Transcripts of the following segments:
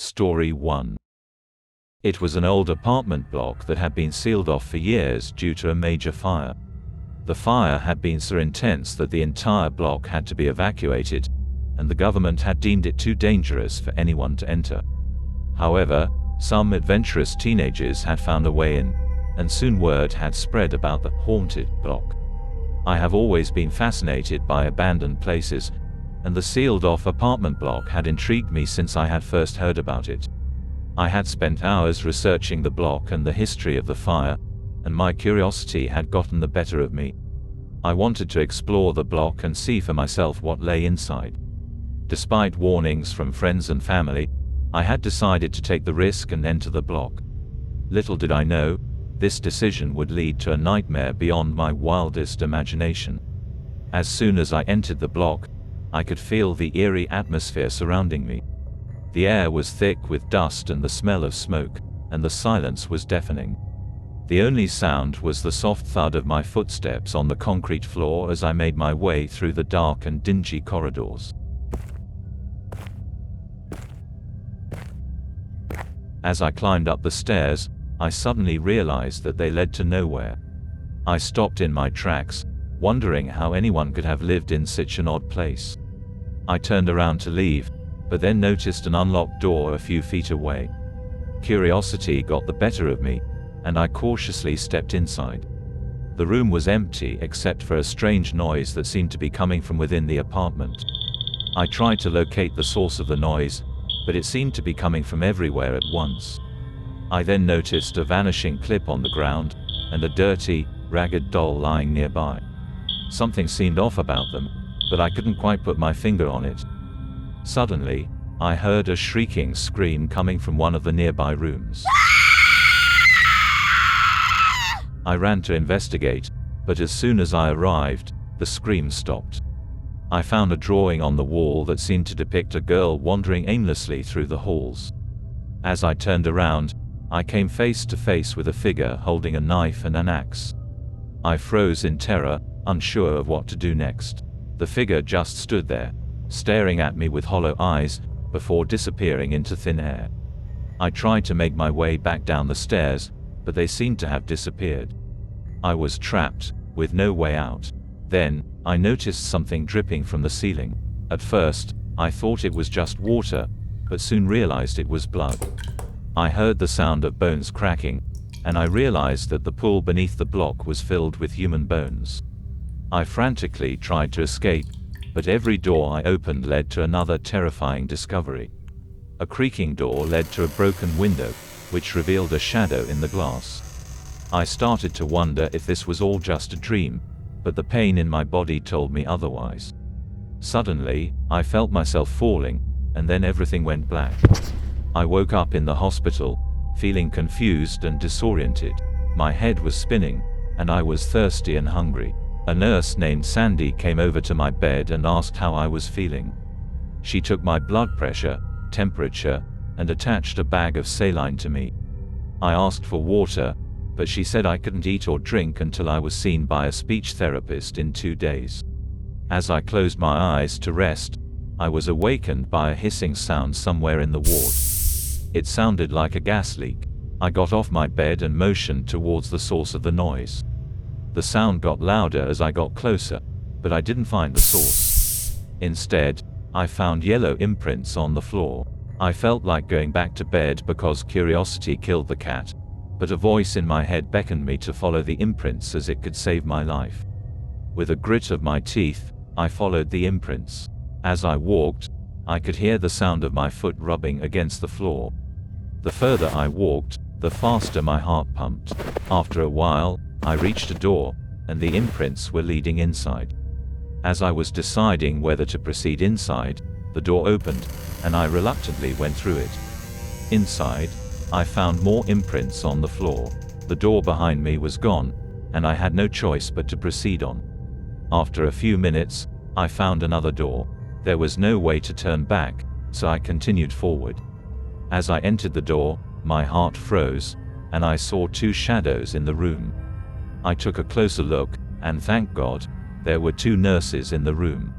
Story 1. It was an old apartment block that had been sealed off for years due to a major fire. The fire had been so intense that the entire block had to be evacuated, and the government had deemed it too dangerous for anyone to enter. However, some adventurous teenagers had found a way in, and soon word had spread about the haunted block. I have always been fascinated by abandoned places, and the sealed-off apartment block had intrigued me since I had first heard about it. I had spent hours researching the block and the history of the fire, and my curiosity had gotten the better of me. I wanted to explore the block and see for myself what lay inside. Despite warnings from friends and family, I had decided to take the risk and enter the block. Little did I know, this decision would lead to a nightmare beyond my wildest imagination. As soon as I entered the block, I could feel the eerie atmosphere surrounding me. The air was thick with dust and the smell of smoke, and the silence was deafening. The only sound was the soft thud of my footsteps on the concrete floor as I made my way through the dark and dingy corridors. As I climbed up the stairs, I suddenly realized that they led to nowhere. I stopped in my tracks, wondering how anyone could have lived in such an odd place. I turned around to leave, but then noticed an unlocked door a few feet away. Curiosity got the better of me, and I cautiously stepped inside. The room was empty except for a strange noise that seemed to be coming from within the apartment. I tried to locate the source of the noise, but it seemed to be coming from everywhere at once. I then noticed a vanishing clip on the ground, and a dirty, ragged doll lying nearby. Something seemed off about them, but I couldn't quite put my finger on it. Suddenly, I heard a shrieking scream coming from one of the nearby rooms. I ran to investigate, but as soon as I arrived, the scream stopped. I found a drawing on the wall that seemed to depict a girl wandering aimlessly through the halls. As I turned around, I came face to face with a figure holding a knife and an axe. I froze in terror, unsure of what to do next. The figure just stood there, staring at me with hollow eyes, before disappearing into thin air. I tried to make my way back down the stairs, but they seemed to have disappeared. I was trapped, with no way out. Then, I noticed something dripping from the ceiling. At first, I thought it was just water, but soon realized it was blood. I heard the sound of bones cracking, and I realized that the pool beneath the block was filled with human bones. I frantically tried to escape, but every door I opened led to another terrifying discovery. A creaking door led to a broken window, which revealed a shadow in the glass. I started to wonder if this was all just a dream, but the pain in my body told me otherwise. Suddenly, I felt myself falling, and then everything went black. I woke up in the hospital, feeling confused and disoriented. My head was spinning, and I was thirsty and hungry. A nurse named Sandy came over to my bed and asked how I was feeling. She took my blood pressure, temperature, and attached a bag of saline to me. I asked for water, but she said I couldn't eat or drink until I was seen by a speech therapist in 2 days. As I closed my eyes to rest, I was awakened by a hissing sound somewhere in the ward. It sounded like a gas leak. I got off my bed and motioned towards the source of the noise. The sound got louder as I got closer, but I didn't find the source. Instead, I found yellow imprints on the floor. I felt like going back to bed because curiosity killed the cat, but a voice in my head beckoned me to follow the imprints as it could save my life. With a grit of my teeth, I followed the imprints. As I walked, I could hear the sound of my foot rubbing against the floor. The further I walked, the faster my heart pumped. After a while, I reached a door, and the imprints were leading inside. As I was deciding whether to proceed inside, the door opened, and I reluctantly went through it. Inside, I found more imprints on the floor. The door behind me was gone, and I had no choice but to proceed on. After a few minutes, I found another door. There was no way to turn back, so I continued forward. As I entered the door, my heart froze, and I saw 2 shadows in the room. I took a closer look, and thank God, there were 2 nurses in the room.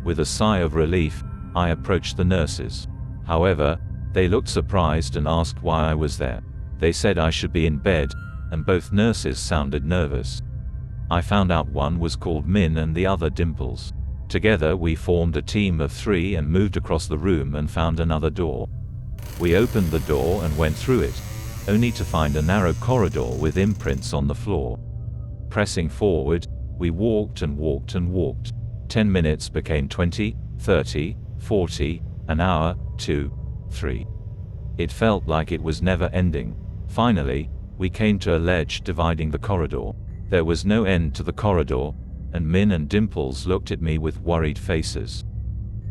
With a sigh of relief, I approached the nurses. However, They looked surprised and asked why I was there. They said I should be in bed, and both nurses sounded nervous. I found out one was called Min and the other Dimples. Together we formed a team of 3 and moved across the room and found another door. We opened the door and went through it, only to find a narrow corridor with imprints on the floor. Pressing forward, we walked and walked and walked. 10 minutes became 20, 30, 40, an hour, 2, 3. It felt like it was never ending. Finally, we came to a ledge dividing the corridor. There was no end to the corridor, and Min and Dimples looked at me with worried faces.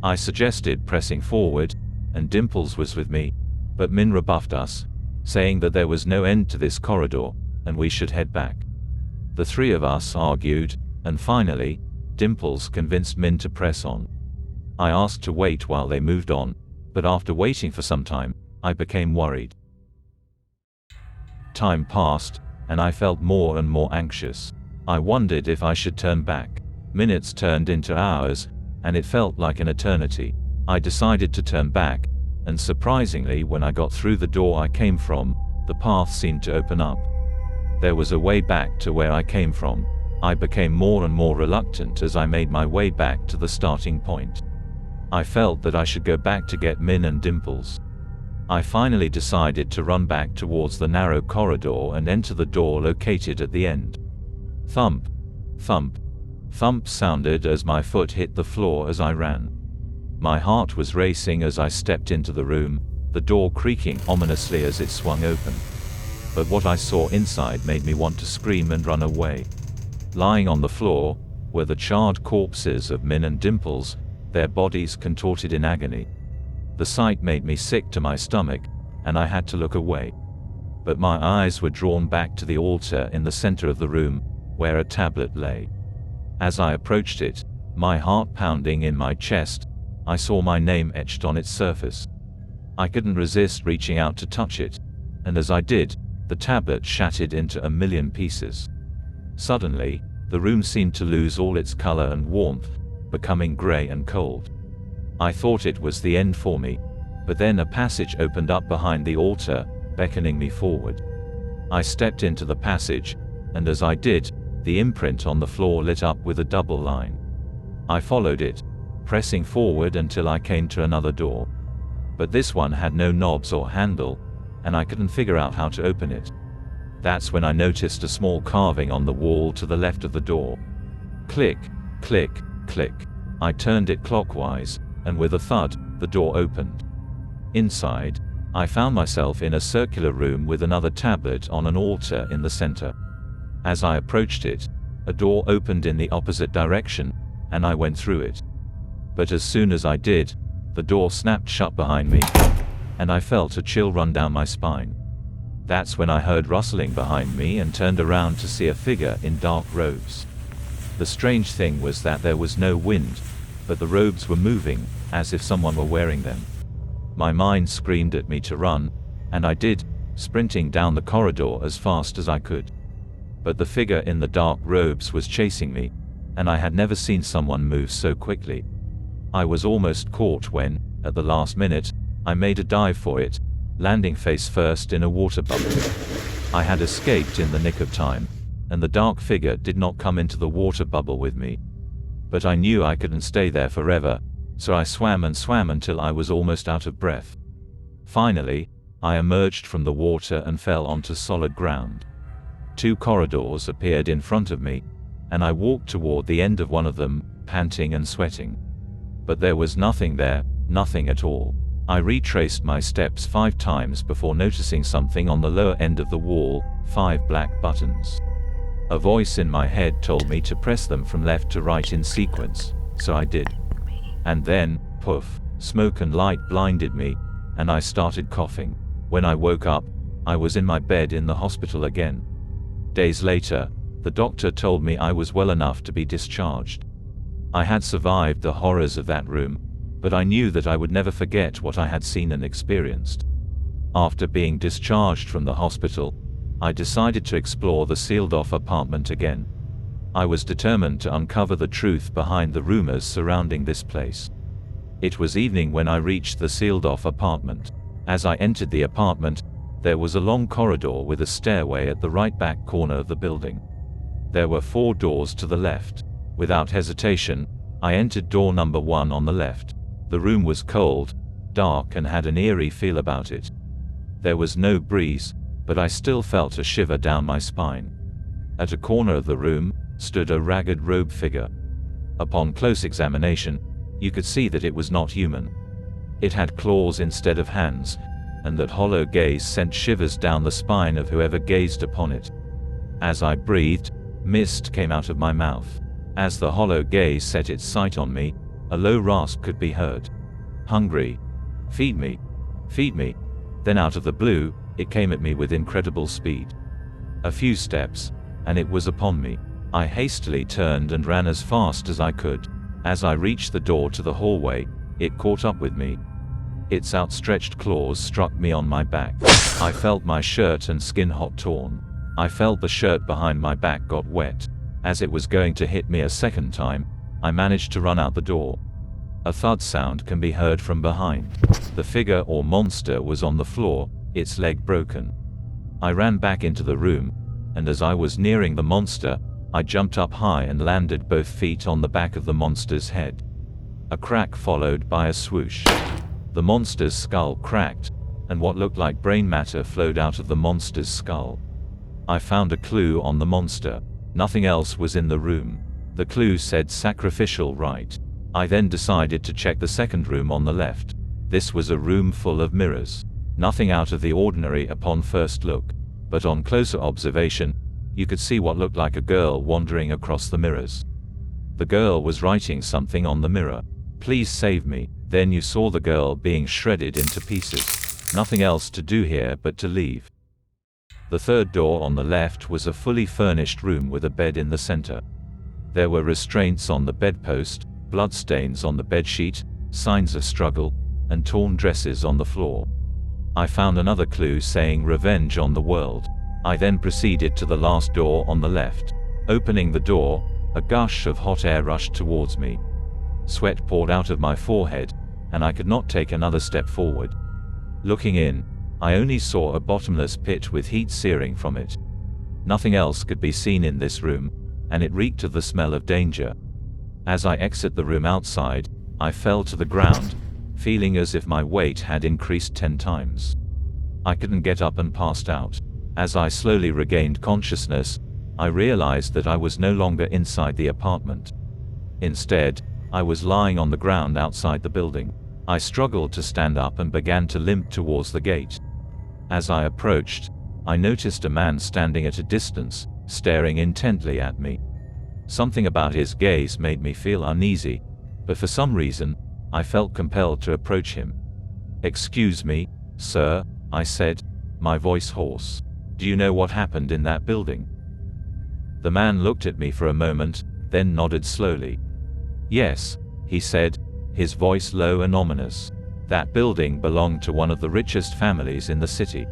I suggested pressing forward, and Dimples was with me, but Min rebuffed us, saying that there was no end to this corridor, and we should head back. The 3 of us argued, and finally, Dimples convinced Min to press on. I asked to wait while they moved on, but after waiting for some time, I became worried. Time passed, and I felt more and more anxious. I wondered if I should turn back. Minutes turned into hours, and it felt like an eternity. I decided to turn back, and surprisingly, when I got through the door I came from, the path seemed to open up. There was a way back to where I came from. I became more and more reluctant as I made my way back to the starting point. I felt that I should go back to get Min and Dimples. I finally decided to run back towards the narrow corridor and enter the door located at the end. Thump, thump, thump sounded as my foot hit the floor as I ran. My heart was racing as I stepped into the room, the door creaking ominously as it swung open. But what I saw inside made me want to scream and run away. Lying on the floor were the charred corpses of Min and Dimples, their bodies contorted in agony. The sight made me sick to my stomach, and I had to look away. But my eyes were drawn back to the altar in the center of the room, where a tablet lay. As I approached it, my heart pounding in my chest, I saw my name etched on its surface. I couldn't resist reaching out to touch it, and as I did, the tablet shattered into a million pieces. Suddenly, the room seemed to lose all its color and warmth, becoming gray and cold. I thought it was the end for me, but then a passage opened up behind the altar, beckoning me forward. I stepped into the passage, and as I did, the imprint on the floor lit up with a double line. I followed it, pressing forward until I came to another door. But this one had no knobs or handle, and I couldn't figure out how to open it. That's when I noticed a small carving on the wall to the left of the door. Click, click, click. I turned it clockwise, and with a thud, the door opened. Inside, I found myself in a circular room with another tablet on an altar in the center. As I approached it, a door opened in the opposite direction, and I went through it. But as soon as I did, the door snapped shut behind me, and I felt a chill run down my spine. That's when I heard rustling behind me and turned around to see a figure in dark robes. The strange thing was that there was no wind, but the robes were moving, as if someone were wearing them. My mind screamed at me to run, and I did, sprinting down the corridor as fast as I could. But the figure in the dark robes was chasing me, and I had never seen someone move so quickly. I was almost caught when, at the last minute, I made a dive for it, landing face first in a water bubble. I had escaped in the nick of time, and the dark figure did not come into the water bubble with me. But I knew I couldn't stay there forever, so I swam and swam until I was almost out of breath. Finally, I emerged from the water and fell onto solid ground. 2 corridors appeared in front of me, and I walked toward the end of one of them, panting and sweating. But there was nothing there, nothing at all. I retraced my steps 5 times before noticing something on the lower end of the wall, 5 black buttons. A voice in my head told me to press them from left to right in sequence, so I did. And then, poof, smoke and light blinded me, and I started coughing. When I woke up, I was in my bed in the hospital again. Days later, the doctor told me I was well enough to be discharged. I had survived the horrors of that room, but I knew that I would never forget what I had seen and experienced. After being discharged from the hospital, I decided to explore the sealed-off apartment again. I was determined to uncover the truth behind the rumors surrounding this place. It was evening when I reached the sealed-off apartment. As I entered the apartment, there was a long corridor with a stairway at the right back corner of the building. There were 4 doors to the left. Without hesitation, I entered door number 1 on the left. The room was cold, dark, and had an eerie feel about it. There was no breeze, but I still felt a shiver down my spine. At a corner of the room stood a ragged robed figure. Upon close examination, you could see that it was not human. It had claws instead of hands, and that hollow gaze sent shivers down the spine of whoever gazed upon it. As I breathed, mist came out of my mouth. As the hollow gaze set its sight on me, a low rasp could be heard. "Hungry. Feed me. Feed me." Then out of the blue, it came at me with incredible speed. A few steps, and it was upon me. I hastily turned and ran as fast as I could. As I reached the door to the hallway, it caught up with me. Its outstretched claws struck me on my back. I felt my shirt and skin hot torn. I felt the shirt behind my back got wet. As it was going to hit me a second time, I managed to run out the door. A thud sound can be heard from behind. The figure or monster was on the floor, its leg broken. I ran back into the room, and as I was nearing the monster, I jumped up high and landed both feet on the back of the monster's head. A crack followed by a swoosh. The monster's skull cracked, and what looked like brain matter flowed out of the monster's skull. I found a clue on the monster. Nothing else was in the room. The clue said sacrificial rite. I then decided to check the second room on the left. This was a room full of mirrors. Nothing out of the ordinary upon first look, but on closer observation, you could see what looked like a girl wandering across the mirrors. The girl was writing something on the mirror. "Please save me." Then you saw the girl being shredded into pieces. Nothing else to do here but to leave. The third door on the left was a fully furnished room with a bed in the center. There were restraints on the bedpost, bloodstains on the bedsheet, signs of struggle, and torn dresses on the floor. I found another clue saying revenge on the world. I then proceeded to the last door on the left. Opening the door, a gush of hot air rushed towards me. Sweat poured out of my forehead, and I could not take another step forward. Looking in, I only saw a bottomless pit with heat searing from it. Nothing else could be seen in this room, and it reeked of the smell of danger. As I exit the room outside, I fell to the ground, feeling as if my weight had increased 10 times. I couldn't get up and passed out. As I slowly regained consciousness, I realized that I was no longer inside the apartment. Instead, I was lying on the ground outside the building. I struggled to stand up and began to limp towards the gate. As I approached, I noticed a man standing at a distance, staring intently at me. Something about his gaze made me feel uneasy, but for some reason, I felt compelled to approach him. "Excuse me, sir," I said, my voice hoarse. "Do you know what happened in that building?" The man looked at me for a moment, then nodded slowly. "Yes," he said, his voice low and ominous. "That building belonged to one of the richest families in the city.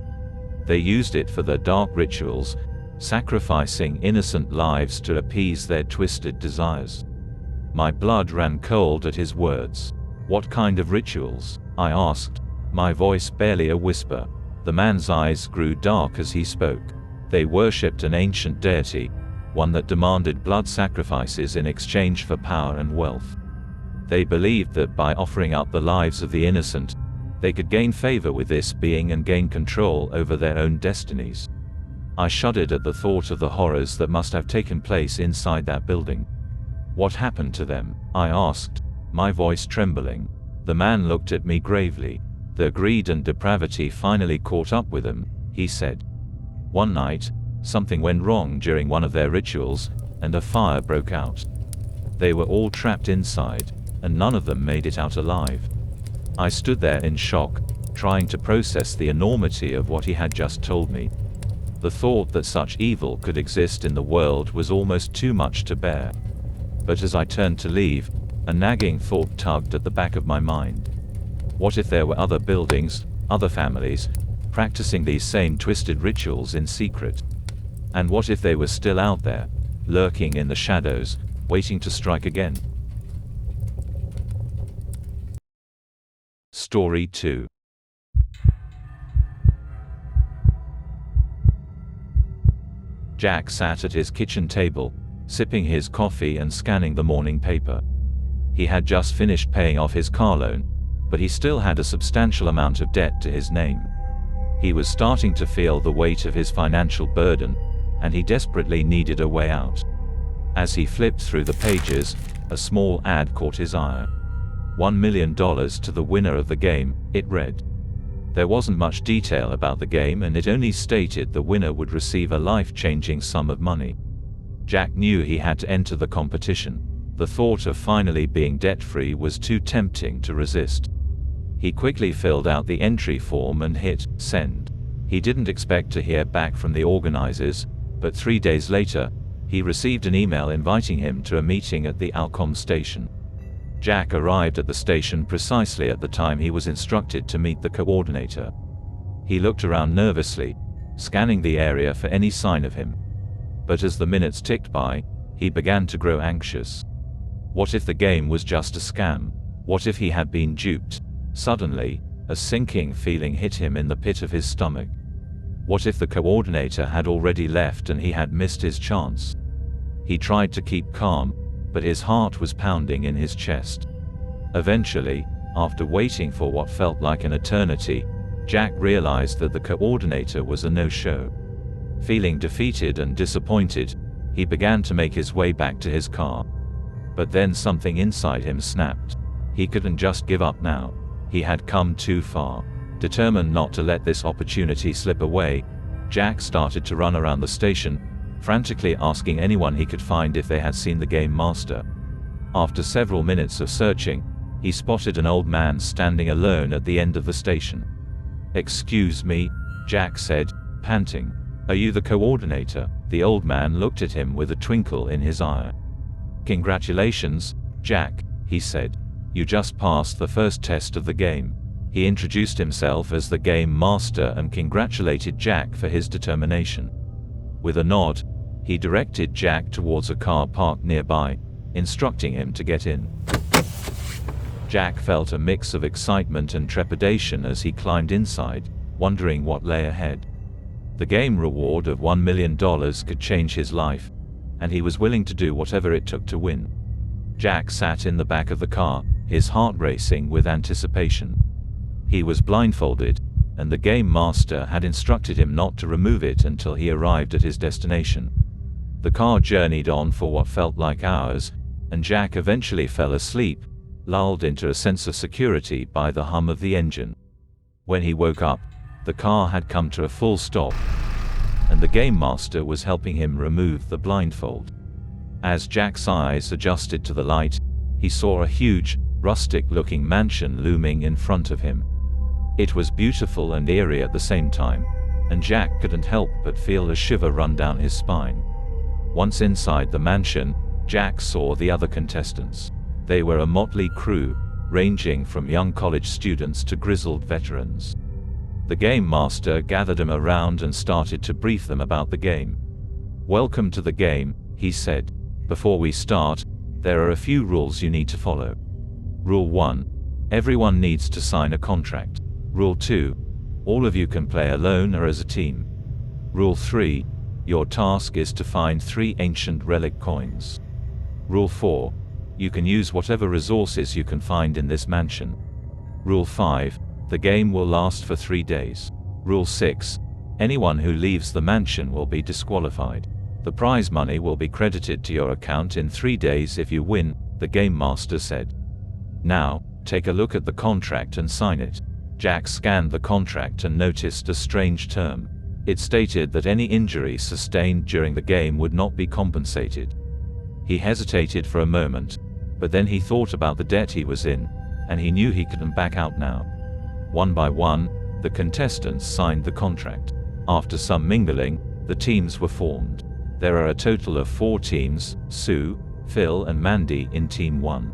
They used it for their dark rituals, sacrificing innocent lives to appease their twisted desires." My blood ran cold at his words. "What kind of rituals?" I asked, my voice barely a whisper. The man's eyes grew dark as he spoke. "They worshipped an ancient deity, one that demanded blood sacrifices in exchange for power and wealth. They believed that by offering up the lives of the innocent, they could gain favor with this being and gain control over their own destinies." I shuddered at the thought of the horrors that must have taken place inside that building. "What happened to them?" I asked, my voice trembling. The man looked at me gravely. "Their greed and depravity finally caught up with them," he said. "One night, something went wrong during one of their rituals, and a fire broke out. They were all trapped inside, and none of them made it out alive." I stood there in shock, trying to process the enormity of what he had just told me. The thought that such evil could exist in the world was almost too much to bear. But as I turned to leave, a nagging thought tugged at the back of my mind. What if there were other buildings, other families, practicing these same twisted rituals in secret? And what if they were still out there, lurking in the shadows, waiting to strike again? Story 2. Jack sat at his kitchen table, sipping his coffee and scanning the morning paper. He had just finished paying off his car loan, but he still had a substantial amount of debt to his name. He was starting to feel the weight of his financial burden, and he desperately needed a way out. As he flipped through the pages, a small ad caught his eye. $1 million to the winner of the game, it read. There wasn't much detail about the game, and it only stated the winner would receive a life-changing sum of money. Jack knew he had to enter the competition. The thought of finally being debt-free was too tempting to resist. He quickly filled out the entry form and hit send. He didn't expect to hear back from the organizers, but 3 days later, he received an email inviting him to a meeting at the Alcom station. Jack arrived at the station precisely at the time he was instructed to meet the coordinator. He looked around nervously, scanning the area for any sign of him. But as the minutes ticked by, he began to grow anxious. What if the game was just a scam? What if he had been duped? Suddenly, a sinking feeling hit him in the pit of his stomach. What if the coordinator had already left and he had missed his chance? He tried to keep calm, but his heart was pounding in his chest. Eventually, after waiting for what felt like an eternity, Jack realized that the coordinator was a no-show. Feeling defeated and disappointed, he began to make his way back to his car. But then something inside him snapped. He couldn't just give up now. He had come too far. Determined not to let this opportunity slip away, Jack started to run around the station, frantically asking anyone he could find if they had seen the game master. After several minutes of searching, he spotted an old man standing alone at the end of the station. "Excuse me," Jack said, panting. "Are you the coordinator?" The old man looked at him with a twinkle in his eye. "Congratulations, Jack," he said. "You just passed the first test of the game." He introduced himself as the game master and congratulated Jack for his determination. With a nod, he directed Jack towards a car parked nearby, instructing him to get in. Jack felt a mix of excitement and trepidation as he climbed inside, wondering what lay ahead. The game reward of $1 million could change his life, and he was willing to do whatever it took to win. Jack sat in the back of the car, his heart racing with anticipation. He was blindfolded, and the game master had instructed him not to remove it until he arrived at his destination. The car journeyed on for what felt like hours, and Jack eventually fell asleep, lulled into a sense of security by the hum of the engine. When he woke up, the car had come to a full stop, and the game master was helping him remove the blindfold. As Jack's eyes adjusted to the light, he saw a huge, rustic-looking mansion looming in front of him. It was beautiful and eerie at the same time, and Jack couldn't help but feel a shiver run down his spine. Once inside the mansion, Jack saw the other contestants. They were a motley crew, ranging from young college students to grizzled veterans. The game master gathered them around and started to brief them about the game. "Welcome to the game," he said. "Before we start, there are a few rules you need to follow. Rule 1. Everyone needs to sign a contract. Rule 2. All of you can play alone or as a team. Rule 3. Your task is to find 3 ancient relic coins. Rule 4. You can use whatever resources you can find in this mansion. Rule 5. The game will last for 3 days. Rule 6. Anyone who leaves the mansion will be disqualified. The prize money will be credited to your account in 3 days if you win," the game master said. "Now, take a look at the contract and sign it." Jack scanned the contract and noticed a strange term. It stated that any injury sustained during the game would not be compensated. He hesitated for a moment, but then he thought about the debt he was in, and he knew he couldn't back out now. One by one, the contestants signed the contract. After some mingling, the teams were formed. There are a total of 4 teams: Sue, Phil and Mandy in Team 1.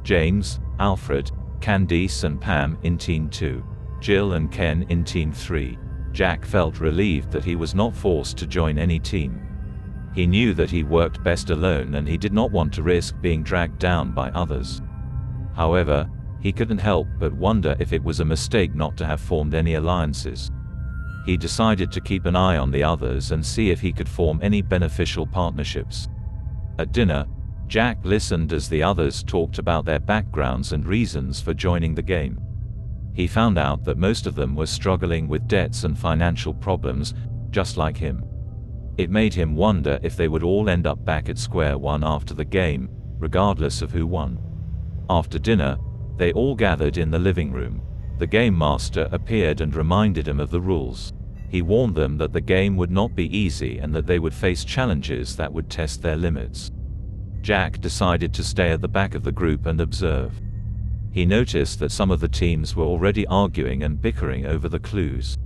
James, Alfred, Candice and Pam in Team 2. Jill and Ken in Team 3. Jack felt relieved that he was not forced to join any team. He knew that he worked best alone and he did not want to risk being dragged down by others. However, he couldn't help but wonder if it was a mistake not to have formed any alliances. He decided to keep an eye on the others and see if he could form any beneficial partnerships. At dinner, Jack listened as the others talked about their backgrounds and reasons for joining the game. He found out that most of them were struggling with debts and financial problems, just like him. It made him wonder if they would all end up back at square one after the game, regardless of who won. After dinner, they all gathered in the living room. The game master appeared and reminded him of the rules. He warned them that the game would not be easy and that they would face challenges that would test their limits. Jack decided to stay at the back of the group and observe. He noticed that some of the teams were already arguing and bickering over the clues.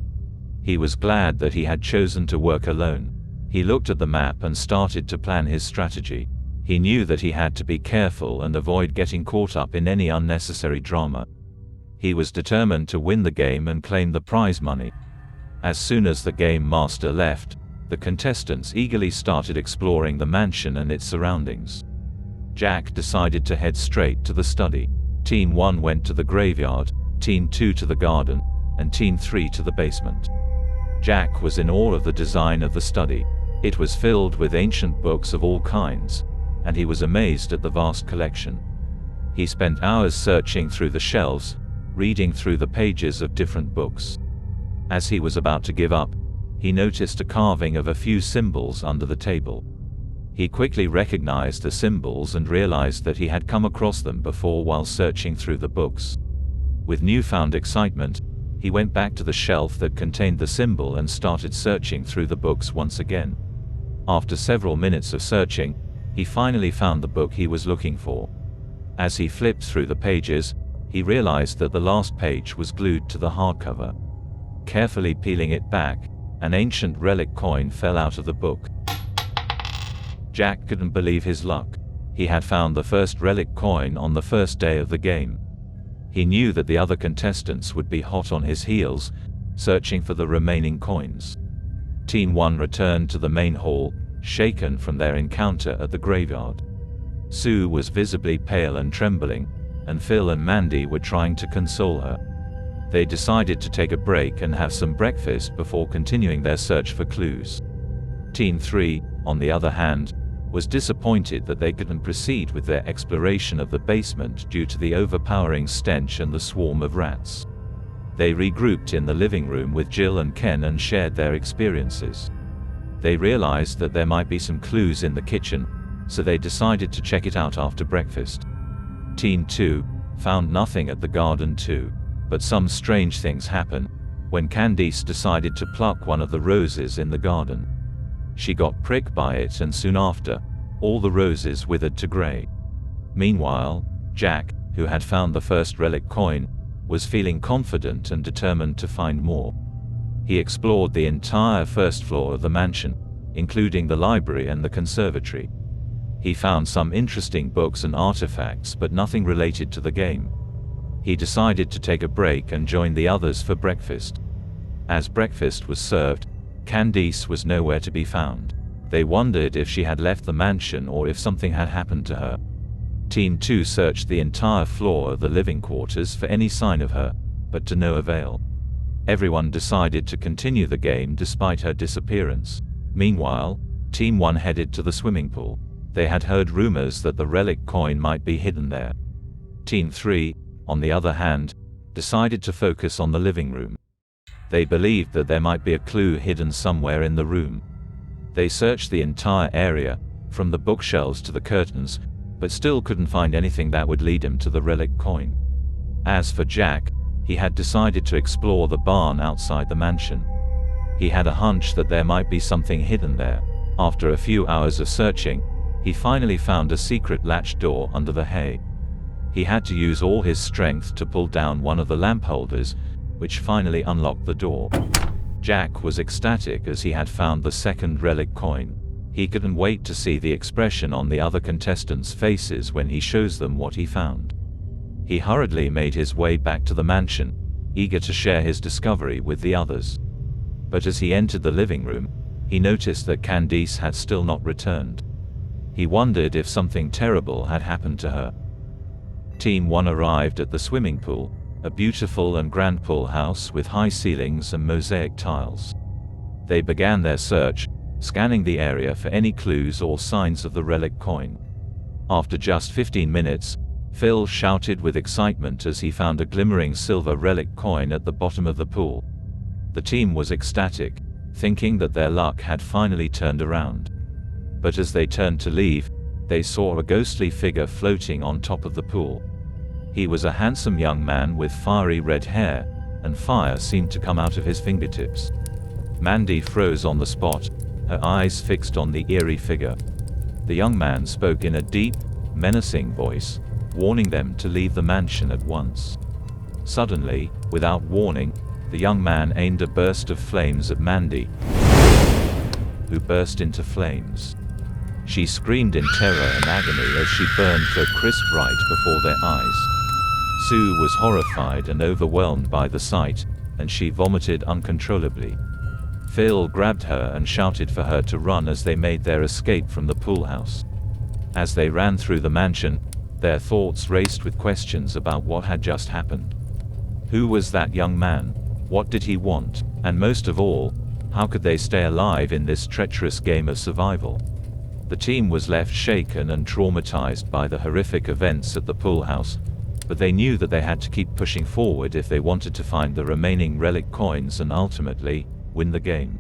He was glad that he had chosen to work alone. He looked at the map and started to plan his strategy. He knew that he had to be careful and avoid getting caught up in any unnecessary drama. He was determined to win the game and claim the prize money. As soon as the game master left, the contestants eagerly started exploring the mansion and its surroundings. Jack decided to head straight to the study. Team 1 went to the graveyard, Team 2 to the garden, and Team 3 to the basement. Jack was in awe of the design of the study. It was filled with ancient books of all kinds, and he was amazed at the vast collection. He spent hours searching through the shelves, reading through the pages of different books. As he was about to give up, he noticed a carving of a few symbols under the table. He quickly recognized the symbols and realized that he had come across them before while searching through the books. With newfound excitement, he went back to the shelf that contained the symbol and started searching through the books once again. After several minutes of searching, he finally found the book he was looking for. As he flipped through the pages, he realized that the last page was glued to the hardcover. Carefully peeling it back, an ancient relic coin fell out of the book. Jack couldn't believe his luck. He had found the first relic coin on the first day of the game. He knew that the other contestants would be hot on his heels, searching for the remaining coins. Team 1 returned to the main hall, shaken from their encounter at the graveyard. Sue was visibly pale and trembling, and Phil and Mandy were trying to console her. They decided to take a break and have some breakfast before continuing their search for clues. Team 3, on the other hand, was disappointed that they couldn't proceed with their exploration of the basement due to the overpowering stench and the swarm of rats. They regrouped in the living room with Jill and Ken and shared their experiences. They realized that there might be some clues in the kitchen, so they decided to check it out after breakfast. Team 2 found nothing at the garden too, but some strange things happened when Candice decided to pluck one of the roses in the garden. She got pricked by it and soon after, all the roses withered to gray. Meanwhile, Jack, who had found the first relic coin, was feeling confident and determined to find more. He explored the entire first floor of the mansion, including the library and the conservatory. He found some interesting books and artifacts but nothing related to the game. He decided to take a break and join the others for breakfast. As breakfast was served, Candice was nowhere to be found. They wondered if she had left the mansion or if something had happened to her. Team 2 searched the entire floor of the living quarters for any sign of her, but to no avail. Everyone decided to continue the game despite her disappearance. Meanwhile, Team 1 headed to the swimming pool. They had heard rumors that the relic coin might be hidden there. Team 3, on the other hand, decided to focus on the living room. They believed that there might be a clue hidden somewhere in the room. They searched the entire area, from the bookshelves to the curtains, but still couldn't find anything that would lead him to the relic coin. As for Jack, he had decided to explore the barn outside the mansion. He had a hunch that there might be something hidden there. After a few hours of searching, he finally found a secret latch door under the hay. He had to use all his strength to pull down one of the lamp holders, which finally unlocked the door. Jack was ecstatic as he had found the second relic coin. He couldn't wait to see the expression on the other contestants' faces when he shows them what he found. He hurriedly made his way back to the mansion, eager to share his discovery with the others. But as he entered the living room, he noticed that Candice had still not returned. He wondered if something terrible had happened to her. Team 1 arrived at the swimming pool, a beautiful and grand pool house with high ceilings and mosaic tiles. They began their search, scanning the area for any clues or signs of the relic coin. After just 15 minutes, Phil shouted with excitement as he found a glimmering silver relic coin at the bottom of the pool. The team was ecstatic, thinking that their luck had finally turned around. But as they turned to leave, they saw a ghostly figure floating on top of the pool. He was a handsome young man with fiery red hair, and fire seemed to come out of his fingertips. Mandy froze on the spot, her eyes fixed on the eerie figure. The young man spoke in a deep, menacing voice, warning them to leave the mansion at once. Suddenly, without warning, the young man aimed a burst of flames at Mandy, who burst into flames. She screamed in terror and agony as she burned to a crisp right before their eyes. Sue was horrified and overwhelmed by the sight, and she vomited uncontrollably. Phil grabbed her and shouted for her to run as they made their escape from the pool house. As they ran through the mansion, their thoughts raced with questions about what had just happened. Who was that young man? What did he want? And most of all, how could they stay alive in this treacherous game of survival? The team was left shaken and traumatized by the horrific events at the pool house, but they knew that they had to keep pushing forward if they wanted to find the remaining relic coins and ultimately win the game.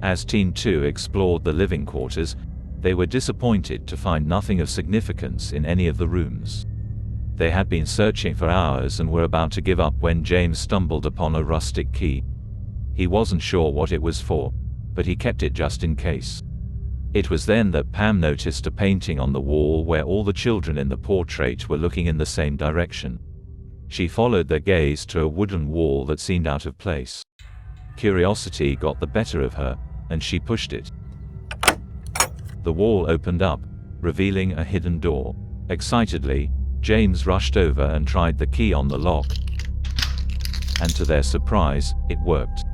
As Team 2 explored the living quarters, they were disappointed to find nothing of significance in any of the rooms. They had been searching for hours and were about to give up when James stumbled upon a rustic key. He wasn't sure what it was for, but he kept it just in case. It was then that Pam noticed a painting on the wall where all the children in the portrait were looking in the same direction. She followed their gaze to a wooden wall that seemed out of place. Curiosity got the better of her, and she pushed it. The wall opened up, revealing a hidden door. Excitedly, James rushed over and tried the key on the lock, and to their surprise, it worked.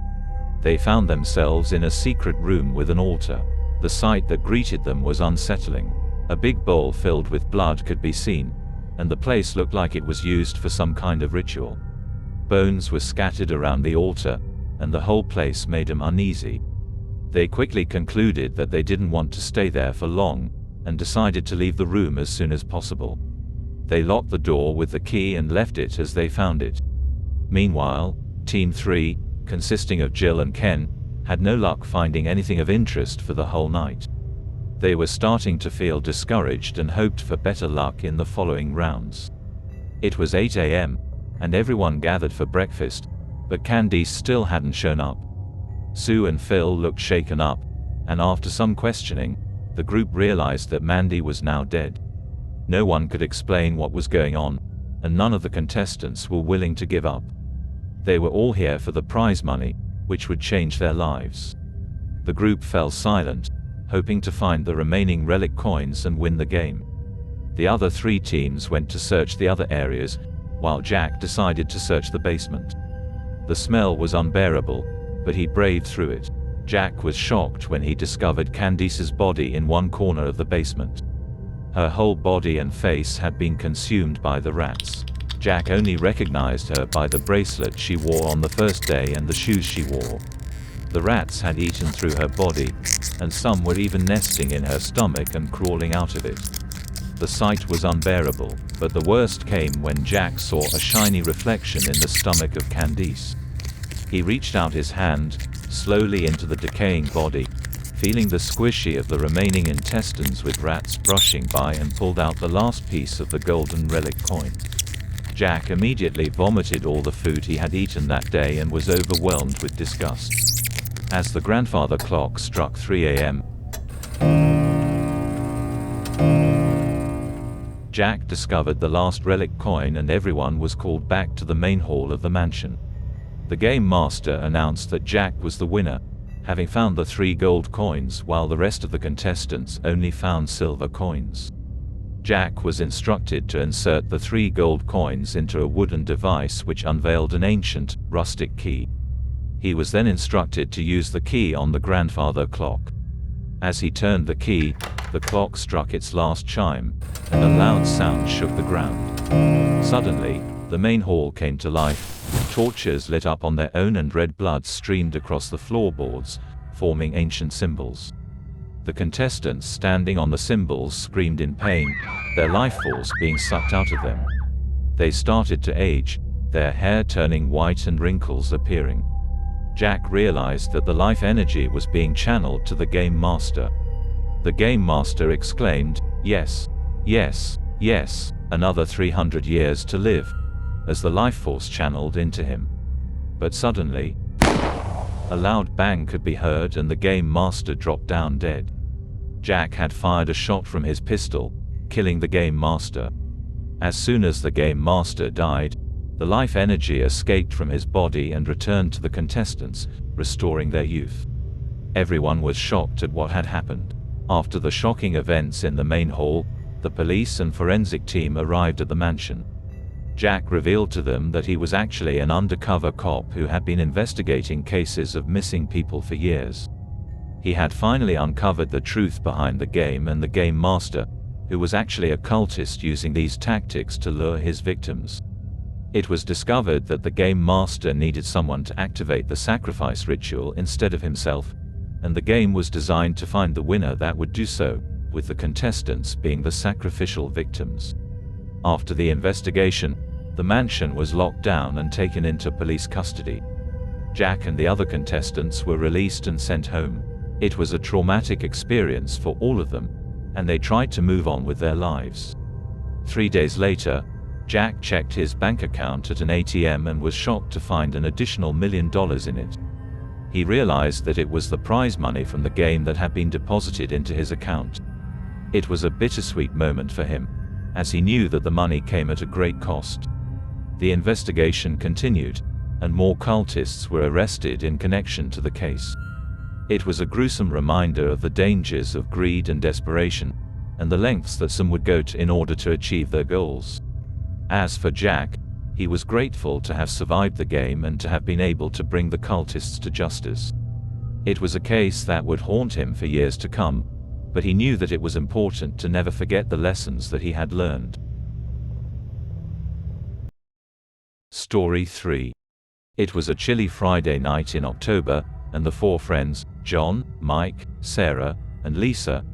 They found themselves in a secret room with an altar. The sight that greeted them was unsettling. A big bowl filled with blood could be seen, and the place looked like it was used for some kind of ritual. Bones were scattered around the altar, and the whole place made them uneasy. They quickly concluded that they didn't want to stay there for long, and decided to leave the room as soon as possible. They locked the door with the key and left it as they found it. Meanwhile, Team 3, consisting of Jill and Ken, had no luck finding anything of interest for the whole night. They were starting to feel discouraged and hoped for better luck in the following rounds. It was 8 a.m., and everyone gathered for breakfast, but Candice still hadn't shown up. Sue and Phil looked shaken up, and after some questioning, the group realized that Mandy was now dead. No one could explain what was going on, and none of the contestants were willing to give up. They were all here for the prize money, which would change their lives. The group fell silent, hoping to find the remaining relic coins and win the game. The other 3 teams went to search the other areas, while Jack decided to search the basement. The smell was unbearable, but he braved through it. Jack was shocked when he discovered Candice's body in one corner of the basement. Her whole body and face had been consumed by the rats. Jack only recognized her by the bracelet she wore on the first day and the shoes she wore. The rats had eaten through her body, and some were even nesting in her stomach and crawling out of it. The sight was unbearable, but the worst came when Jack saw a shiny reflection in the stomach of Candice. He reached out his hand, slowly into the decaying body, feeling the squishy of the remaining intestines with rats brushing by, and pulled out the last piece of the golden relic coin. Jack immediately vomited all the food he had eaten that day and was overwhelmed with disgust. As the grandfather clock struck 3 a.m., Jack discovered the last relic coin and everyone was called back to the main hall of the mansion. The game master announced that Jack was the winner, having found the 3 gold coins while the rest of the contestants only found silver coins. Jack was instructed to insert the 3 gold coins into a wooden device which unveiled an ancient, rustic key. He was then instructed to use the key on the grandfather clock. As he turned the key, the clock struck its last chime, and a loud sound shook the ground. Suddenly, The main hall came to life. Torches lit up on their own and red blood streamed across the floorboards, forming ancient symbols. The contestants standing on the symbols screamed in pain, their life force being sucked out of them. They started to age, their hair turning white and wrinkles appearing. Jack realized that the life energy was being channeled to the game master. The game master exclaimed, "Yes, yes, yes, another 300 years to live," as the life force channeled into him. But suddenly, a loud bang could be heard and the game master dropped down dead. Jack had fired a shot from his pistol, killing the game master. As soon as the game master died, the life energy escaped from his body and returned to the contestants, restoring their youth. Everyone was shocked at what had happened. After the shocking events in the main hall, the police and forensic team arrived at the mansion. Jack revealed to them that he was actually an undercover cop who had been investigating cases of missing people for years. He had finally uncovered the truth behind the game and the game master, who was actually a cultist using these tactics to lure his victims. It was discovered that the game master needed someone to activate the sacrifice ritual instead of himself, and the game was designed to find the winner that would do so, with the contestants being the sacrificial victims. After the investigation, the mansion was locked down and taken into police custody. Jack and the other contestants were released and sent home. It was a traumatic experience for all of them, and they tried to move on with their lives. 3 days later, Jack checked his bank account at an ATM and was shocked to find an additional $1 million in it. He realized that it was the prize money from the game that had been deposited into his account. It was a bittersweet moment for him, as he knew that the money came at a great cost. The investigation continued, and more cultists were arrested in connection to the case. It was a gruesome reminder of the dangers of greed and desperation, and the lengths that some would go to in order to achieve their goals. As for Jack, he was grateful to have survived the game and to have been able to bring the cultists to justice. It was a case that would haunt him for years to come, but he knew that it was important to never forget the lessons that he had learned. Story 3. It was a chilly Friday night in October, and the 4 friends, John, Mike, Sarah, and Lisa,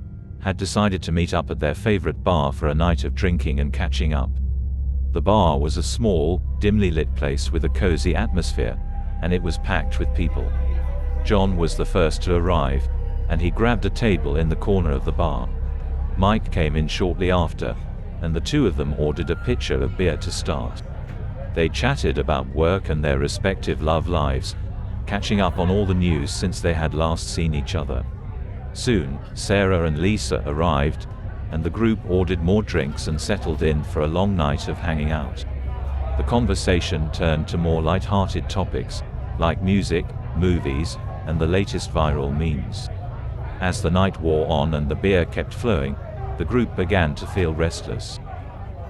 had decided to meet up at their favorite bar for a night of drinking and catching up. The bar was a small, dimly lit place with a cozy atmosphere, and it was packed with people. John was the first to arrive, and he grabbed a table in the corner of the bar. Mike came in shortly after, and the two of them ordered a pitcher of beer to start. They chatted about work and their respective love lives, catching up on all the news since they had last seen each other. Soon, Sarah and Lisa arrived, and the group ordered more drinks and settled in for a long night of hanging out. The conversation turned to more light-hearted topics, like music, movies, and the latest viral memes. As the night wore on and the beer kept flowing, the group began to feel restless.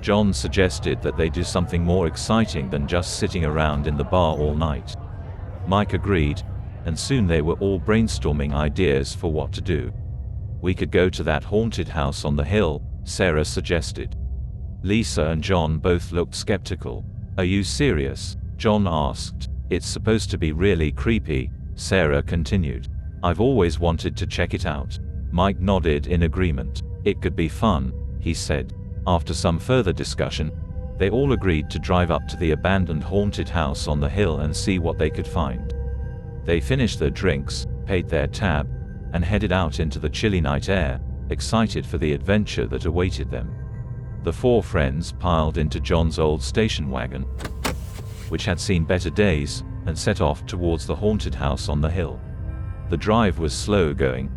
John suggested that they do something more exciting than just sitting around in the bar all night. Mike agreed, and soon they were all brainstorming ideas for what to do. "We could go to that haunted house on the hill," Sarah suggested. Lisa and John both looked skeptical. "Are you serious?" John asked. "It's supposed to be really creepy," Sarah continued. "I've always wanted to check it out." Mike nodded in agreement. "It could be fun," he said. After some further discussion, they all agreed to drive up to the abandoned haunted house on the hill and see what they could find. They finished their drinks, paid their tab, and headed out into the chilly night air, excited for the adventure that awaited them. The 4 friends piled into John's old station wagon, which had seen better days, and set off towards the haunted house on the hill. The drive was slow going,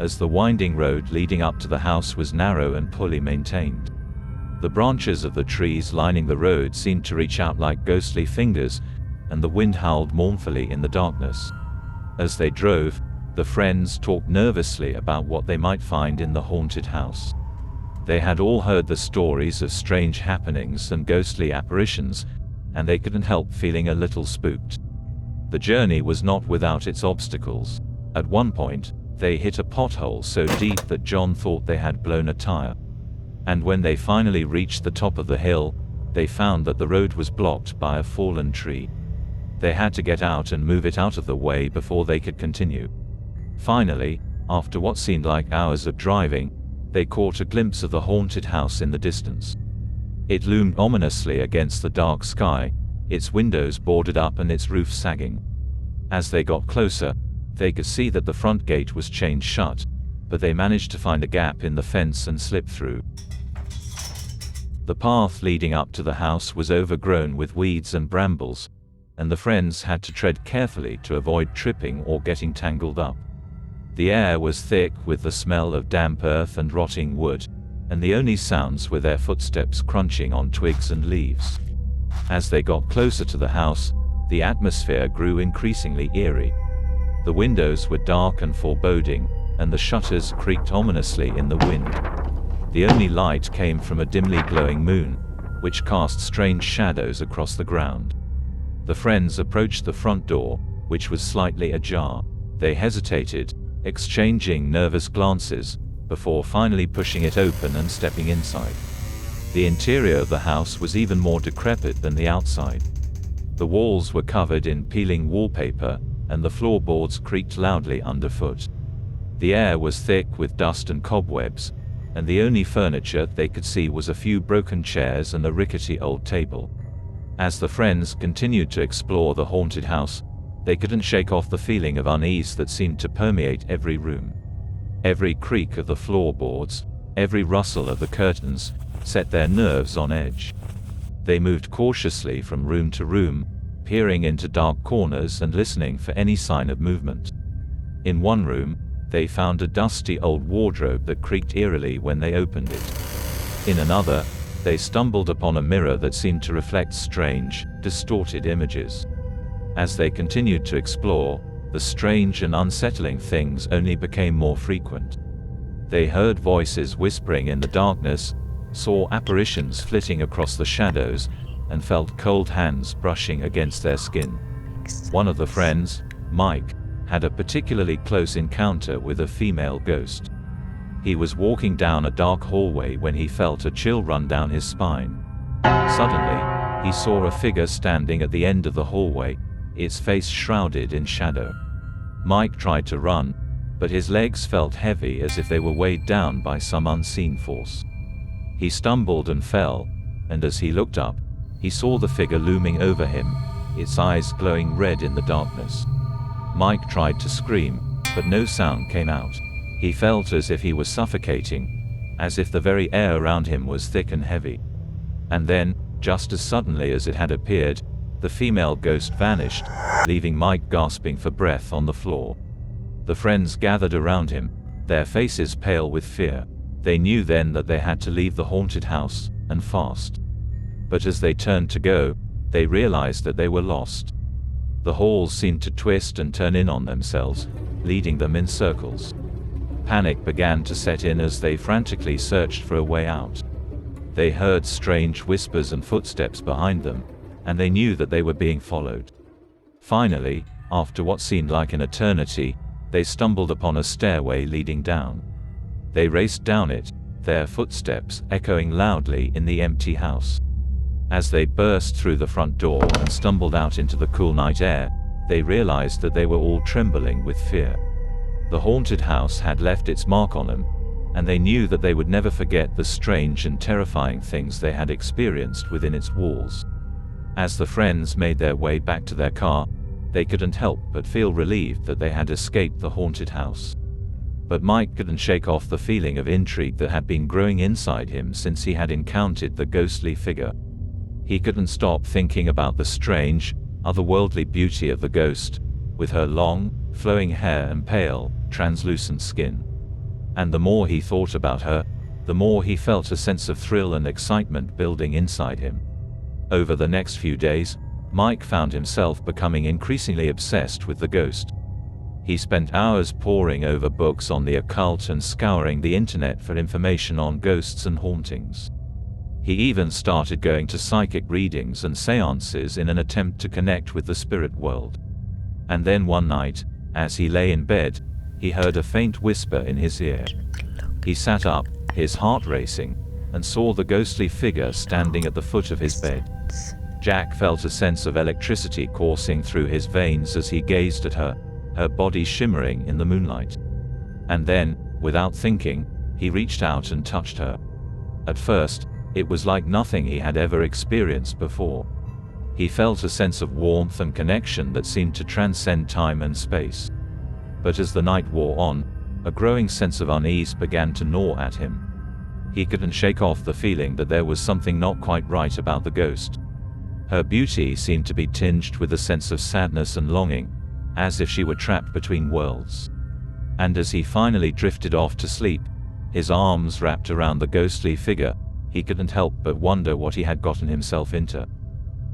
as the winding road leading up to the house was narrow and poorly maintained. The branches of the trees lining the road seemed to reach out like ghostly fingers, and the wind howled mournfully in the darkness. As they drove, the friends talked nervously about what they might find in the haunted house. They had all heard the stories of strange happenings and ghostly apparitions, and they couldn't help feeling a little spooked. The journey was not without its obstacles. At one point, they hit a pothole so deep that John thought they had blown a tire. And when they finally reached the top of the hill, they found that the road was blocked by a fallen tree. They had to get out and move it out of the way before they could continue. Finally, after what seemed like hours of driving, they caught a glimpse of the haunted house in the distance. It loomed ominously against the dark sky, its windows boarded up and its roof sagging. As they got closer, they could see that the front gate was chained shut, but they managed to find a gap in the fence and slip through. The path leading up to the house was overgrown with weeds and brambles, and the friends had to tread carefully to avoid tripping or getting tangled up. The air was thick with the smell of damp earth and rotting wood, and the only sounds were their footsteps crunching on twigs and leaves. As they got closer to the house, the atmosphere grew increasingly eerie. The windows were dark and foreboding, and the shutters creaked ominously in the wind. The only light came from a dimly glowing moon, which cast strange shadows across the ground. The friends approached the front door, which was slightly ajar. They hesitated, exchanging nervous glances, before finally pushing it open and stepping inside. The interior of the house was even more decrepit than the outside. The walls were covered in peeling wallpaper, and the floorboards creaked loudly underfoot. The air was thick with dust and cobwebs, and the only furniture they could see was a few broken chairs and a rickety old table. As the friends continued to explore the haunted house, they couldn't shake off the feeling of unease that seemed to permeate every room. Every creak of the floorboards, every rustle of the curtains, set their nerves on edge. They moved cautiously from room to room, peering into dark corners and listening for any sign of movement. In one room, they found a dusty old wardrobe that creaked eerily when they opened it. In another, they stumbled upon a mirror that seemed to reflect strange, distorted images. As they continued to explore, the strange and unsettling things only became more frequent. They heard voices whispering in the darkness, saw apparitions flitting across the shadows, and felt cold hands brushing against their skin. One of the friends, Mike, had a particularly close encounter with a female ghost. He was walking down a dark hallway when he felt a chill run down his spine. Suddenly, he saw a figure standing at the end of the hallway, its face shrouded in shadow. Mike tried to run, but his legs felt heavy as if they were weighed down by some unseen force. He stumbled and fell, and as he looked up, he saw the figure looming over him, its eyes glowing red in the darkness. Mike tried to scream, but no sound came out. He felt as if he was suffocating, as if the very air around him was thick and heavy. And then, just as suddenly as it had appeared, the female ghost vanished, leaving Mike gasping for breath on the floor. The friends gathered around him, their faces pale with fear. They knew then that they had to leave the haunted house, and fast. But as they turned to go, they realized that they were lost. The halls seemed to twist and turn in on themselves, leading them in circles. Panic began to set in as they frantically searched for a way out. They heard strange whispers and footsteps behind them, and they knew that they were being followed. Finally, after what seemed like an eternity, they stumbled upon a stairway leading down. They raced down it, their footsteps echoing loudly in the empty house. As they burst through the front door and stumbled out into the cool night air, they realized that they were all trembling with fear. The haunted house had left its mark on them, and they knew that they would never forget the strange and terrifying things they had experienced within its walls. As the friends made their way back to their car, they couldn't help but feel relieved that they had escaped the haunted house. But Mike couldn't shake off the feeling of intrigue that had been growing inside him since he had encountered the ghostly figure. He couldn't stop thinking about the strange, otherworldly beauty of the ghost, with her long, flowing hair and pale, translucent skin. And the more he thought about her, the more he felt a sense of thrill and excitement building inside him. Over the next few days, Mike found himself becoming increasingly obsessed with the ghost. He spent hours poring over books on the occult and scouring the internet for information on ghosts and hauntings. He even started going to psychic readings and seances in an attempt to connect with the spirit world. And then one night, as he lay in bed, he heard a faint whisper in his ear. He sat up, his heart racing, and saw the ghostly figure standing at the foot of his bed. Jack felt a sense of electricity coursing through his veins as he gazed at her, her body shimmering in the moonlight. And then, without thinking, he reached out and touched her. At first, it was like nothing he had ever experienced before. He felt a sense of warmth and connection that seemed to transcend time and space. But as the night wore on, a growing sense of unease began to gnaw at him. He couldn't shake off the feeling that there was something not quite right about the ghost. Her beauty seemed to be tinged with a sense of sadness and longing, as if she were trapped between worlds. And as he finally drifted off to sleep, his arms wrapped around the ghostly figure, he couldn't help but wonder what he had gotten himself into.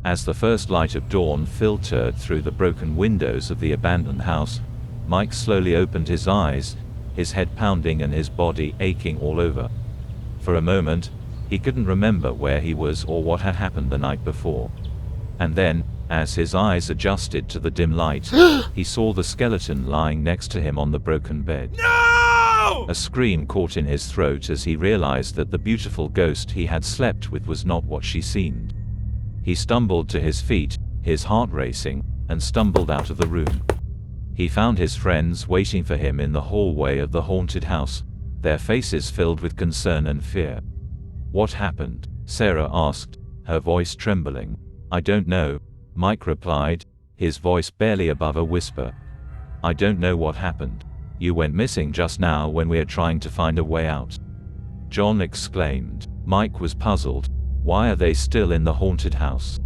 As the first light of dawn filtered through the broken windows of the abandoned house, Mike slowly opened his eyes, his head pounding and his body aching all over. For a moment, he couldn't remember where he was or what had happened the night before. And then, as his eyes adjusted to the dim light, he saw the skeleton lying next to him on the broken bed. No! A scream caught in his throat as he realized that the beautiful ghost he had slept with was not what she seemed. He stumbled to his feet, his heart racing, and stumbled out of the room. He found his friends waiting for him in the hallway of the haunted house, their faces filled with concern and fear. "What happened?" Sarah asked, her voice trembling. "I don't know," Mike replied, his voice barely above a whisper. "I don't know what happened. You went missing just now when we were trying to find a way out," John exclaimed. Mike was puzzled. Why are they still in the haunted house?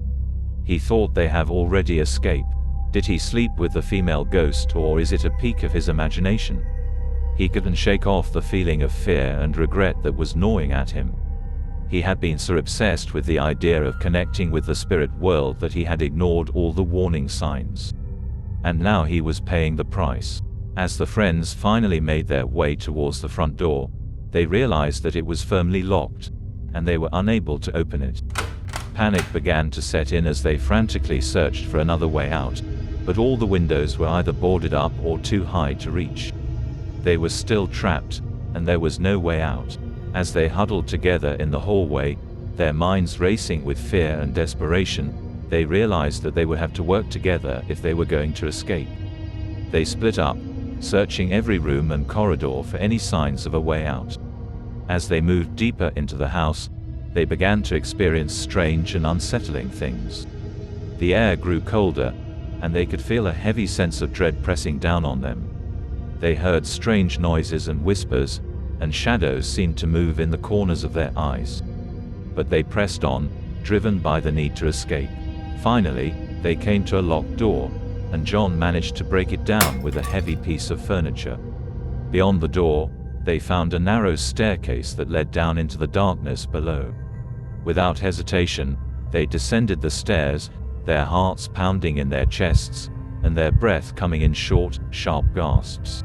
He thought they have already escaped. Did he sleep with the female ghost, or is it a peak of his imagination? He couldn't shake off the feeling of fear and regret that was gnawing at him. He had been so obsessed with the idea of connecting with the spirit world that he had ignored all the warning signs. And now he was paying the price. As the friends finally made their way towards the front door, they realized that it was firmly locked, and they were unable to open it. Panic began to set in as they frantically searched for another way out, but all the windows were either boarded up or too high to reach. They were still trapped, and there was no way out. As they huddled together in the hallway, their minds racing with fear and desperation, they realized that they would have to work together if they were going to escape. They split up, searching every room and corridor for any signs of a way out. As they moved deeper into the house, they began to experience strange and unsettling things. The air grew colder, and they could feel a heavy sense of dread pressing down on them. They heard strange noises and whispers, and shadows seemed to move in the corners of their eyes. But they pressed on, driven by the need to escape. Finally, they came to a locked door, and John managed to break it down with a heavy piece of furniture. Beyond the door, they found a narrow staircase that led down into the darkness below. Without hesitation, they descended the stairs, their hearts pounding in their chests, and their breath coming in short, sharp gasps.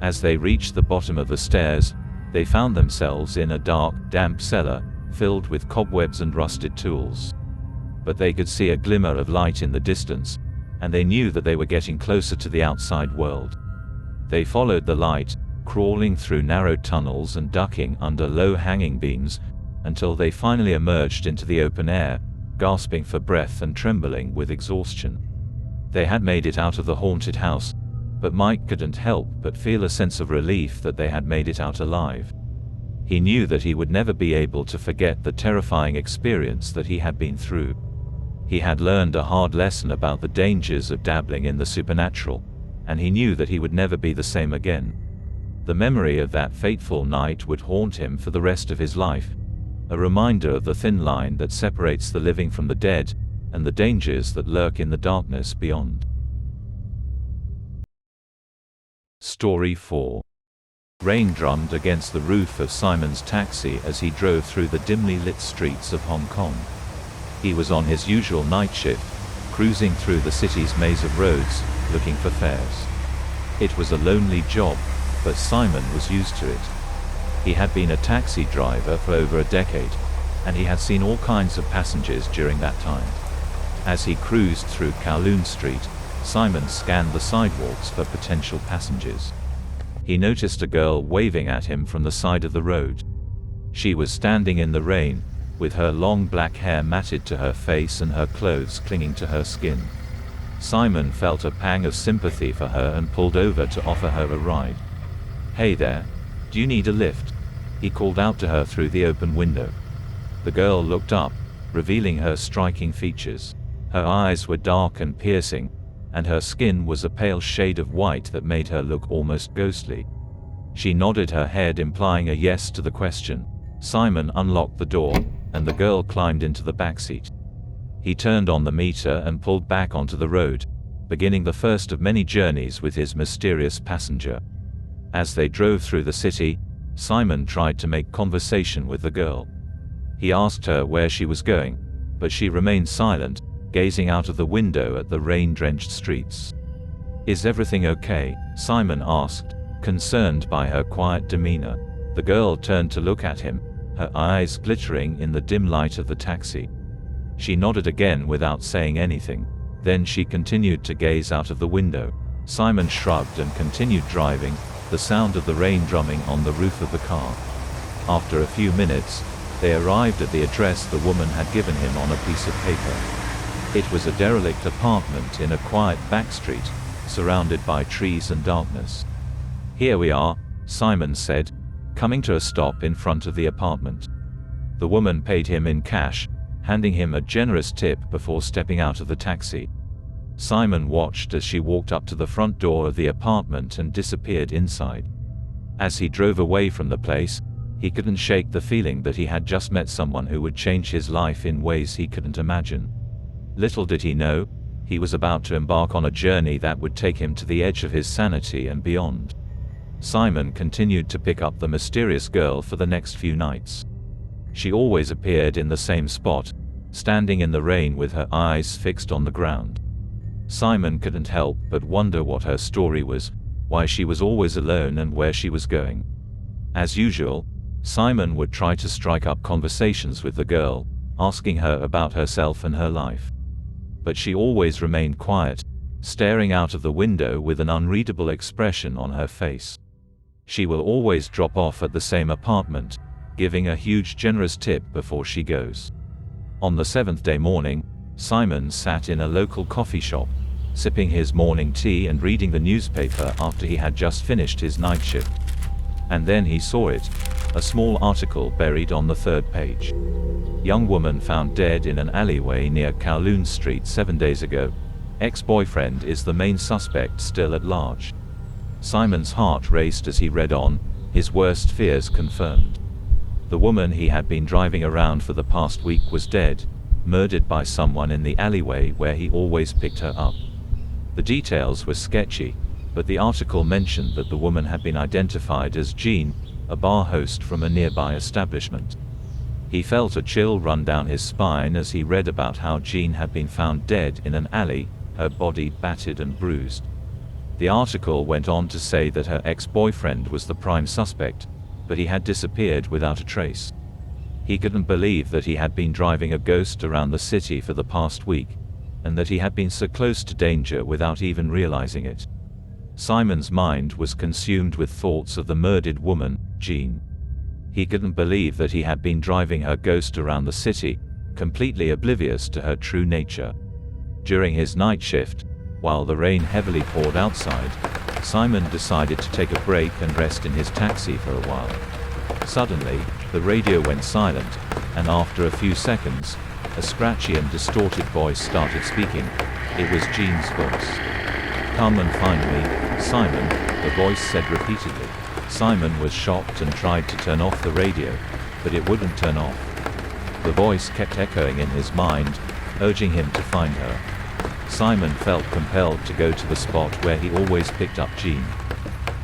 As they reached the bottom of the stairs, they found themselves in a dark, damp cellar, filled with cobwebs and rusted tools. But they could see a glimmer of light in the distance, and they knew that they were getting closer to the outside world. They followed the light, crawling through narrow tunnels and ducking under low hanging beams, until they finally emerged into the open air, gasping for breath and trembling with exhaustion. They had made it out of the haunted house, but Mike couldn't help but feel a sense of relief that they had made it out alive. He knew that he would never be able to forget the terrifying experience that he had been through. He had learned a hard lesson about the dangers of dabbling in the supernatural, and he knew that he would never be the same again. The memory of that fateful night would haunt him for the rest of his life, a reminder of the thin line that separates the living from the dead, and the dangers that lurk in the darkness beyond. Story 4. Rain drummed against the roof of Simon's taxi as he drove through the dimly lit streets of Hong Kong. He was on his usual night shift, cruising through the city's maze of roads, looking for fares. It was a lonely job, but Simon was used to it. He had been a taxi driver for over a decade, and he had seen all kinds of passengers during that time. As he cruised through Kowloon Street, Simon scanned the sidewalks for potential passengers. He noticed a girl waving at him from the side of the road. She was standing in the rain, with her long black hair matted to her face and her clothes clinging to her skin. Simon felt a pang of sympathy for her and pulled over to offer her a ride. "Hey there, do you need a lift?" he called out to her through the open window. The girl looked up, revealing her striking features. Her eyes were dark and piercing, and her skin was a pale shade of white that made her look almost ghostly. She nodded her head, implying a yes to the question. Simon unlocked the door, and the girl climbed into the backseat. He turned on the meter and pulled back onto the road, beginning the first of many journeys with his mysterious passenger. As they drove through the city, Simon tried to make conversation with the girl. He asked her where she was going, but she remained silent, gazing out of the window at the rain-drenched streets. "Is everything okay?" Simon asked, concerned by her quiet demeanor. The girl turned to look at him, her eyes glittering in the dim light of the taxi. She nodded again without saying anything. Then she continued to gaze out of the window. Simon shrugged and continued driving, the sound of the rain drumming on the roof of the car. After a few minutes, they arrived at the address the woman had given him on a piece of paper. It was a derelict apartment in a quiet back street, surrounded by trees and darkness. "Here we are," Simon said, coming to a stop in front of the apartment. The woman paid him in cash, handing him a generous tip before stepping out of the taxi. Simon watched as she walked up to the front door of the apartment and disappeared inside. As he drove away from the place, he couldn't shake the feeling that he had just met someone who would change his life in ways he couldn't imagine. Little did he know, he was about to embark on a journey that would take him to the edge of his sanity and beyond. Simon continued to pick up the mysterious girl for the next few nights. She always appeared in the same spot, standing in the rain with her eyes fixed on the ground. Simon couldn't help but wonder what her story was, why she was always alone and where she was going. As usual, Simon would try to strike up conversations with the girl, asking her about herself and her life. But she always remained quiet, staring out of the window with an unreadable expression on her face. She will always drop off at the same apartment, giving a huge generous tip before she goes. On the seventh-day morning, Simon sat in a local coffee shop, sipping his morning tea and reading the newspaper after he had just finished his night shift. And then he saw it, a small article buried on the third page. Young woman found dead in an alleyway near Kowloon Street 7 days ago. Ex-boyfriend is the main suspect still at large. Simon's heart raced as he read on, his worst fears confirmed. The woman he had been driving around for the past week was dead, murdered by someone in the alleyway where he always picked her up. The details were sketchy, but the article mentioned that the woman had been identified as Jean, a bar host from a nearby establishment. He felt a chill run down his spine as he read about how Jean had been found dead in an alley, her body battered and bruised. The article went on to say that her ex-boyfriend was the prime suspect, but he had disappeared without a trace. He couldn't believe that he had been driving a ghost around the city for the past week, and that he had been so close to danger without even realizing it. Simon's mind was consumed with thoughts of the murdered woman, Jean. He couldn't believe that he had been driving her ghost around the city, completely oblivious to her true nature. During his night shift, while the rain heavily poured outside, Simon decided to take a break and rest in his taxi for a while. Suddenly, the radio went silent, and after a few seconds, a scratchy and distorted voice started speaking. It was Jean's voice. "Come and find me, Simon," the voice said repeatedly. Simon was shocked and tried to turn off the radio, but it wouldn't turn off. The voice kept echoing in his mind, urging him to find her. Simon felt compelled to go to the spot where he always picked up Jean.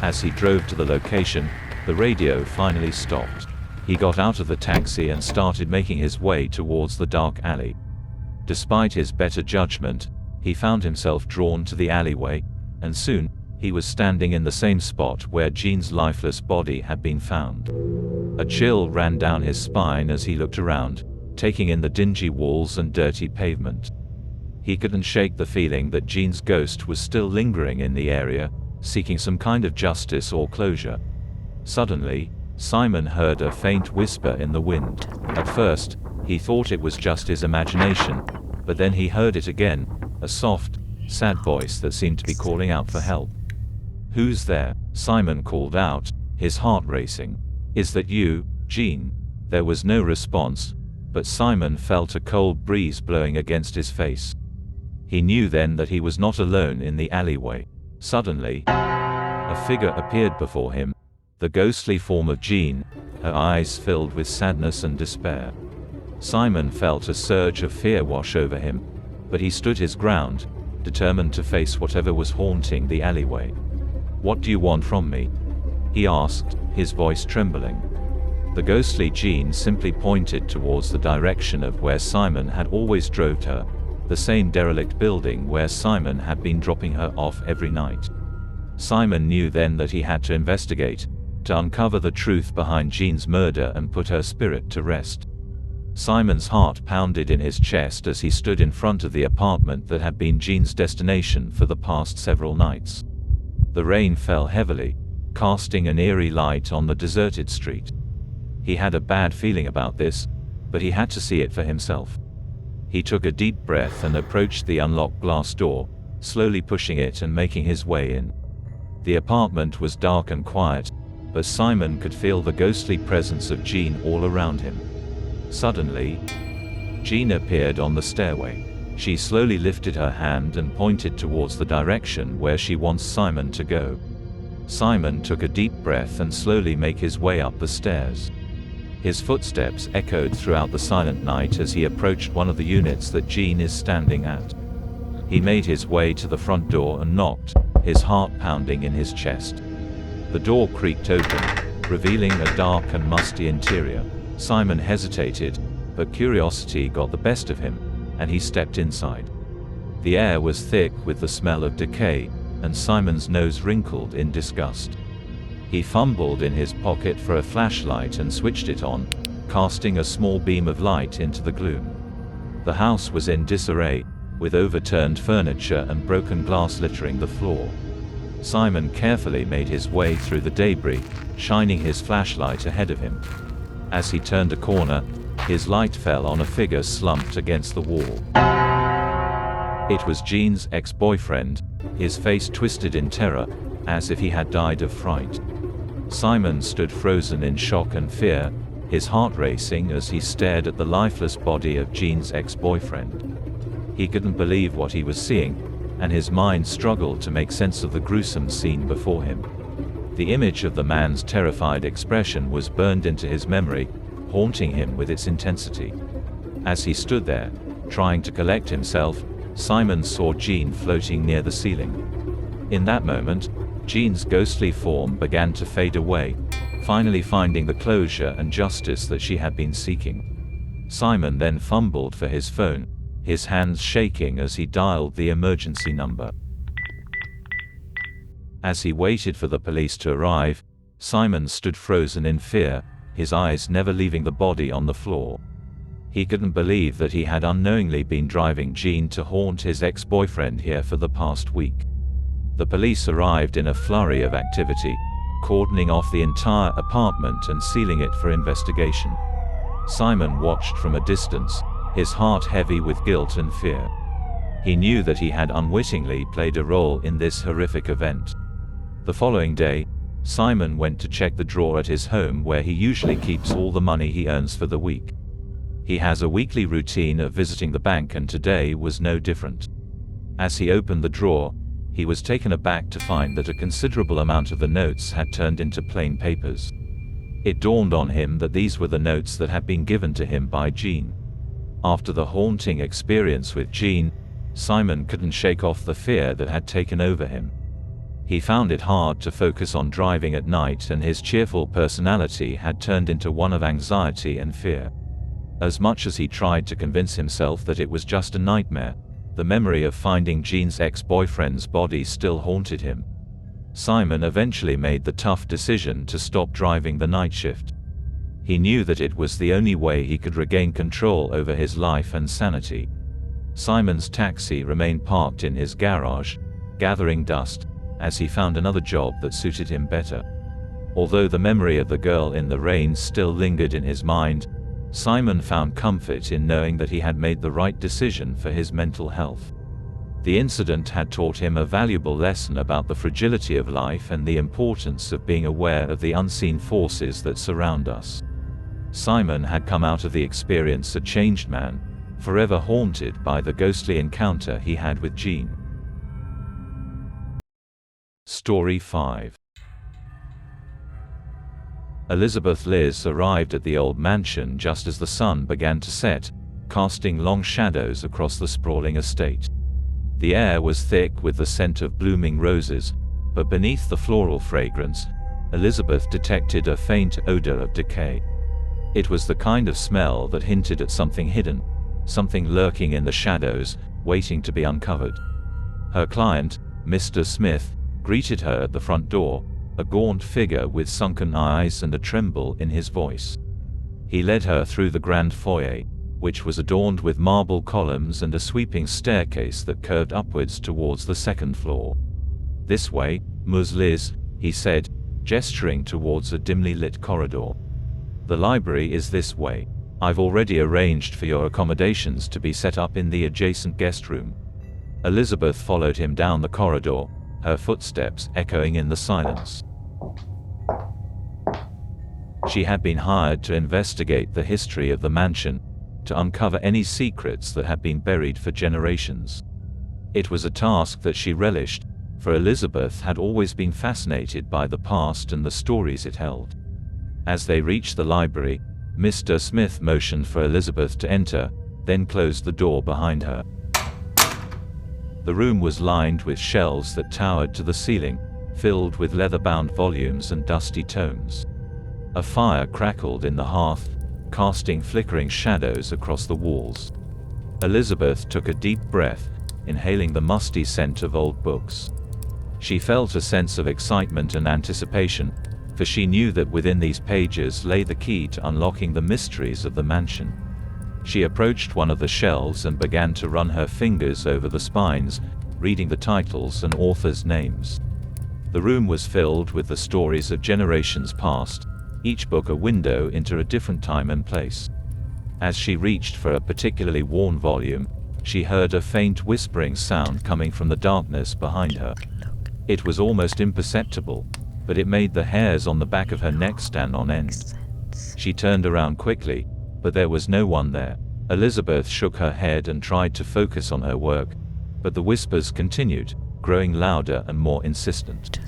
As he drove to the location, the radio finally stopped. He got out of the taxi and started making his way towards the dark alley. Despite his better judgment, he found himself drawn to the alleyway, and soon, he was standing in the same spot where Jean's lifeless body had been found. A chill ran down his spine as he looked around, taking in the dingy walls and dirty pavement. He couldn't shake the feeling that Jean's ghost was still lingering in the area, seeking some kind of justice or closure. Suddenly, Simon heard a faint whisper in the wind. At first, he thought it was just his imagination, but then he heard it again, a soft, sad voice that seemed to be calling out for help. "Who's there?" Simon called out, his heart racing. "Is that you, Jean?" There was no response, but Simon felt a cold breeze blowing against his face. He knew then that he was not alone in the alleyway. Suddenly, a figure appeared before him, the ghostly form of Jean, her eyes filled with sadness and despair. Simon felt a surge of fear wash over him, but he stood his ground, determined to face whatever was haunting the alleyway. "What do you want from me?" he asked, his voice trembling. The ghostly Jean simply pointed towards the direction of where Simon had always drove her, the same derelict building where Simon had been dropping her off every night. Simon knew then that he had to investigate, to uncover the truth behind Jean's murder and put her spirit to rest. Simon's heart pounded in his chest as he stood in front of the apartment that had been Jean's destination for the past several nights. The rain fell heavily, casting an eerie light on the deserted street. He had a bad feeling about this, but he had to see it for himself. He took a deep breath and approached the unlocked glass door, slowly pushing it and making his way in. The apartment was dark and quiet, but Simon could feel the ghostly presence of Jean all around him. Suddenly, Jean appeared on the stairway. She slowly lifted her hand and pointed towards the direction where she wants Simon to go. Simon took a deep breath and slowly made his way up the stairs. His footsteps echoed throughout the silent night as he approached one of the units that Jean is standing at. He made his way to the front door and knocked, his heart pounding in his chest. The door creaked open, revealing a dark and musty interior. Simon hesitated, but curiosity got the best of him, and he stepped inside. The air was thick with the smell of decay, and Simon's nose wrinkled in disgust. He fumbled in his pocket for a flashlight and switched it on, casting a small beam of light into the gloom. The house was in disarray, with overturned furniture and broken glass littering the floor. Simon carefully made his way through the debris, shining his flashlight ahead of him. As he turned a corner, his light fell on a figure slumped against the wall. It was Jean's ex-boyfriend, his face twisted in terror, as if he had died of fright. Simon stood frozen in shock and fear, his heart racing as he stared at the lifeless body of Jean's ex-boyfriend. He couldn't believe what he was seeing, and his mind struggled to make sense of the gruesome scene before him. The image of the man's terrified expression was burned into his memory, haunting him with its intensity. As he stood there, trying to collect himself, Simon saw Jean floating near the ceiling. In that moment, Jean's ghostly form began to fade away, finally finding the closure and justice that she had been seeking. Simon then fumbled for his phone, his hands shaking as he dialed the emergency number. As he waited for the police to arrive, Simon stood frozen in fear, his eyes never leaving the body on the floor. He couldn't believe that he had unknowingly been driving Jean to haunt his ex-boyfriend here for the past week. The police arrived in a flurry of activity, cordoning off the entire apartment and sealing it for investigation. Simon watched from a distance, his heart heavy with guilt and fear. He knew that he had unwittingly played a role in this horrific event. The following day, Simon went to check the drawer at his home where he usually keeps all the money he earns for the week. He has a weekly routine of visiting the bank, and today was no different. As he opened the drawer, he was taken aback to find that a considerable amount of the notes had turned into plain papers. It dawned on him that these were the notes that had been given to him by Jean. After the haunting experience with Jean, Simon couldn't shake off the fear that had taken over him. He found it hard to focus on driving at night, and his cheerful personality had turned into one of anxiety and fear. As much as he tried to convince himself that it was just a nightmare, the memory of finding Jean's ex-boyfriend's body still haunted him. Simon eventually made the tough decision to stop driving the night shift. He knew that it was the only way he could regain control over his life and sanity. Simon's taxi remained parked in his garage, gathering dust, as he found another job that suited him better. Although the memory of the girl in the rain still lingered in his mind, Simon found comfort in knowing that he had made the right decision for his mental health. The incident had taught him a valuable lesson about the fragility of life and the importance of being aware of the unseen forces that surround us. Simon had come out of the experience a changed man, forever haunted by the ghostly encounter he had with Jean. Story 5. Elizabeth Liz arrived at the old mansion just as the sun began to set, casting long shadows across the sprawling estate. The air was thick with the scent of blooming roses, but beneath the floral fragrance, Elizabeth detected a faint odor of decay. It was the kind of smell that hinted at something hidden, something lurking in the shadows, waiting to be uncovered. Her client, Mr. Smith, greeted her at the front door, a gaunt figure with sunken eyes and a tremble in his voice. He led her through the grand foyer, which was adorned with marble columns and a sweeping staircase that curved upwards towards the second floor. "This way, Ms. Liz," he said, gesturing towards a dimly lit corridor. "The library is this way. I've already arranged for your accommodations to be set up in the adjacent guest room." Elizabeth followed him down the corridor, her footsteps echoing in the silence. She had been hired to investigate the history of the mansion, to uncover any secrets that had been buried for generations. It was a task that she relished, for Elizabeth had always been fascinated by the past and the stories it held. As they reached the library, Mr. Smith motioned for Elizabeth to enter, then closed the door behind her. The room was lined with shelves that towered to the ceiling, filled with leather-bound volumes and dusty tomes. A fire crackled in the hearth, casting flickering shadows across the walls. Elizabeth took a deep breath, inhaling the musty scent of old books. She felt a sense of excitement and anticipation, for she knew that within these pages lay the key to unlocking the mysteries of the mansion. She approached one of the shelves and began to run her fingers over the spines, reading the titles and authors' names. The room was filled with the stories of generations past, each book a window into a different time and place. As she reached for a particularly worn volume, she heard a faint whispering sound coming from the darkness behind her. It was almost imperceptible, but it made the hairs on the back of her neck stand on end. She turned around quickly, but there was no one there. Elizabeth shook her head and tried to focus on her work, but the whispers continued, growing louder and more insistent.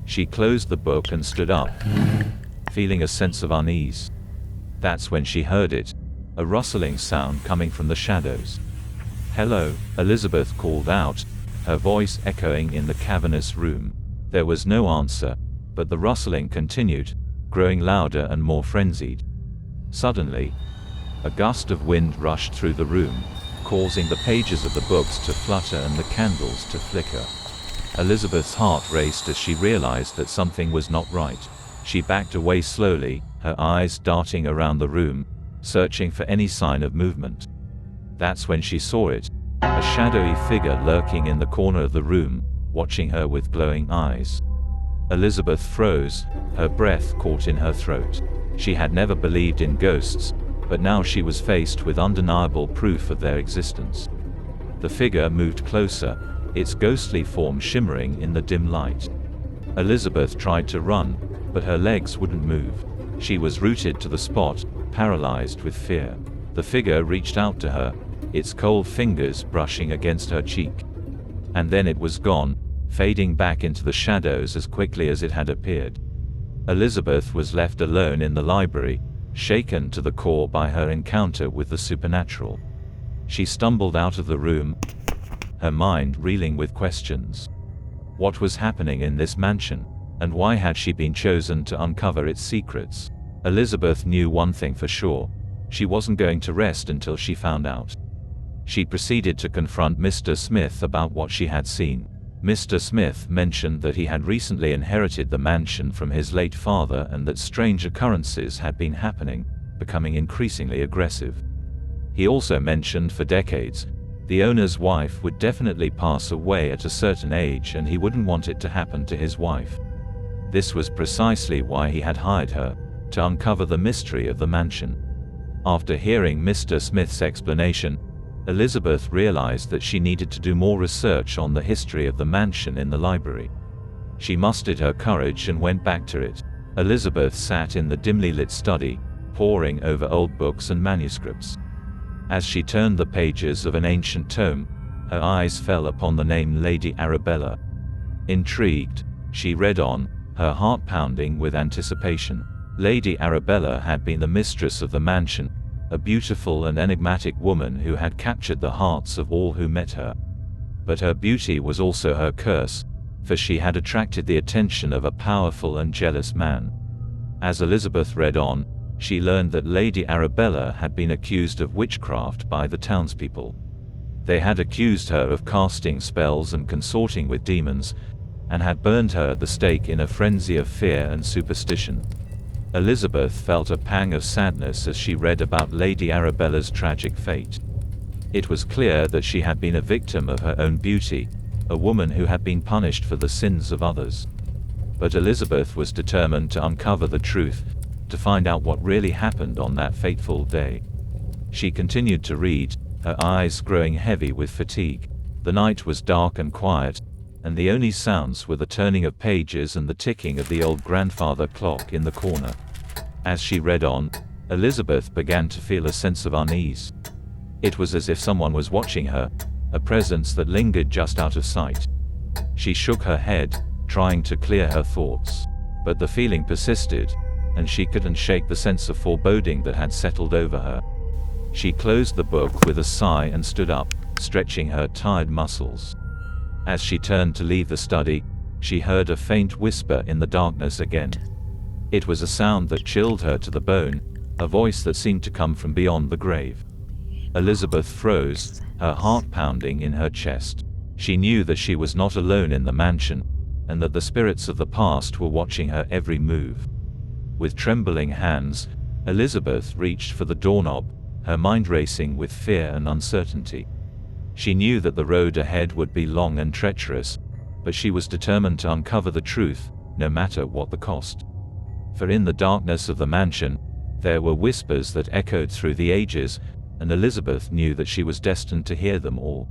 She closed the book and stood up, feeling a sense of unease. That's when she heard it, a rustling sound coming from the shadows. "Hello," Elizabeth called out, her voice echoing in the cavernous room. There was no answer, but the rustling continued, growing louder and more frenzied. Suddenly, a gust of wind rushed through the room, causing the pages of the books to flutter and the candles to flicker. Elizabeth's heart raced as she realized that something was not right. She backed away slowly, her eyes darting around the room, searching for any sign of movement. That's when she saw it, a shadowy figure lurking in the corner of the room, watching her with glowing eyes. Elizabeth froze, her breath caught in her throat. She had never believed in ghosts, but now she was faced with undeniable proof of their existence. The figure moved closer, its ghostly form shimmering in the dim light. Elizabeth tried to run, but her legs wouldn't move. She was rooted to the spot, paralyzed with fear. The figure reached out to her, its cold fingers brushing against her cheek. And then it was gone, fading back into the shadows as quickly as it had appeared. Elizabeth was left alone in the library, shaken to the core by her encounter with the supernatural. She stumbled out of the room, her mind reeling with questions. What was happening in this mansion? And why had she been chosen to uncover its secrets? Elizabeth knew one thing for sure. She wasn't going to rest until she found out. She proceeded to confront Mr. Smith about what she had seen. Mr. Smith mentioned that he had recently inherited the mansion from his late father and that strange occurrences had been happening, becoming increasingly aggressive. He also mentioned for decades, the owner's wife would definitely pass away at a certain age and he wouldn't want it to happen to his wife. This was precisely why he had hired her, to uncover the mystery of the mansion. After hearing Mr. Smith's explanation, Elizabeth realized that she needed to do more research on the history of the mansion in the library. She mustered her courage and went back to it. Elizabeth sat in the dimly lit study, poring over old books and manuscripts. As she turned the pages of an ancient tome, her eyes fell upon the name Lady Arabella. Intrigued, she read on, her heart pounding with anticipation. Lady Arabella had been the mistress of the mansion, a beautiful and enigmatic woman who had captured the hearts of all who met her. But her beauty was also her curse, for she had attracted the attention of a powerful and jealous man. As Elizabeth read on, she learned that Lady Arabella had been accused of witchcraft by the townspeople. They had accused her of casting spells and consorting with demons, and had burned her at the stake in a frenzy of fear and superstition. Elizabeth felt a pang of sadness as she read about Lady Arabella's tragic fate. It was clear that she had been a victim of her own beauty, a woman who had been punished for the sins of others. But Elizabeth was determined to uncover the truth, to find out what really happened on that fateful day. She continued to read, her eyes growing heavy with fatigue. The night was dark and quiet, and the only sounds were the turning of pages and the ticking of the old grandfather clock in the corner. As she read on, Elizabeth began to feel a sense of unease. It was as if someone was watching her, a presence that lingered just out of sight. She shook her head, trying to clear her thoughts. But the feeling persisted, and she couldn't shake the sense of foreboding that had settled over her. She closed the book with a sigh and stood up, stretching her tired muscles. As she turned to leave the study, she heard a faint whisper in the darkness again. It was a sound that chilled her to the bone, a voice that seemed to come from beyond the grave. Elizabeth froze, her heart pounding in her chest. She knew that she was not alone in the mansion, and that the spirits of the past were watching her every move. With trembling hands, Elizabeth reached for the doorknob, her mind racing with fear and uncertainty. She knew that the road ahead would be long and treacherous, but she was determined to uncover the truth, no matter what the cost. For in the darkness of the mansion, there were whispers that echoed through the ages, and Elizabeth knew that she was destined to hear them all.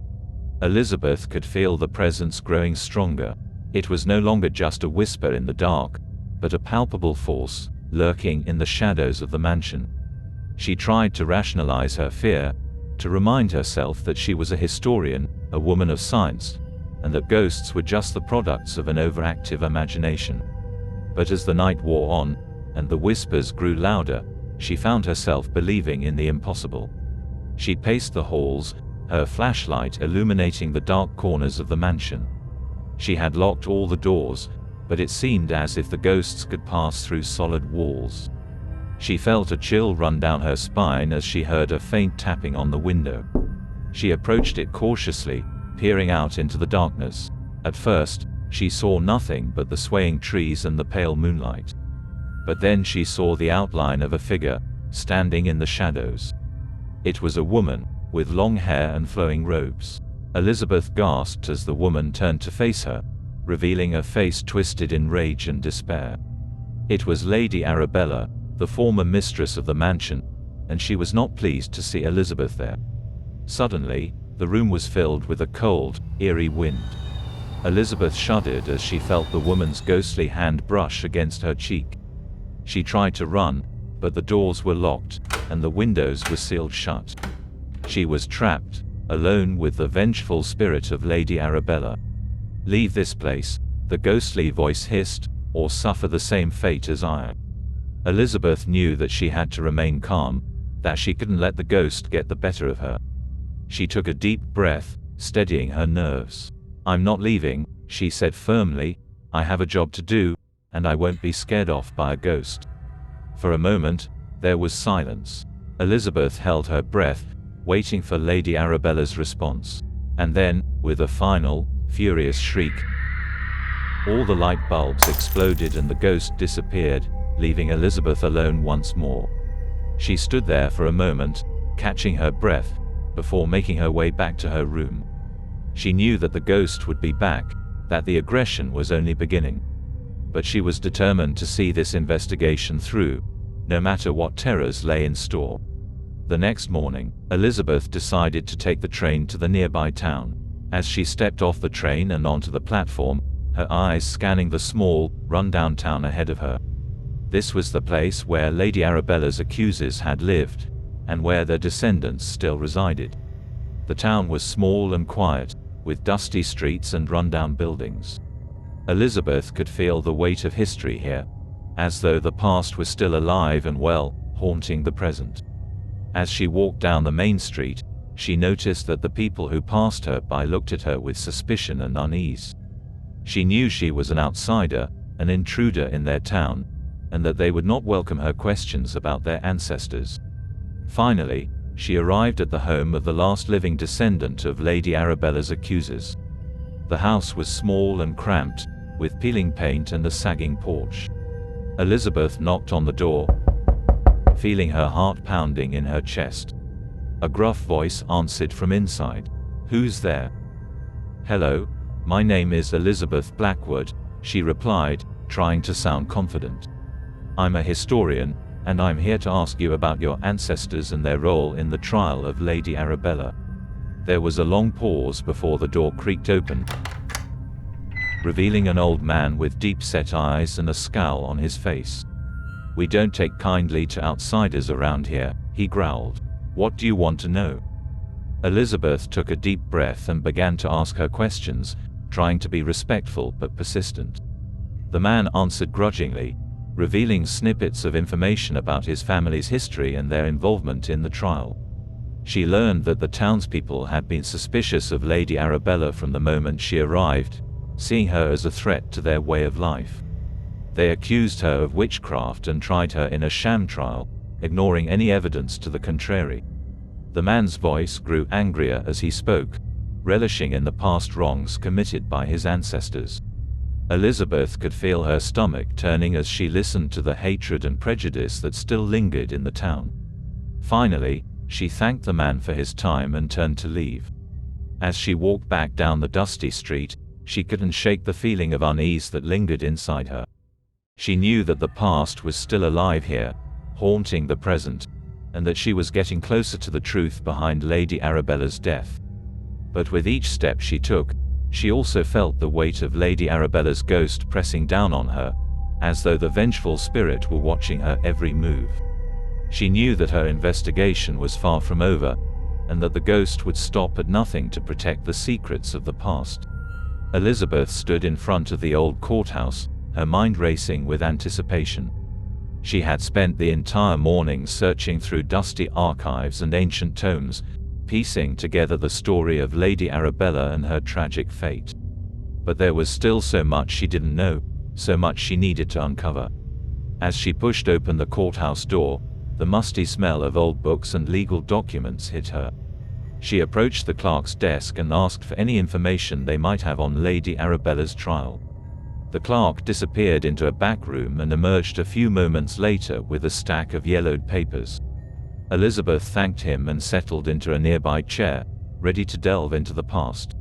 Elizabeth could feel the presence growing stronger. It was no longer just a whisper in the dark, but a palpable force, lurking in the shadows of the mansion. She tried to rationalize her fear, to remind herself that she was a historian, a woman of science, and that ghosts were just the products of an overactive imagination. But as the night wore on, and the whispers grew louder, she found herself believing in the impossible. She paced the halls, her flashlight illuminating the dark corners of the mansion. She had locked all the doors, but it seemed as if the ghosts could pass through solid walls. She felt a chill run down her spine as she heard a faint tapping on the window. She approached it cautiously, peering out into the darkness. At first, she saw nothing but the swaying trees and the pale moonlight. But then she saw the outline of a figure, standing in the shadows. It was a woman, with long hair and flowing robes. Elizabeth gasped as the woman turned to face her, revealing a face twisted in rage and despair. It was Lady Arabella, the former mistress of the mansion, and she was not pleased to see Elizabeth there. Suddenly, the room was filled with a cold, eerie wind. Elizabeth shuddered as she felt the woman's ghostly hand brush against her cheek. She tried to run, but the doors were locked, and the windows were sealed shut. She was trapped, alone with the vengeful spirit of Lady Arabella. "Leave this place," the ghostly voice hissed, "or suffer the same fate as I." Elizabeth knew that she had to remain calm, that she couldn't let the ghost get the better of her. She took a deep breath, steadying her nerves. "I'm not leaving," she said firmly. "I have a job to do, and I won't be scared off by a ghost." For a moment, there was silence. Elizabeth held her breath, waiting for Lady Arabella's response. And then, with a final, furious shriek, all the light bulbs exploded and the ghost disappeared, leaving Elizabeth alone once more. She stood there for a moment, catching her breath, before making her way back to her room. She knew that the ghost would be back, that the aggression was only beginning. but she was determined to see this investigation through, no matter what terrors lay in store. The next morning, Elizabeth decided to take the train to the nearby town. As she stepped off the train and onto the platform, her eyes scanning the small, run-down town ahead of her. This was the place where Lady Arabella's accusers had lived, and where their descendants still resided. The town was small and quiet, with dusty streets and run-down buildings. Elizabeth could feel the weight of history here, as though the past was still alive and well, haunting the present. As she walked down the main street, she noticed that the people who passed her by looked at her with suspicion and unease. She knew she was an outsider, an intruder in their town, and that they would not welcome her questions about their ancestors. Finally, she arrived at the home of the last living descendant of Lady Arabella's accusers. The house was small and cramped, with peeling paint and a sagging porch. Elizabeth knocked on the door, feeling her heart pounding in her chest. A gruff voice answered from inside. "Who's there?" "Hello, my name is Elizabeth Blackwood," she replied, trying to sound confident. "I'm a historian, and I'm here to ask you about your ancestors and their role in the trial of Lady Arabella." There was a long pause before the door creaked open, revealing an old man with deep-set eyes and a scowl on his face. "We don't take kindly to outsiders around here," he growled. "What do you want to know?" Elizabeth took a deep breath and began to ask her questions, trying to be respectful but persistent. The man answered grudgingly, revealing snippets of information about his family's history and their involvement in the trial. She learned that the townspeople had been suspicious of Lady Arabella from the moment she arrived, seeing her as a threat to their way of life. They accused her of witchcraft and tried her in a sham trial, ignoring any evidence to the contrary. The man's voice grew angrier as he spoke, relishing in the past wrongs committed by his ancestors. Elizabeth could feel her stomach turning as she listened to the hatred and prejudice that still lingered in the town. Finally, she thanked the man for his time and turned to leave. As she walked back down the dusty street, she couldn't shake the feeling of unease that lingered inside her. She knew that the past was still alive here, haunting the present, and that she was getting closer to the truth behind Lady Arabella's death. But with each step she took, she also felt the weight of Lady Arabella's ghost pressing down on her, as though the vengeful spirit were watching her every move. She knew that her investigation was far from over, and that the ghost would stop at nothing to protect the secrets of the past. Elizabeth stood in front of the old courthouse, her mind racing with anticipation. She had spent the entire morning searching through dusty archives and ancient tomes, piecing together the story of Lady Arabella and her tragic fate. But there was still so much she didn't know, so much she needed to uncover. As she pushed open the courthouse door, the musty smell of old books and legal documents hit her. She approached the clerk's desk and asked for any information they might have on Lady Arabella's trial. The clerk disappeared into a back room and emerged a few moments later with a stack of yellowed papers. Elizabeth thanked him and settled into a nearby chair, ready to delve into the past.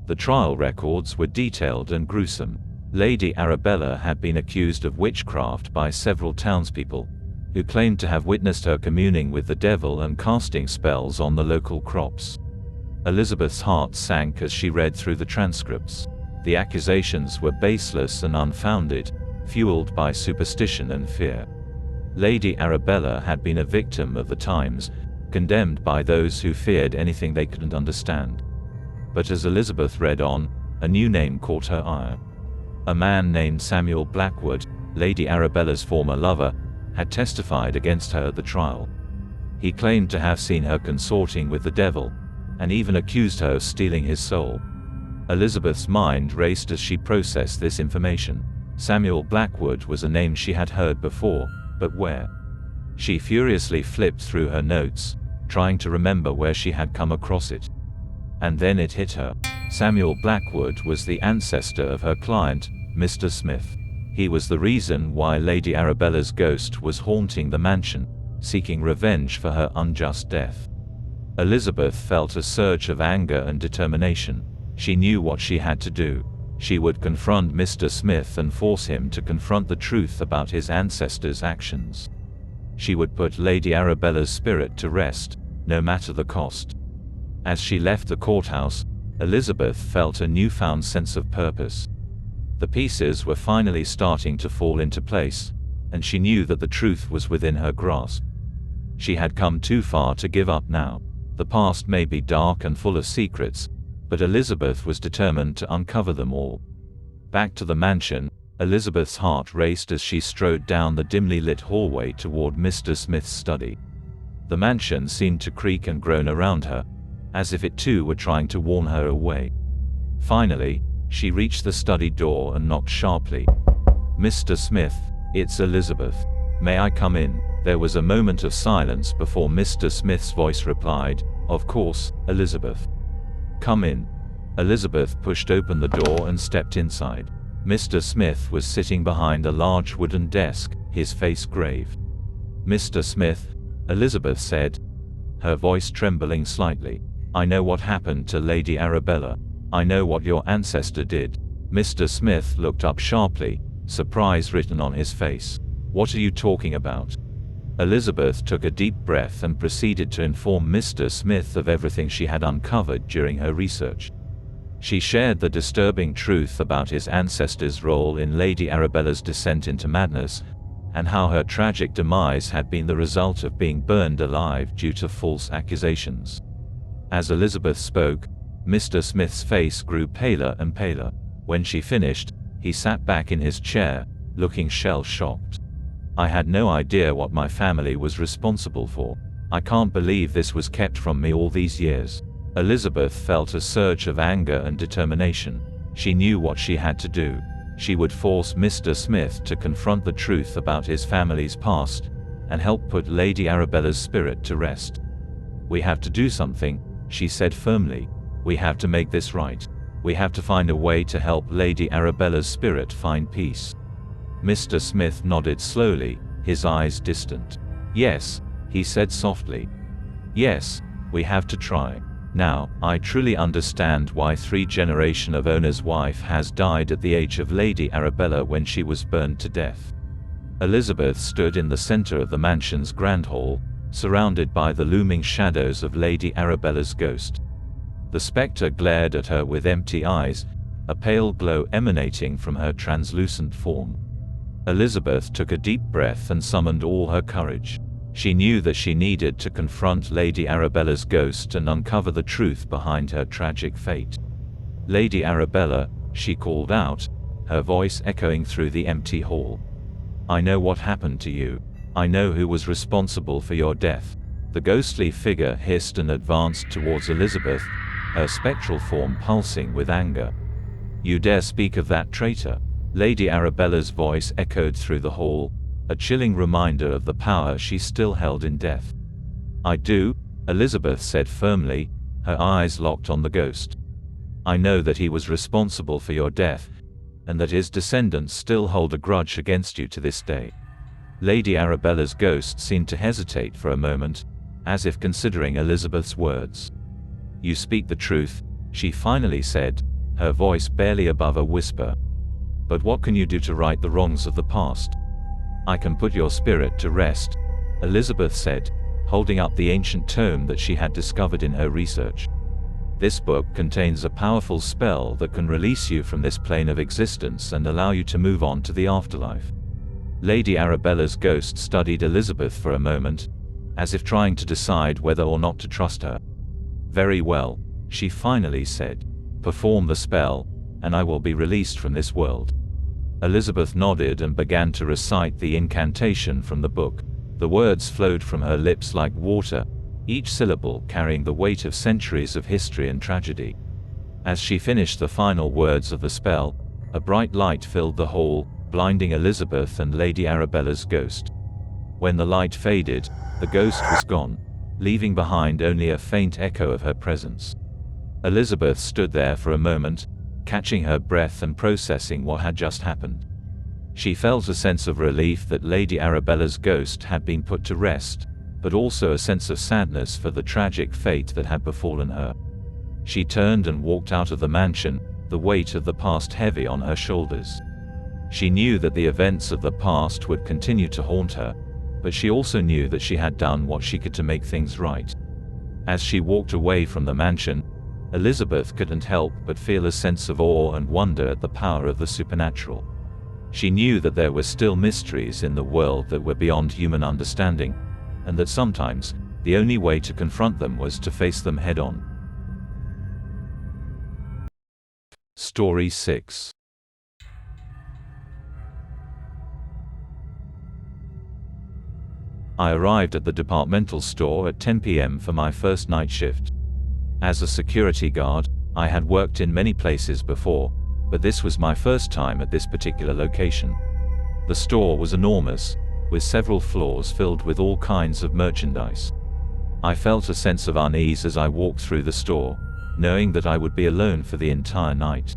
The trial records were detailed and gruesome. Lady Arabella had been accused of witchcraft by several townspeople, who claimed to have witnessed her communing with the devil and casting spells on the local crops. Elizabeth's heart sank as she read through the transcripts. The accusations were baseless and unfounded, fueled by superstition and fear. Lady Arabella had been a victim of the times, condemned by those who feared anything they couldn't understand. But as Elizabeth read on, a new name caught her eye. A man named Samuel Blackwood, Lady Arabella's former lover, had testified against her at the trial. He claimed to have seen her consorting with the devil, and even accused her of stealing his soul. Elizabeth's mind raced as she processed this information. Samuel Blackwood was a name she had heard before, but where? She furiously flipped through her notes, trying to remember where she had come across it. And then it hit her. Samuel Blackwood was the ancestor of her client, Mr. Smith. He was the reason why Lady Arabella's ghost was haunting the mansion, seeking revenge for her unjust death. Elizabeth felt a surge of anger and determination. She knew what she had to do. She would confront Mr. Smith and force him to confront the truth about his ancestors' actions. She would put Lady Arabella's spirit to rest, no matter the cost. As she left the courthouse, Elizabeth felt a newfound sense of purpose. The pieces were finally starting to fall into place, and she knew that the truth was within her grasp. She had come too far to give up now. The past may be dark and full of secrets, but Elizabeth was determined to uncover them all. Back to the mansion, Elizabeth's heart raced as she strode down the dimly lit hallway toward Mr. Smith's study. The mansion seemed to creak and groan around her, as if it too were trying to warn her away. Finally, she reached the study door and knocked sharply. "Mr. Smith, it's Elizabeth. May I come in?" There was a moment of silence before Mr. Smith's voice replied, "Of course, Elizabeth. Come in." Elizabeth pushed open the door and stepped inside. Mr. Smith was sitting behind a large wooden desk, his face grave. "Mr. Smith," Elizabeth said, her voice trembling slightly, "I know what happened to Lady Arabella. I know what your ancestor did." Mr. Smith looked up sharply, surprise written on his face. "What are you talking about?" Elizabeth took a deep breath and proceeded to inform Mr. Smith of everything she had uncovered during her research. She shared the disturbing truth about his ancestors' role in Lady Arabella's descent into madness, and how her tragic demise had been the result of being burned alive due to false accusations. As Elizabeth spoke, Mr. Smith's face grew paler and paler. When she finished, he sat back in his chair, looking shell-shocked. "I had no idea what my family was responsible for. I can't believe this was kept from me all these years." Elizabeth felt a surge of anger and determination. She knew what she had to do. She would force Mr. Smith to confront the truth about his family's past, and help put Lady Arabella's spirit to rest. "We have to do something," she said firmly. "We have to make this right. We have to find a way to help Lady Arabella's spirit find peace." Mr. Smith nodded slowly, his eyes distant. "Yes," he said softly. "Yes, we have to try. Now, I truly understand why 3 generations of owner's wife has died at the age of Lady Arabella when she was burned to death." Elizabeth stood in the center of the mansion's grand hall, surrounded by the looming shadows of Lady Arabella's ghost. The specter glared at her with empty eyes, a pale glow emanating from her translucent form. Elizabeth took a deep breath and summoned all her courage. She knew that she needed to confront Lady Arabella's ghost and uncover the truth behind her tragic fate. "Lady Arabella," she called out, her voice echoing through the empty hall. "I know what happened to you. I know who was responsible for your death." The ghostly figure hissed and advanced towards Elizabeth, her spectral form pulsing with anger. "You dare speak of that traitor?" Lady Arabella's voice echoed through the hall, a chilling reminder of the power she still held in death. "I do," Elizabeth said firmly, her eyes locked on the ghost. "I know that he was responsible for your death, and that his descendants still hold a grudge against you to this day." Lady Arabella's ghost seemed to hesitate for a moment, as if considering Elizabeth's words. "You speak the truth," she finally said, her voice barely above a whisper. "But what can you do to right the wrongs of the past?" "I can put your spirit to rest," Elizabeth said, holding up the ancient tome that she had discovered in her research. "This book contains a powerful spell that can release you from this plane of existence and allow you to move on to the afterlife." Lady Arabella's ghost studied Elizabeth for a moment, as if trying to decide whether or not to trust her. "Very well," she finally said. "Perform the spell, and I will be released from this world." Elizabeth nodded and began to recite the incantation from the book. The words flowed from her lips like water, each syllable carrying the weight of centuries of history and tragedy. As she finished the final words of the spell, a bright light filled the hall, blinding Elizabeth and Lady Arabella's ghost. When the light faded, the ghost was gone, leaving behind only a faint echo of her presence. Elizabeth stood there for a moment, catching her breath and processing what had just happened. She felt a sense of relief that Lady Arabella's ghost had been put to rest, but also a sense of sadness for the tragic fate that had befallen her. She turned and walked out of the mansion, the weight of the past heavy on her shoulders. She knew that the events of the past would continue to haunt her, but she also knew that she had done what she could to make things right. As she walked away from the mansion, Elizabeth couldn't help but feel a sense of awe and wonder at the power of the supernatural. She knew that there were still mysteries in the world that were beyond human understanding, and that sometimes, the only way to confront them was to face them head-on. Story 6. I arrived at the departmental store at 10 p.m. for my first night shift. As a security guard, I had worked in many places before, but this was my first time at this particular location. The store was enormous, with several floors filled with all kinds of merchandise. I felt a sense of unease as I walked through the store, knowing that I would be alone for the entire night.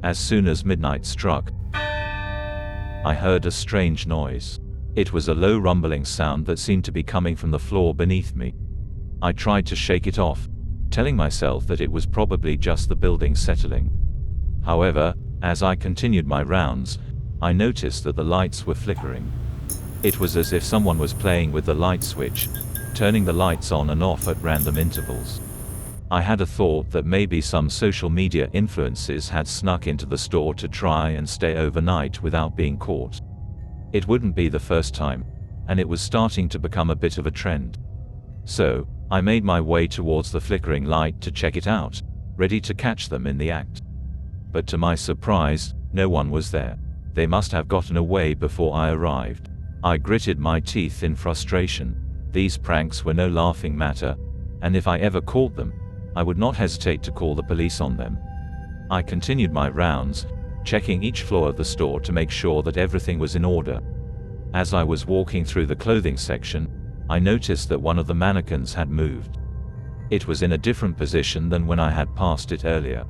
As soon as midnight struck, I heard a strange noise. It was a low rumbling sound that seemed to be coming from the floor beneath me. I tried to shake it off, telling myself that it was probably just the building settling. However, as I continued my rounds, I noticed that the lights were flickering. It was as if someone was playing with the light switch, turning the lights on and off at random intervals. I had a thought that maybe some social media influences had snuck into the store to try and stay overnight without being caught. It wouldn't be the first time, and it was starting to become a bit of a trend. So, I made my way towards the flickering light to check it out, ready to catch them in the act. But to my surprise, no one was there. They must have gotten away before I arrived. I gritted my teeth in frustration. These pranks were no laughing matter, and if I ever caught them, I would not hesitate to call the police on them. I continued my rounds, checking each floor of the store to make sure that everything was in order. As I was walking through the clothing section, I noticed that one of the mannequins had moved. It was in a different position than when I had passed it earlier.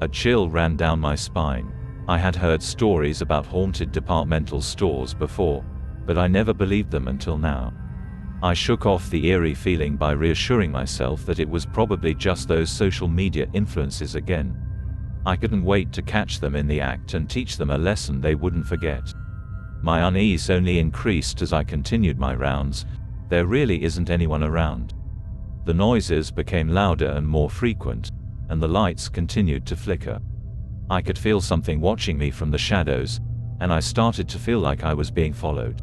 A chill ran down my spine. I had heard stories about haunted departmental stores before, but I never believed them until now. I shook off the eerie feeling by reassuring myself that it was probably just those social media influences again. I couldn't wait to catch them in the act and teach them a lesson they wouldn't forget. My unease only increased as I continued my rounds. There really isn't anyone around. The noises became louder and more frequent, and the lights continued to flicker. I could feel something watching me from the shadows, and I started to feel like I was being followed.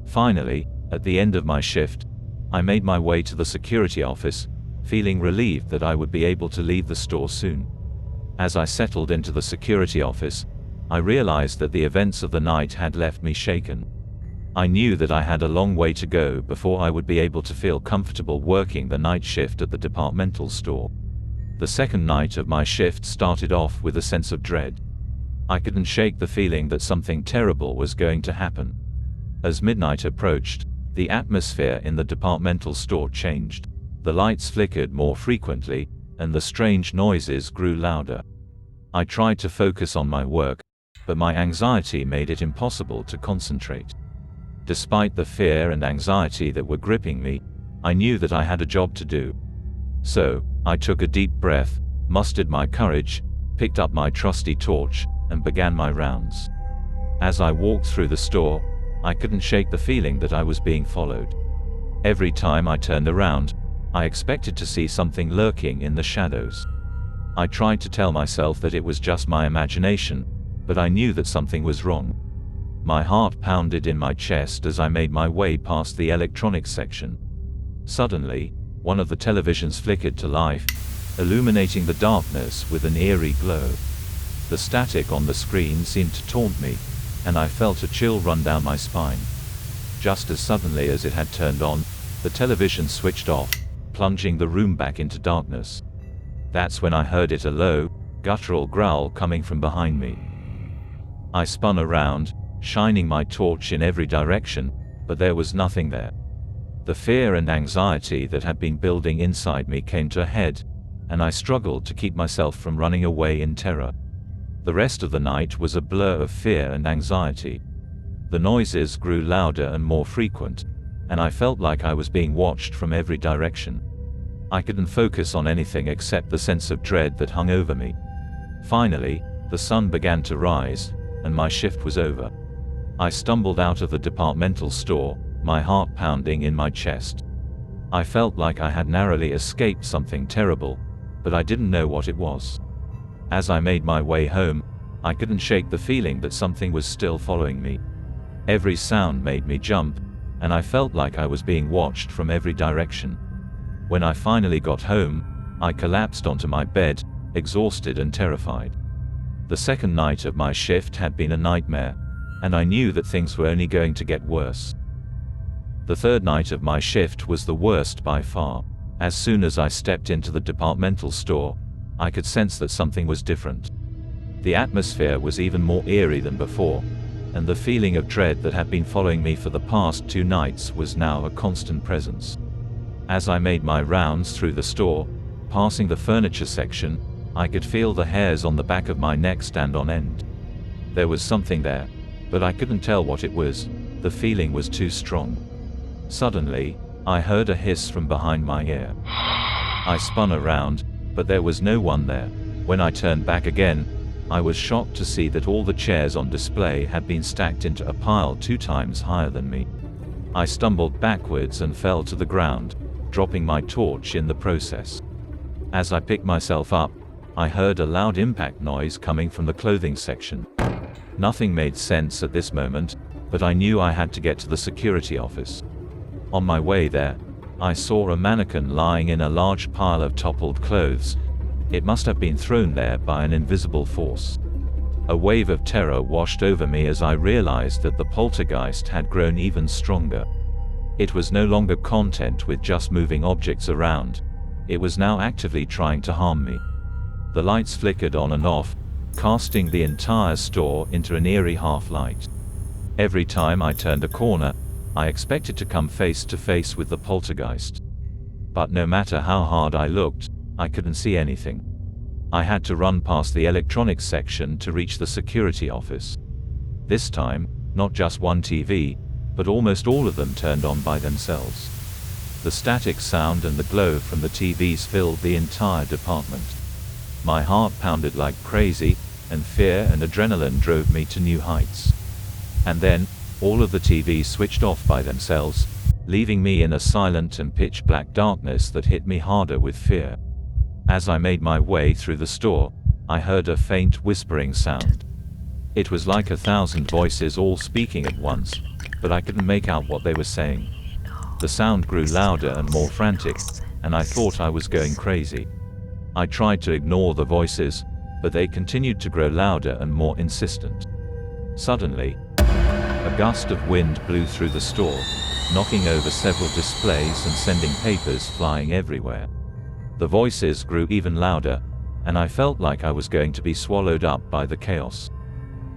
Finally, at the end of my shift, I made my way to the security office, feeling relieved that I would be able to leave the store soon. As I settled into the security office, I realized that the events of the night had left me shaken. I knew that I had a long way to go before I would be able to feel comfortable working the night shift at the departmental store. The second night of my shift started off with a sense of dread. I couldn't shake the feeling that something terrible was going to happen. As midnight approached, the atmosphere in the departmental store changed. The lights flickered more frequently, and the strange noises grew louder. I tried to focus on my work, but my anxiety made it impossible to concentrate. Despite the fear and anxiety that were gripping me, I knew that I had a job to do. So, I took a deep breath, mustered my courage, picked up my trusty torch, and began my rounds. As I walked through the store, I couldn't shake the feeling that I was being followed. Every time I turned around, I expected to see something lurking in the shadows. I tried to tell myself that it was just my imagination, but I knew that something was wrong. My heart pounded in my chest as I made my way past the electronics section. Suddenly, one of the televisions flickered to life, illuminating the darkness with an eerie glow. The static on the screen seemed to taunt me, and I felt a chill run down my spine. Just as suddenly as it had turned on, the television switched off, plunging the room back into darkness. That's when I heard a low, guttural growl coming from behind me. I spun around, shining my torch in every direction, but there was nothing there. The fear and anxiety that had been building inside me came to a head, and I struggled to keep myself from running away in terror. The rest of the night was a blur of fear and anxiety. The noises grew louder and more frequent, and I felt like I was being watched from every direction. I couldn't focus on anything except the sense of dread that hung over me. Finally, the sun began to rise, and my shift was over. I stumbled out of the departmental store, my heart pounding in my chest. I felt like I had narrowly escaped something terrible, but I didn't know what it was. As I made my way home, I couldn't shake the feeling that something was still following me. Every sound made me jump, and I felt like I was being watched from every direction. When I finally got home, I collapsed onto my bed, exhausted and terrified. The second night of my shift had been a nightmare, and I knew that things were only going to get worse. The third night of my shift was the worst by far. As soon as I stepped into the departmental store, I could sense that something was different. The atmosphere was even more eerie than before, and the feeling of dread that had been following me for the past 2 nights was now a constant presence. As I made my rounds through the store, passing the furniture section, I could feel the hairs on the back of my neck stand on end. There was something there, but I couldn't tell what it was. The feeling was too strong. Suddenly, I heard a hiss from behind my ear. I spun around, but there was no one there. When I turned back again, I was shocked to see that all the chairs on display had been stacked into a pile 2 times higher than me. I stumbled backwards and fell to the ground, dropping my torch in the process. As I picked myself up, I heard a loud impact noise coming from the clothing section. Nothing made sense at this moment, but I knew I had to get to the security office. On my way there, I saw a mannequin lying in a large pile of toppled clothes. It must have been thrown there by an invisible force. A wave of terror washed over me as I realized that the poltergeist had grown even stronger. It was no longer content with just moving objects around. It was now actively trying to harm me. The lights flickered on and off, casting the entire store into an eerie half-light. Every time I turned a corner, I expected to come face to face with the poltergeist. But no matter how hard I looked, I couldn't see anything. I had to run past the electronics section to reach the security office. This time, not just one TV, but almost all of them turned on by themselves. The static sound and the glow from the TVs filled the entire department. My heart pounded like crazy, and fear and adrenaline drove me to new heights. And then, all of the TVs switched off by themselves, leaving me in a silent and pitch-black darkness that hit me harder with fear. As I made my way through the store, I heard a faint whispering sound. It was like 1,000 voices all speaking at once, but I couldn't make out what they were saying. The sound grew louder and more frantic, and I thought I was going crazy. I tried to ignore the voices, but they continued to grow louder and more insistent. Suddenly, a gust of wind blew through the store, knocking over several displays and sending papers flying everywhere. The voices grew even louder, and I felt like I was going to be swallowed up by the chaos.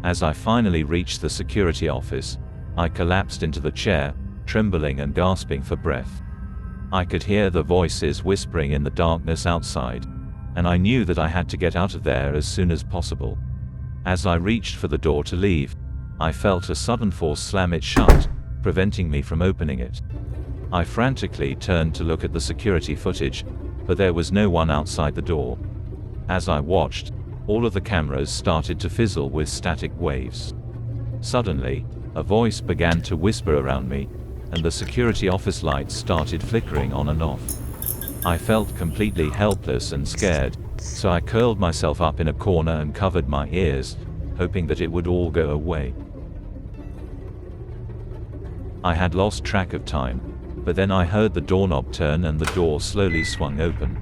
As I finally reached the security office, I collapsed into the chair, trembling and gasping for breath. I could hear the voices whispering in the darkness outside, and I knew that I had to get out of there as soon as possible. As I reached for the door to leave, I felt a sudden force slam it shut, preventing me from opening it. I frantically turned to look at the security footage, but there was no one outside the door. As I watched, all of the cameras started to fizzle with static waves. Suddenly, a voice began to whisper around me, and the security office lights started flickering on and off. I felt completely helpless and scared, so I curled myself up in a corner and covered my ears, hoping that it would all go away. I had lost track of time, but then I heard the doorknob turn and the door slowly swung open.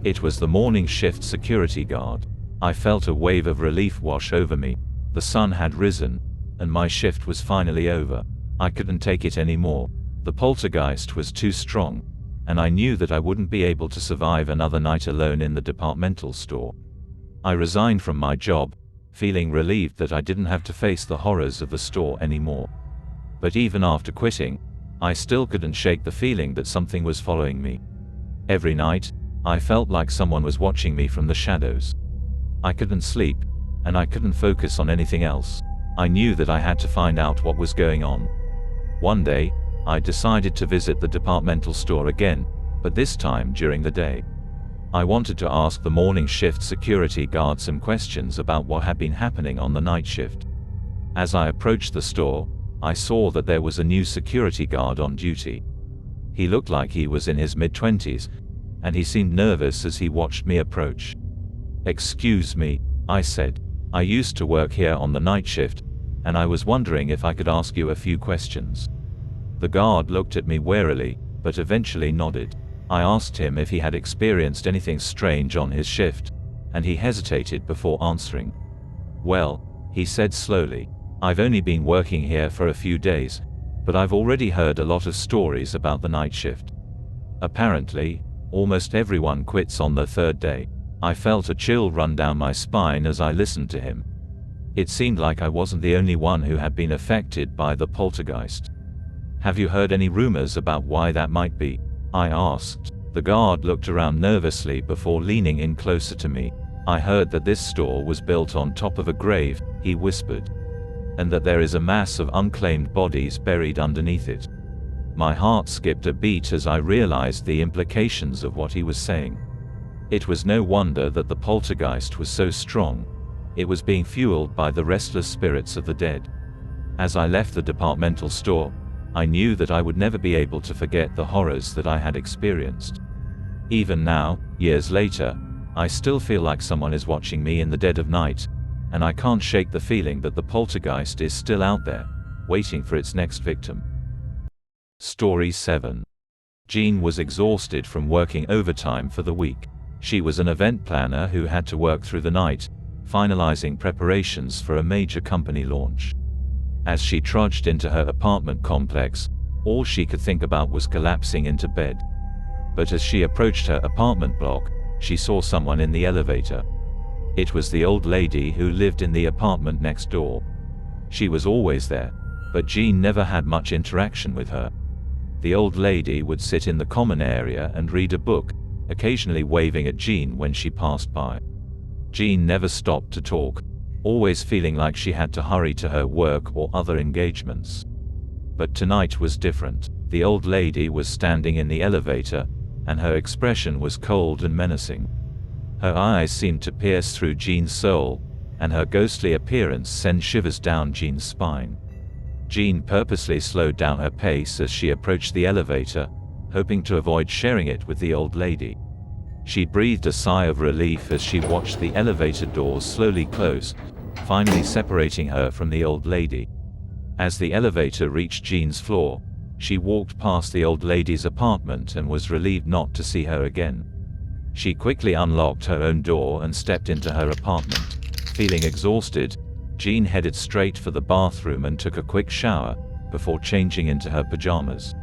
It was the morning shift security guard. I felt a wave of relief wash over me. The sun had risen, and my shift was finally over. I couldn't take it anymore. The poltergeist was too strong, and I knew that I wouldn't be able to survive another night alone in the departmental store. I resigned from my job, feeling relieved that I didn't have to face the horrors of the store anymore. But even after quitting, I still couldn't shake the feeling that something was following me. Every night, I felt like someone was watching me from the shadows. I couldn't sleep, and I couldn't focus on anything else. I knew that I had to find out what was going on. One day, I decided to visit the departmental store again, but this time during the day. I wanted to ask the morning shift security guard some questions about what had been happening on the night shift. As I approached the store, I saw that there was a new security guard on duty. He looked like he was in his mid-20s, and he seemed nervous as he watched me approach. "Excuse me," I said. "I used to work here on the night shift, and I was wondering if I could ask you a few questions." The guard looked at me warily, but eventually nodded. I asked him if he had experienced anything strange on his shift, and he hesitated before answering. "Well," he said slowly, "I've only been working here for a few days, but I've already heard a lot of stories about the night shift. Apparently, almost everyone quits on the third day." I felt a chill run down my spine as I listened to him. It seemed like I wasn't the only one who had been affected by the poltergeist. "Have you heard any rumors about why that might be?" I asked. The guard looked around nervously before leaning in closer to me. "I heard that this store was built on top of a grave," he whispered, "and that there is a mass of unclaimed bodies buried underneath it." My heart skipped a beat as I realized the implications of what he was saying. It was no wonder that the poltergeist was so strong. It was being fueled by the restless spirits of the dead. As I left the departmental store, I knew that I would never be able to forget the horrors that I had experienced. Even now, years later, I still feel like someone is watching me in the dead of night, and I can't shake the feeling that the poltergeist is still out there, waiting for its next victim. Story 7. Jean was exhausted from working overtime for the week. She was an event planner who had to work through the night, finalizing preparations for a major company launch. As she trudged into her apartment complex, all she could think about was collapsing into bed. But as she approached her apartment block, she saw someone in the elevator. It was the old lady who lived in the apartment next door. She was always there, but Jean never had much interaction with her. The old lady would sit in the common area and read a book, occasionally waving at Jean when she passed by. Jean never stopped to talk, always feeling like she had to hurry to her work or other engagements. But tonight was different. The old lady was standing in the elevator, and her expression was cold and menacing. Her eyes seemed to pierce through Jean's soul, and her ghostly appearance sent shivers down Jean's spine. Jean purposely slowed down her pace as she approached the elevator, hoping to avoid sharing it with the old lady. She breathed a sigh of relief as she watched the elevator doors slowly close, finally separating her from the old lady. As the elevator reached Jean's floor, she walked past the old lady's apartment and was relieved not to see her again. She quickly unlocked her own door and stepped into her apartment. Feeling exhausted, Jean headed straight for the bathroom and took a quick shower, before changing into her pajamas.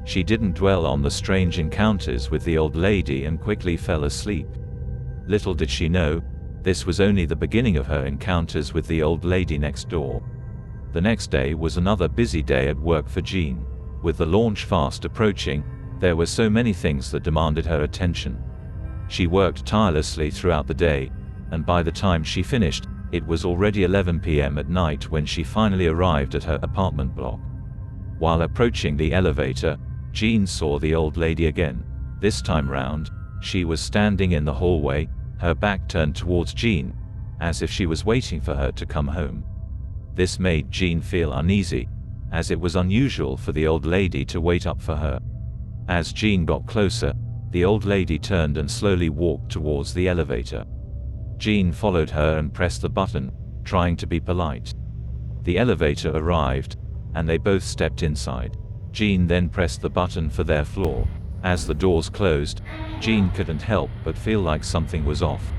She didn't dwell on the strange encounters with the old lady and quickly fell asleep. Little did she know, this was only the beginning of her encounters with the old lady next door. The next day was another busy day at work for Jean. With the launch fast approaching, there were so many things that demanded her attention. She worked tirelessly throughout the day, and by the time she finished, it was already 11 p.m. at night when she finally arrived at her apartment block. While approaching the elevator, Jean saw the old lady again. This time round, she was standing in the hallway, her back turned towards Jean, as if she was waiting for her to come home. This made Jean feel uneasy, as it was unusual for the old lady to wait up for her. As Jean got closer, the old lady turned and slowly walked towards the elevator. Jean followed her and pressed the button, trying to be polite. The elevator arrived, and they both stepped inside. Jean then pressed the button for their floor. As the doors closed, Jean couldn't help but feel like something was off.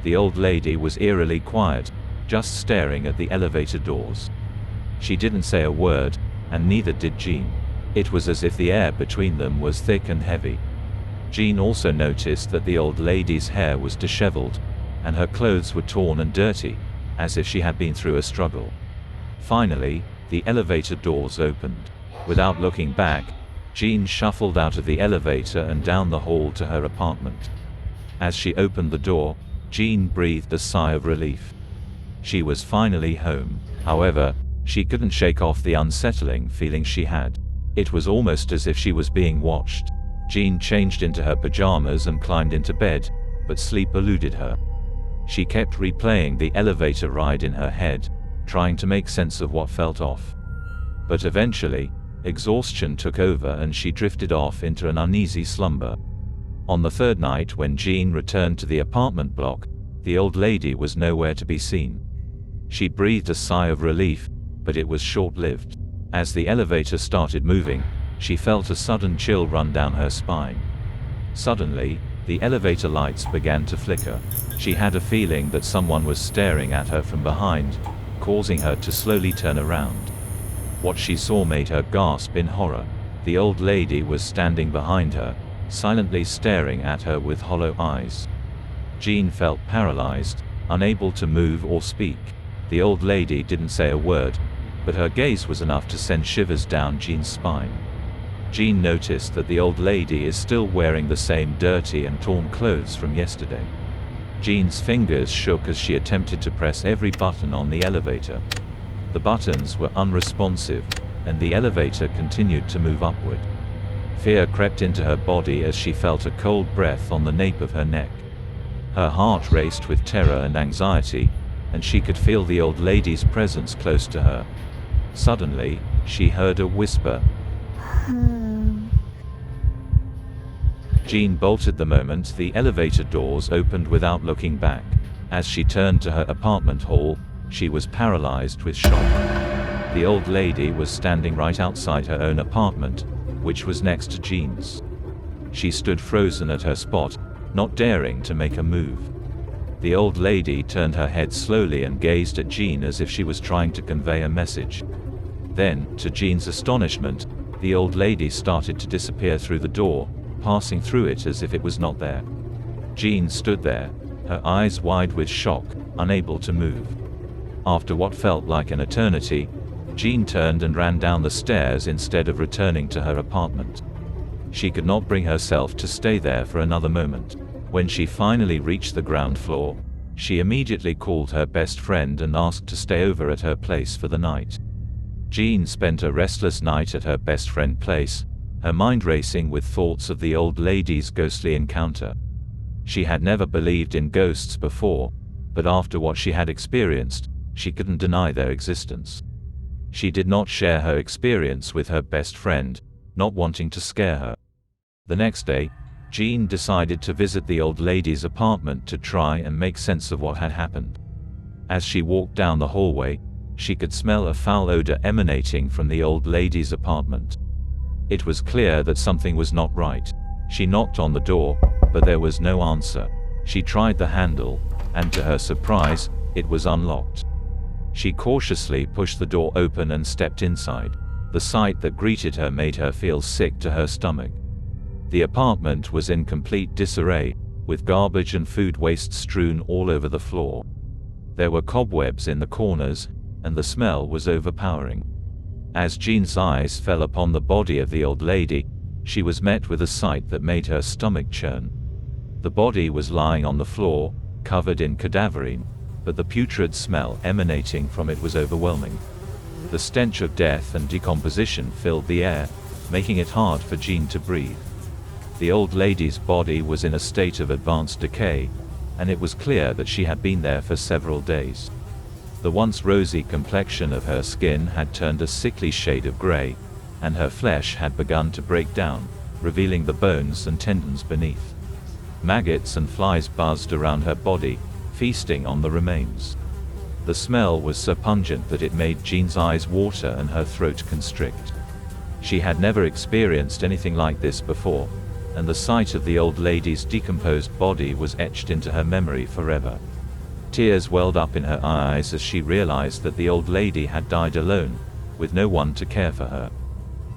The old lady was eerily quiet, just staring at the elevator doors. She didn't say a word, and neither did Jean. It was as if the air between them was thick and heavy. Jean also noticed that the old lady's hair was disheveled, and her clothes were torn and dirty, as if she had been through a struggle. Finally, the elevator doors opened. Without looking back, Jean shuffled out of the elevator and down the hall to her apartment. As she opened the door, Jean breathed a sigh of relief. She was finally home. However, she couldn't shake off the unsettling feeling she had. It was almost as if she was being watched. Jean changed into her pajamas and climbed into bed, but sleep eluded her. She kept replaying the elevator ride in her head, trying to make sense of what felt off. But eventually, exhaustion took over and she drifted off into an uneasy slumber. On the third night, when Jean returned to the apartment block, the old lady was nowhere to be seen. She breathed a sigh of relief, but it was short-lived. As the elevator started moving, she felt a sudden chill run down her spine. Suddenly, the elevator lights began to flicker. She had a feeling that someone was staring at her from behind, causing her to slowly turn around. What she saw made her gasp in horror. The old lady was standing behind her, silently staring at her with hollow eyes. Jean felt paralyzed, unable to move or speak. The old lady didn't say a word, but her gaze was enough to send shivers down Jean's spine. Jean noticed that the old lady is still wearing the same dirty and torn clothes from yesterday. Jean's fingers shook as she attempted to press every button on the elevator. The buttons were unresponsive, and the elevator continued to move upward. Fear crept into her body as she felt a cold breath on the nape of her neck. Her heart raced with terror and anxiety, and she could feel the old lady's presence close to her. Suddenly, she heard a whisper. Jean bolted the moment the elevator doors opened without looking back. As she turned to her apartment hall, she was paralyzed with shock. The old lady was standing right outside her own apartment, which was next to Jean's. She stood frozen at her spot, not daring to make a move. The old lady turned her head slowly and gazed at Jean as if she was trying to convey a message. Then, to Jean's astonishment, the old lady started to disappear through the door, passing through it as if it was not there. Jean stood there, her eyes wide with shock, unable to move. After what felt like an eternity, Jean turned and ran down the stairs instead of returning to her apartment. She could not bring herself to stay there for another moment. When she finally reached the ground floor, she immediately called her best friend and asked to stay over at her place for the night. Jean spent a restless night at her best friend's place, her mind racing with thoughts of the old lady's ghostly encounter. She had never believed in ghosts before, but after what she had experienced, she couldn't deny their existence. She did not share her experience with her best friend, not wanting to scare her. The next day, Jean decided to visit the old lady's apartment to try and make sense of what had happened. As she walked down the hallway, she could smell a foul odor emanating from the old lady's apartment. It was clear that something was not right. She knocked on the door, but there was no answer. She tried the handle, and to her surprise, it was unlocked. She cautiously pushed the door open and stepped inside. The sight that greeted her made her feel sick to her stomach. The apartment was in complete disarray, with garbage and food waste strewn all over the floor. There were cobwebs in the corners, and the smell was overpowering. As Jean's eyes fell upon the body of the old lady, she was met with a sight that made her stomach churn. The body was lying on the floor, covered in cadaverine, but the putrid smell emanating from it was overwhelming. The stench of death and decomposition filled the air, making it hard for Jean to breathe. The old lady's body was in a state of advanced decay, and it was clear that she had been there for several days. The once rosy complexion of her skin had turned a sickly shade of gray, and her flesh had begun to break down, revealing the bones and tendons beneath. Maggots and flies buzzed around her body, feasting on the remains. The smell was so pungent that it made Jean's eyes water and her throat constrict. She had never experienced anything like this before, and the sight of the old lady's decomposed body was etched into her memory forever. Tears welled up in her eyes as she realized that the old lady had died alone, with no one to care for her.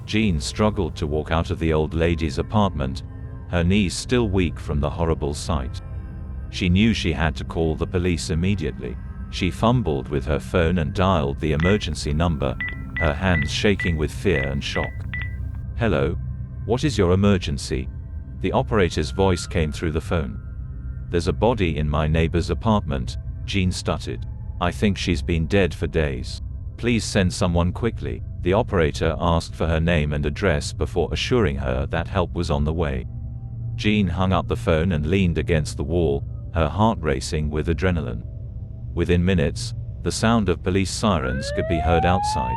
Jean struggled to walk out of the old lady's apartment, her knees still weak from the horrible sight. She knew she had to call the police immediately. She fumbled with her phone and dialed the emergency number, her hands shaking with fear and shock. "Hello? What is your emergency?" The operator's voice came through the phone. "There's a body in my neighbor's apartment," Jean stuttered. "I think she's been dead for days. Please send someone quickly." The operator asked for her name and address before assuring her that help was on the way. Jean hung up the phone and leaned against the wall, her heart racing with adrenaline. Within minutes, the sound of police sirens could be heard outside.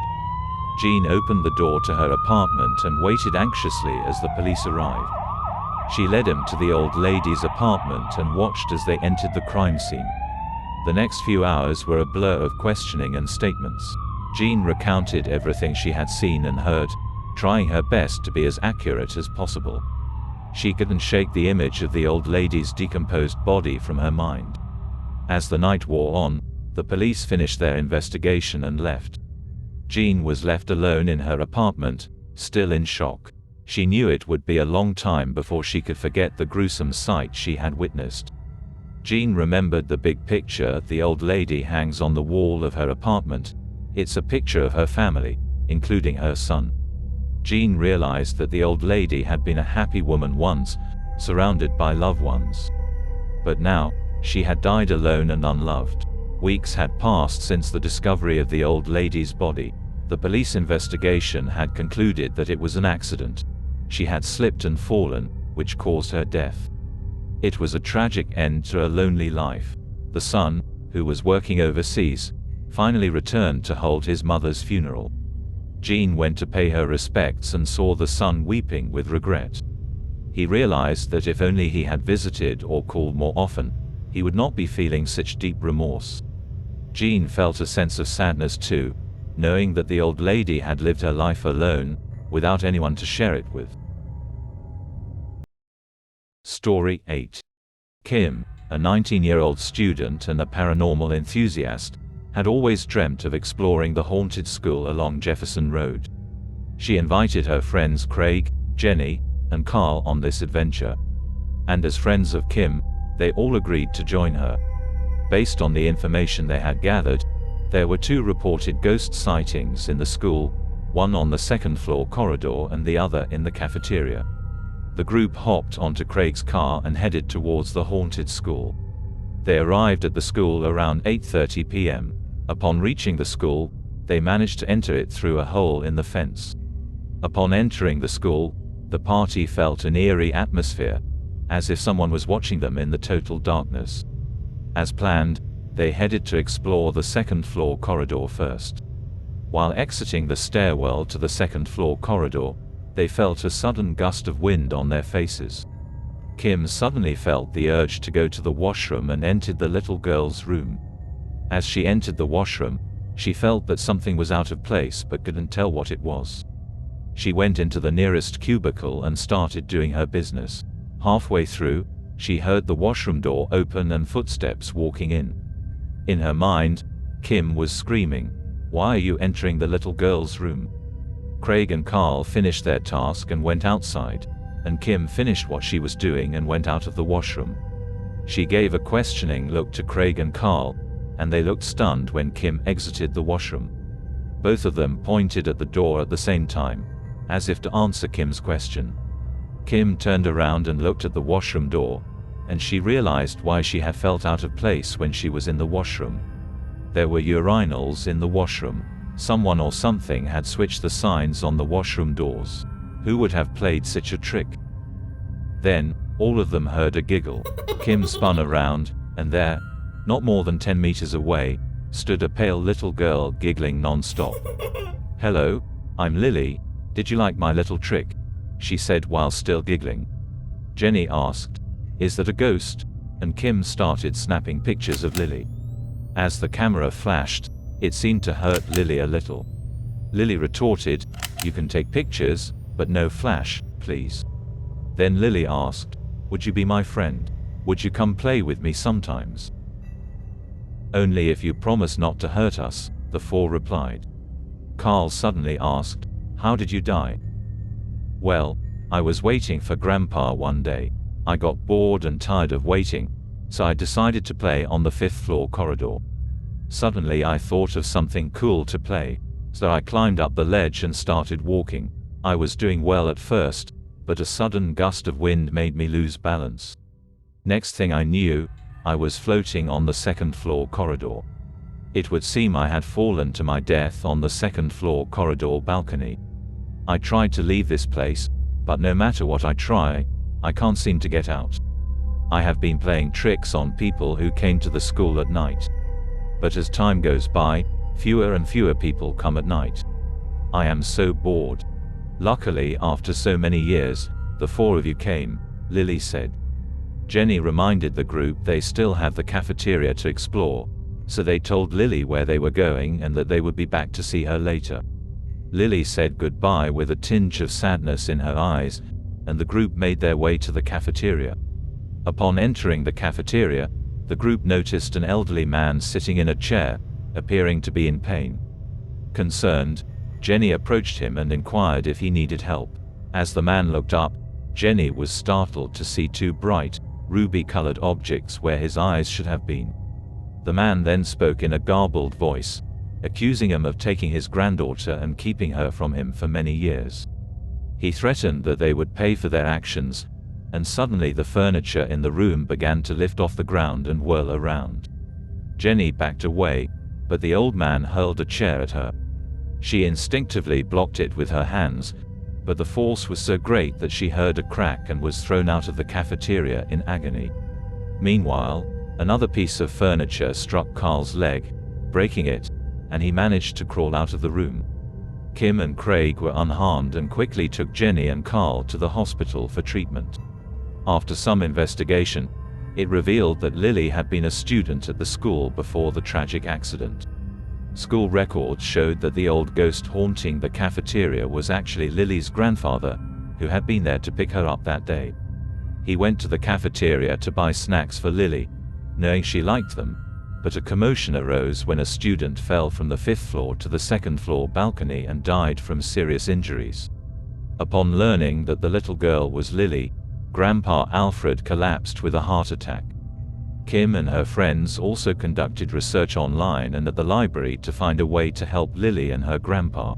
Jean opened the door to her apartment and waited anxiously as the police arrived. She led him to the old lady's apartment and watched as they entered the crime scene. The next few hours were a blur of questioning and statements. Jean recounted everything she had seen and heard, trying her best to be as accurate as possible. She couldn't shake the image of the old lady's decomposed body from her mind. As the night wore on, the police finished their investigation and left. Jean was left alone in her apartment, still in shock. She knew it would be a long time before she could forget the gruesome sight she had witnessed. Jean remembered the big picture the old lady hangs on the wall of her apartment. It's a picture of her family, including her son. Jean realized that the old lady had been a happy woman once, surrounded by loved ones. But now, she had died alone and unloved. Weeks had passed since the discovery of the old lady's body. The police investigation had concluded that it was an accident. She had slipped and fallen, which caused her death. It was a tragic end to a lonely life. The son, who was working overseas, finally returned to hold his mother's funeral. Jean went to pay her respects and saw the son weeping with regret. He realized that if only he had visited or called more often, he would not be feeling such deep remorse. Jean felt a sense of sadness too, knowing that the old lady had lived her life alone, without anyone to share it with. Story 8. Kim, a 19-year-old student and a paranormal enthusiast, had always dreamt of exploring the haunted school along Jefferson Road. She invited her friends Craig, Jenny, and Carl on this adventure. And as friends of Kim, they all agreed to join her. Based on the information they had gathered, there were 2 reported ghost sightings in the school, one on the second-floor corridor and the other in the cafeteria. The group hopped onto Craig's car and headed towards the haunted school. They arrived at the school around 8:30 p.m. Upon reaching the school, they managed to enter it through a hole in the fence. Upon entering the school, the party felt an eerie atmosphere, as if someone was watching them in the total darkness. As planned, they headed to explore the second-floor corridor first. While exiting the stairwell to the second-floor corridor, they felt a sudden gust of wind on their faces. Kim suddenly felt the urge to go to the washroom and entered the little girl's room. As she entered the washroom, she felt that something was out of place but couldn't tell what it was. She went into the nearest cubicle and started doing her business. Halfway through, she heard the washroom door open and footsteps walking in. In her mind, Kim was screaming, "Why are you entering the little girl's room?" Craig and Carl finished their task and went outside, and Kim finished what she was doing and went out of the washroom. She gave a questioning look to Craig and Carl, and they looked stunned when Kim exited the washroom. Both of them pointed at the door at the same time, as if to answer Kim's question. Kim turned around and looked at the washroom door, and she realized why she had felt out of place when she was in the washroom. There were urinals in the washroom. Someone or something had switched the signs on the washroom doors. Who would have played such a trick? Then, all of them heard a giggle. Kim spun around, and there, not more than 10 meters away, stood a pale little girl giggling non-stop. "Hello, I'm Lily. Did you like my little trick?" she said while still giggling. Jenny asked, "Is that a ghost?" and Kim started snapping pictures of Lily. As the camera flashed, it seemed to hurt Lily a little. Lily retorted, "You can take pictures, but no flash, please." Then Lily asked, "Would you be my friend? Would you come play with me sometimes?" "Only if you promise not to hurt us," the 4 replied. Carl suddenly asked, "How did you die?" "Well, I was waiting for Grandpa one day. I got bored and tired of waiting, so I decided to play on the 5th floor corridor. Suddenly I thought of something cool to play, so I climbed up the ledge and started walking. I was doing well at first, but a sudden gust of wind made me lose balance. Next thing I knew, I was floating on the 2nd floor corridor. It would seem I had fallen to my death on the second-floor corridor balcony. I tried to leave this place, but no matter what I try, I can't seem to get out. I have been playing tricks on people who came to the school at night. But as time goes by, fewer and fewer people come at night. I am so bored. Luckily, after so many years, the 4 of you came, Lily said. Jenny reminded the group they still have the cafeteria to explore, so they told Lily where they were going and that they would be back to see her later. Lily said goodbye with a tinge of sadness in her eyes, and the group made their way to the cafeteria. Upon entering the cafeteria, the group noticed an elderly man sitting in a chair, appearing to be in pain. Concerned, Jenny approached him and inquired if he needed help. As the man looked up, Jenny was startled to see 2 bright, ruby-colored objects where his eyes should have been. The man then spoke in a garbled voice, accusing him of taking his granddaughter and keeping her from him for many years. He threatened that they would pay for their actions, and suddenly the furniture in the room began to lift off the ground and whirl around. Jenny backed away, but the old man hurled a chair at her. She instinctively blocked it with her hands, but the force was so great that she heard a crack and was thrown out of the cafeteria in agony. Meanwhile, another piece of furniture struck Carl's leg, breaking it, and he managed to crawl out of the room. Kim and Craig were unharmed and quickly took Jenny and Carl to the hospital for treatment. After some investigation, it revealed that Lily had been a student at the school before the tragic accident. School records showed that the old ghost haunting the cafeteria was actually Lily's grandfather, who had been there to pick her up that day. He went to the cafeteria to buy snacks for Lily, knowing she liked them, but a commotion arose when a student fell from the 5th floor to the 2nd floor balcony and died from serious injuries. Upon learning that the little girl was Lily, Grandpa Alfred collapsed with a heart attack. Kim and her friends also conducted research online and at the library to find a way to help Lily and her grandpa.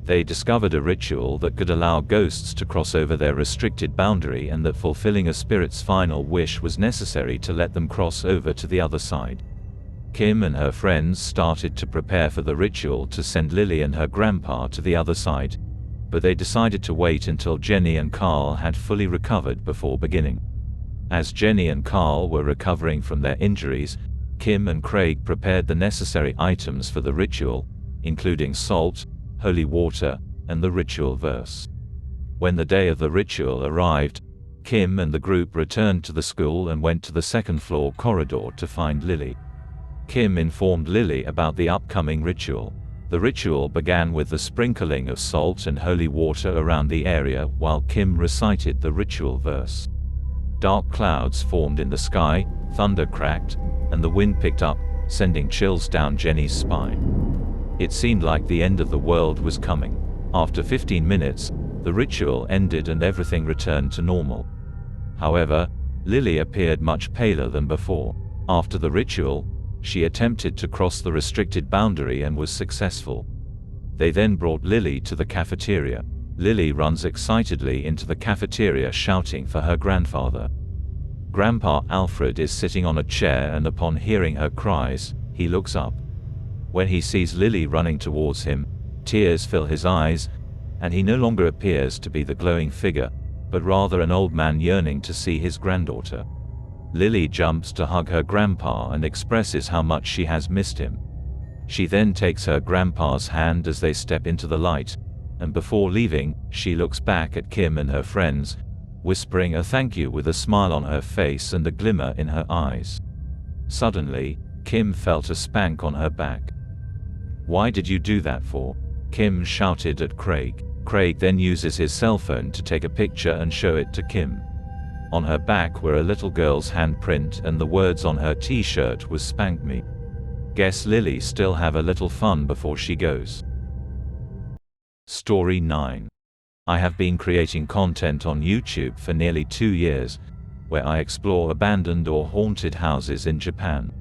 They discovered a ritual that could allow ghosts to cross over their restricted boundary and that fulfilling a spirit's final wish was necessary to let them cross over to the other side. Kim and her friends started to prepare for the ritual to send Lily and her grandpa to the other side, but they decided to wait until Jenny and Carl had fully recovered before beginning. As Jenny and Carl were recovering from their injuries, Kim and Craig prepared the necessary items for the ritual, including salt, holy water, and the ritual verse. When the day of the ritual arrived, Kim and the group returned to the school and went to the 2nd floor corridor to find Lily. Kim informed Lily about the upcoming ritual. The ritual began with the sprinkling of salt and holy water around the area while Kim recited the ritual verse. Dark clouds formed in the sky, thunder cracked, and the wind picked up, sending chills down Jenny's spine. It seemed like the end of the world was coming. After 15 minutes, the ritual ended and everything returned to normal. However, Lily appeared much paler than before. After the ritual, she attempted to cross the restricted boundary and was successful. They then brought Lily to the cafeteria. Lily runs excitedly into the cafeteria shouting for her grandfather. Grandpa Alfred is sitting on a chair and upon hearing her cries, he looks up. When he sees Lily running towards him, tears fill his eyes, and he no longer appears to be the glowing figure, but rather an old man yearning to see his granddaughter. Lily jumps to hug her grandpa and expresses how much she has missed him. She then takes her grandpa's hand as they step into the light, and before leaving, she looks back at Kim and her friends, whispering a thank you with a smile on her face and a glimmer in her eyes. Suddenly, Kim felt a spank on her back. "Why did you do that for?" Kim shouted at Craig. Craig then uses his cell phone to take a picture and show it to Kim. On her back were a little girl's handprint and the words on her t-shirt was "Spank me." Guess Lily still have a little fun before she goes. Story 9. I have been creating content on YouTube for nearly 2 years, where I explore abandoned or haunted houses in Japan.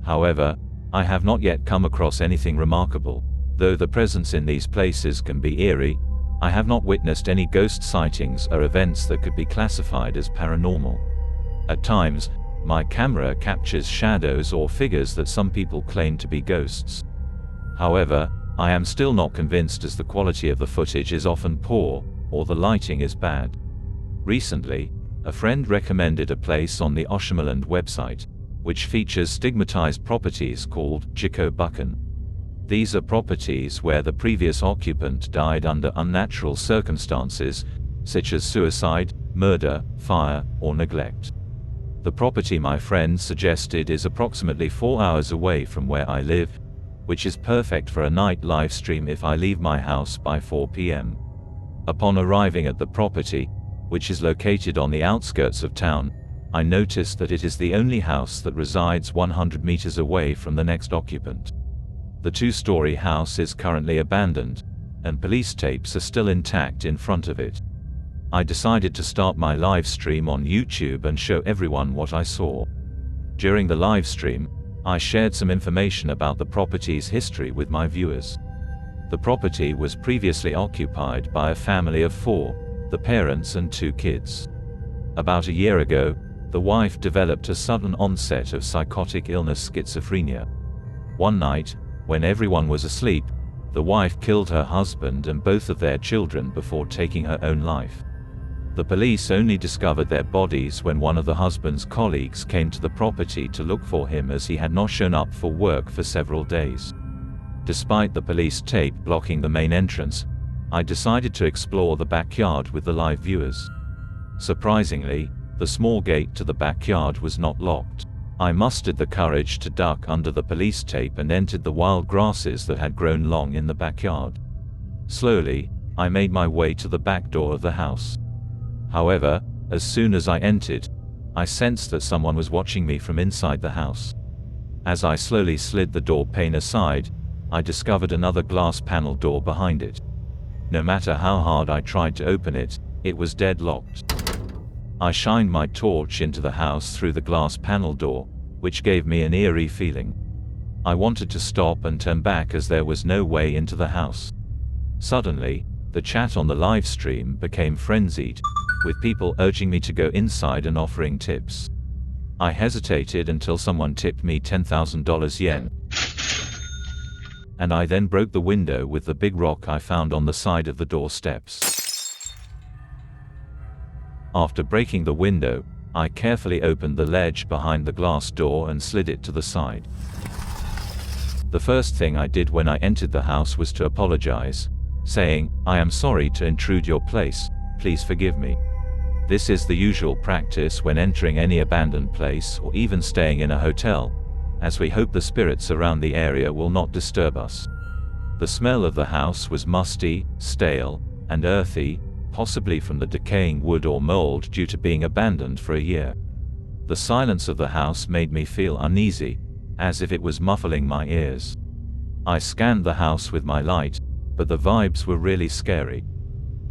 However, I have not yet come across anything remarkable. Though the presence in these places can be eerie, I have not witnessed any ghost sightings or events that could be classified as paranormal. At times, My camera captures shadows or figures that some people claim to be ghosts. However, I am still not convinced, as the quality of the footage is often poor, or the lighting is bad. Recently, a friend recommended a place on the Oshimaland website, which features stigmatized properties called Jikobukan. These are properties where the previous occupant died under unnatural circumstances, such as suicide, murder, fire, or neglect. The property my friend suggested is approximately 4 hours away from where I live, which is perfect for a night live stream if I leave my house by 4 p.m. Upon arriving at the property, which is located on the outskirts of town, I noticed that it is the only house that resides 100 meters away from the next occupant. The two-story house is currently abandoned, and police tapes are still intact in front of it. I decided to start my live stream on YouTube and show everyone what I saw. During the live stream, I shared some information about the property's history with my viewers. The property was previously occupied by a family of 4, the parents and 2 kids. About a year ago, the wife developed a sudden onset of psychotic illness, schizophrenia. One night, when everyone was asleep, the wife killed her husband and both of their children before taking her own life. The police only discovered their bodies when one of the husband's colleagues came to the property to look for him, as he had not shown up for work for several days. Despite the police tape blocking the main entrance, I decided to explore the backyard with the live viewers. Surprisingly, the small gate to the backyard was not locked. I mustered the courage to duck under the police tape and entered the wild grasses that had grown long in the backyard. Slowly, I made my way to the back door of the house. However, as soon as I entered, I sensed that someone was watching me from inside the house. As I slowly slid the door pane aside, I discovered another glass panel door behind it. No matter how hard I tried to open it, it was deadlocked. I shined my torch into the house through the glass panel door, which gave me an eerie feeling. I wanted to stop and turn back, as there was no way into the house. Suddenly, the chat on the live stream became frenzied, with people urging me to go inside and offering tips. I hesitated until someone tipped me 10,000 yen. And I then broke the window with the big rock I found on the side of the door steps. After breaking the window, I carefully opened the ledge behind the glass door and slid it to the side. The first thing I did when I entered the house was to apologize, saying, "I am sorry to intrude your place, please forgive me." This is the usual practice when entering any abandoned place or even staying in a hotel, as we hope the spirits around the area will not disturb us. The smell of the house was musty, stale, and earthy, possibly from the decaying wood or mold due to being abandoned for a year. The silence of the house made me feel uneasy, as if it was muffling my ears. I scanned the house with my light, but the vibes were really scary.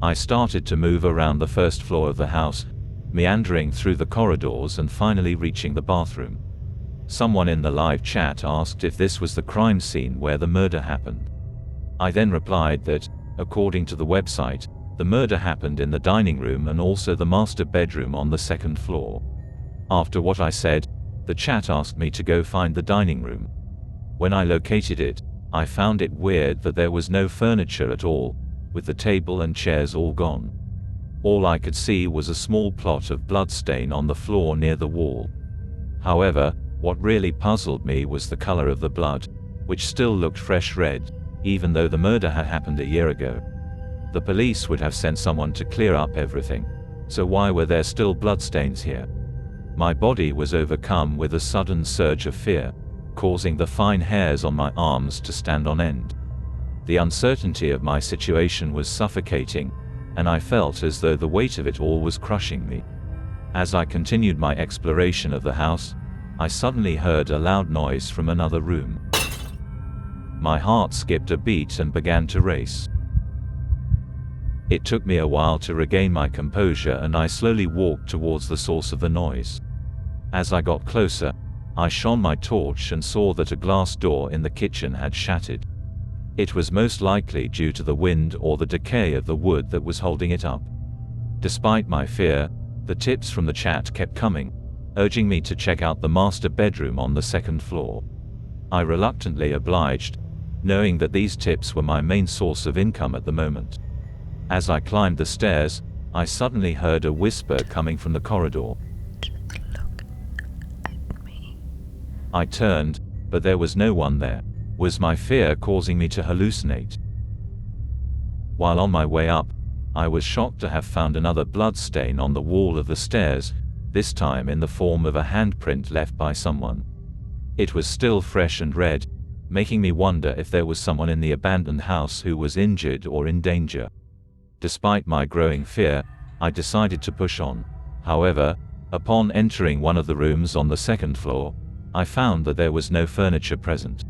I started to move around the first floor of the house, meandering through the corridors and finally reaching the bathroom. Someone in the live chat asked if this was the crime scene where the murder happened. I then replied that, according to the website, the murder happened in the dining room and also the master bedroom on the second floor. After what I said, the chat asked me to go find the dining room. When I located it, I found it weird that there was no furniture at all, with the table and chairs all gone. All I could see was a small plot of bloodstain on the floor near the wall. However, what really puzzled me was the color of the blood, which still looked fresh red, even though the murder had happened a year ago. The police would have sent someone to clear up everything, so why were there still bloodstains here? My body was overcome with a sudden surge of fear, causing the fine hairs on my arms to stand on end. The uncertainty of my situation was suffocating, and I felt as though the weight of it all was crushing me. As I continued my exploration of the house, I suddenly heard a loud noise from another room. My heart skipped a beat and began to race. It took me a while to regain my composure, and I slowly walked towards the source of the noise. As I got closer, I shone my torch and saw that a glass door in the kitchen had shattered. It was most likely due to the wind or the decay of the wood that was holding it up. Despite my fear, the tips from the chat kept coming, urging me to check out the master bedroom on the second floor. I reluctantly obliged, knowing that these tips were my main source of income at the moment. As I climbed the stairs, I suddenly heard a whisper coming from the corridor. Look at me. I turned, but there was no one there. Was my fear causing me to hallucinate? While on my way up, I was shocked to have found another blood stain on the wall of the stairs, this time in the form of a handprint left by someone. It was still fresh and red, making me wonder if there was someone in the abandoned house who was injured or in danger. Despite my growing fear, I decided to push on. However, upon entering one of the rooms on the second floor, I found that there was no furniture present.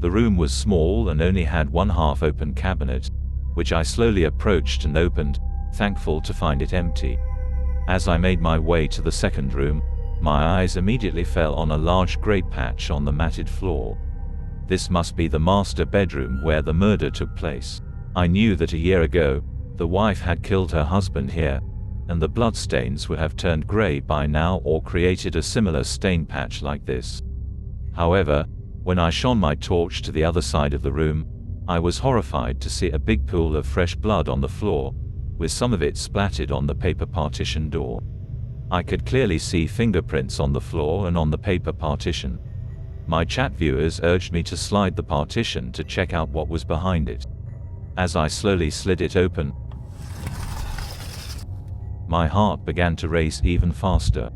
The room was small and only had one half-open cabinet, which I slowly approached and opened, thankful to find it empty. As I made my way to the second room, my eyes immediately fell on a large grey patch on the matted floor. This must be the master bedroom where the murder took place. I knew that a year ago, the wife had killed her husband here, and the bloodstains would have turned grey by now or created a similar stain patch like this. However, when I shone my torch to the other side of the room, I was horrified to see a big pool of fresh blood on the floor, with some of it splattered on the paper partition door. I could clearly see fingerprints on the floor and on the paper partition. My chat viewers urged me to slide the partition to check out what was behind it. As I slowly slid it open, my heart began to race even faster.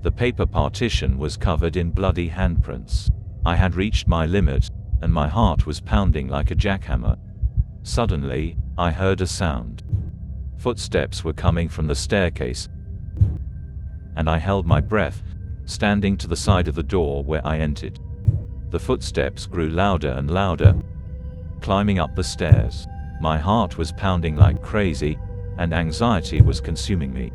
The paper partition was covered in bloody handprints. I had reached my limit, and my heart was pounding like a jackhammer. Suddenly, I heard a sound. Footsteps were coming from the staircase, and I held my breath, standing to the side of the door where I entered. The footsteps grew louder and louder, climbing up the stairs. My heart was pounding like crazy, and anxiety was consuming me.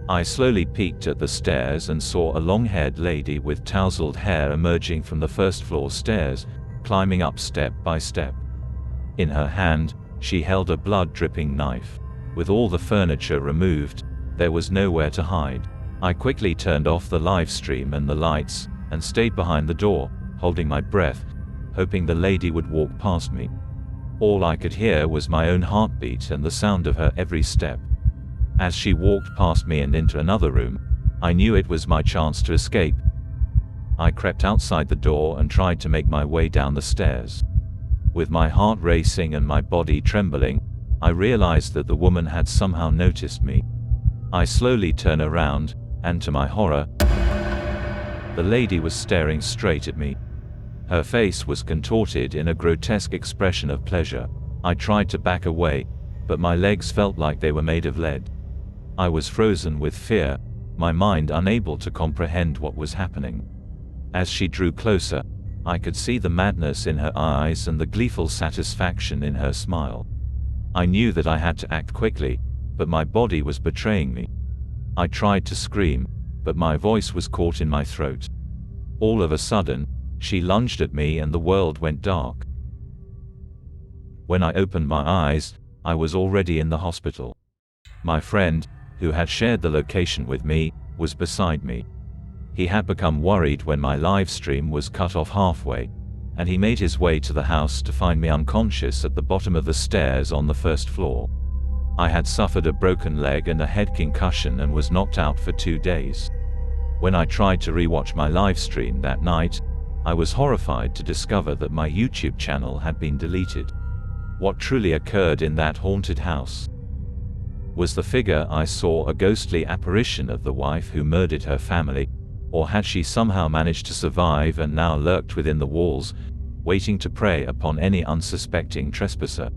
I slowly peeked at the stairs and saw a long-haired lady with tousled hair emerging from the first-floor stairs, climbing up step by step. In her hand, she held a blood-dripping knife. With all the furniture removed, there was nowhere to hide. I quickly turned off the live stream and the lights, and stayed behind the door, holding my breath, hoping the lady would walk past me. All I could hear was my own heartbeat and the sound of her every step. As she walked past me and into another room, I knew it was my chance to escape. I crept outside the door and tried to make my way down the stairs. With my heart racing and my body trembling, I realized that the woman had somehow noticed me. I slowly turned around, and to my horror, the lady was staring straight at me. Her face was contorted in a grotesque expression of pleasure. I tried to back away, but my legs felt like they were made of lead. I was frozen with fear, my mind unable to comprehend what was happening. As she drew closer, I could see the madness in her eyes and the gleeful satisfaction in her smile. I knew that I had to act quickly, but my body was betraying me. I tried to scream, but my voice was caught in my throat. All of a sudden, she lunged at me and the world went dark. When I opened my eyes, I was already in the hospital. My friend, who had shared the location with me, was beside me. He had become worried when my live stream was cut off halfway, and he made his way to the house to find me unconscious at the bottom of the stairs on the first floor. I had suffered a broken leg and a head concussion and was knocked out for 2 days. When I tried to rewatch my live stream that night, I was horrified to discover that my YouTube channel had been deleted. What truly occurred in that haunted house? Was the figure I saw a ghostly apparition of the wife who murdered her family, or had she somehow managed to survive and now lurked within the walls, waiting to prey upon any unsuspecting trespasser?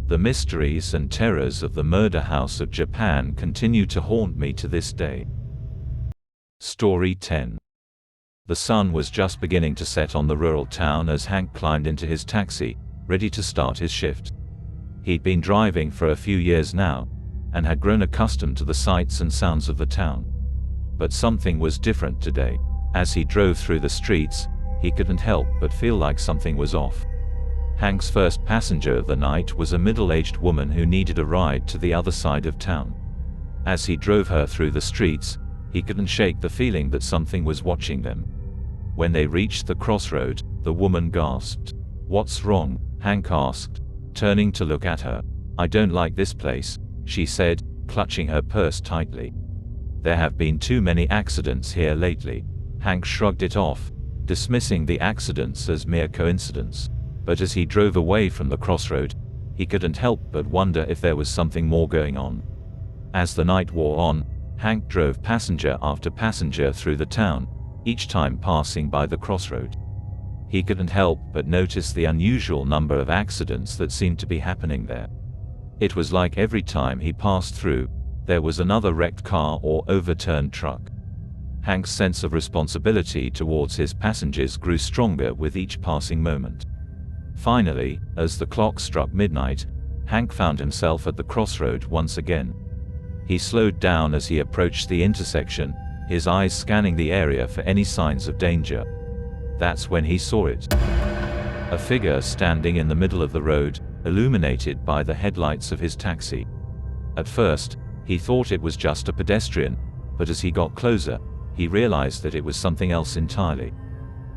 The mysteries and terrors of the murder house of Japan continue to haunt me to this day. Story 10. The sun was just beginning to set on the rural town as Hank climbed into his taxi, ready to start his shift. He'd been driving for a few years now, and had grown accustomed to the sights and sounds of the town. But something was different today. As he drove through the streets, he couldn't help but feel like something was off. Hank's first passenger of the night was a middle-aged woman who needed a ride to the other side of town. As he drove her through the streets, He couldn't shake the feeling that something was watching them. When they reached the crossroad, the woman gasped. "What's wrong?" Hank asked, turning to look at her. "I don't like this place," she said, clutching her purse tightly. "There have been too many accidents here lately." Hank shrugged it off, dismissing the accidents as mere coincidence. But as he drove away from the crossroad, he couldn't help but wonder if there was something more going on. As the night wore on, Hank drove passenger after passenger through the town, each time passing by the crossroad. He couldn't help but notice the unusual number of accidents that seemed to be happening there. It was like every time he passed through, there was another wrecked car or overturned truck. Hank's sense of responsibility towards his passengers grew stronger with each passing moment. Finally, as the clock struck midnight, Hank found himself at the crossroad once again. He slowed down as he approached the intersection, his eyes scanning the area for any signs of danger. That's when he saw it. A figure standing in the middle of the road, illuminated by the headlights of his taxi. At first, he thought it was just a pedestrian, but as he got closer, he realized that it was something else entirely.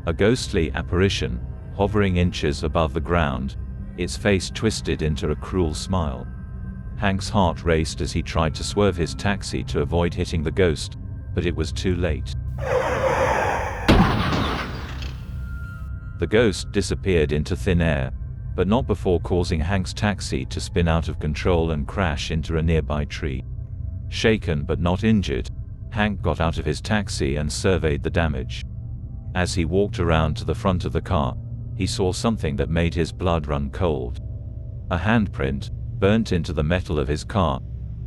A ghostly apparition, hovering inches above the ground, its face twisted into a cruel smile. Hank's heart raced as he tried to swerve his taxi to avoid hitting the ghost, but it was too late. The ghost disappeared into thin air, but not before causing Hank's taxi to spin out of control and crash into a nearby tree. Shaken but not injured, Hank got out of his taxi and surveyed the damage. As he walked around to the front of the car, he saw something that made his blood run cold. A handprint, burnt into the metal of his car,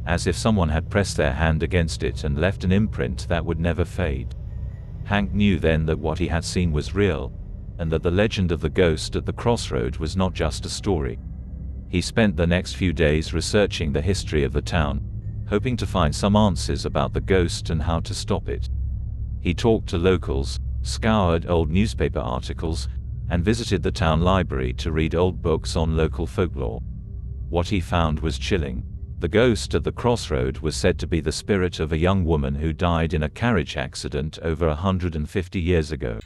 as if someone had pressed their hand against it and left an imprint that would never fade. Hank knew then that what he had seen was real, and that the legend of the ghost at the crossroad was not just a story. He spent the next few days researching the history of the town, hoping to find some answers about the ghost and how to stop it. He talked to locals, scoured old newspaper articles, and visited the town library to read old books on local folklore. What he found was chilling. The ghost at the crossroad was said to be the spirit of a young woman who died in a carriage accident over 150 years ago.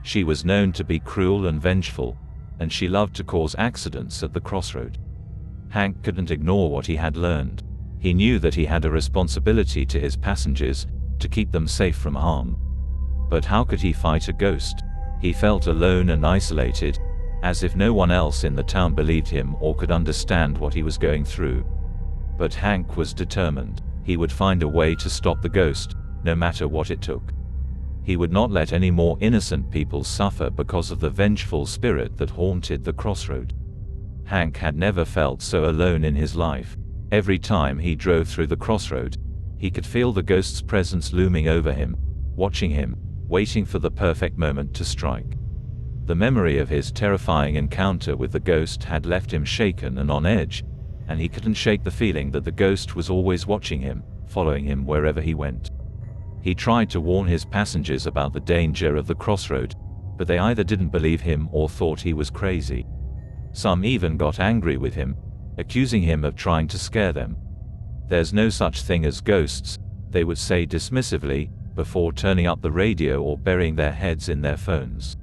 She was known to be cruel and vengeful, and she loved to cause accidents at the crossroad. Hank couldn't ignore what he had learned. He knew that he had a responsibility to his passengers, to keep them safe from harm. But how could he fight a ghost? He felt alone and isolated, as if no one else in the town believed him or could understand what he was going through. But Hank was determined. He would find a way to stop the ghost, no matter what it took. He would not let any more innocent people suffer because of the vengeful spirit that haunted the crossroad. Hank had never felt so alone in his life. Every time he drove through the crossroad, he could feel the ghost's presence looming over him, watching him, waiting for the perfect moment to strike. The memory of his terrifying encounter with the ghost had left him shaken and on edge, and he couldn't shake the feeling that the ghost was always watching him, following him wherever he went. He tried to warn his passengers about the danger of the crossroad, but they either didn't believe him or thought he was crazy. Some even got angry with him, accusing him of trying to scare them. "There's no such thing as ghosts," they would say dismissively, before turning up the radio or burying their heads in their phones.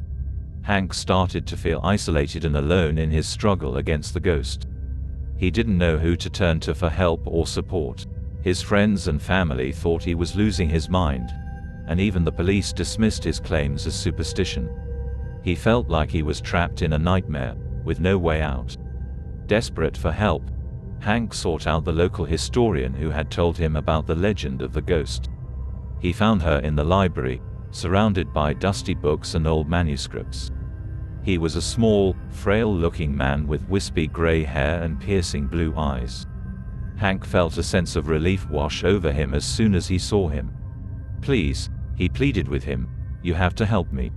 Hank started to feel isolated and alone in his struggle against the ghost. He didn't know who to turn to for help or support. His friends and family thought he was losing his mind, and even the police dismissed his claims as superstition. He felt like he was trapped in a nightmare, with no way out. Desperate for help, Hank sought out the local historian who had told him about the legend of the ghost. He found her in the library, surrounded by dusty books and old manuscripts. He was a small, frail-looking man with wispy gray hair and piercing blue eyes. Hank felt a sense of relief wash over him as soon as he saw him. "Please," he pleaded with him, "you have to help me.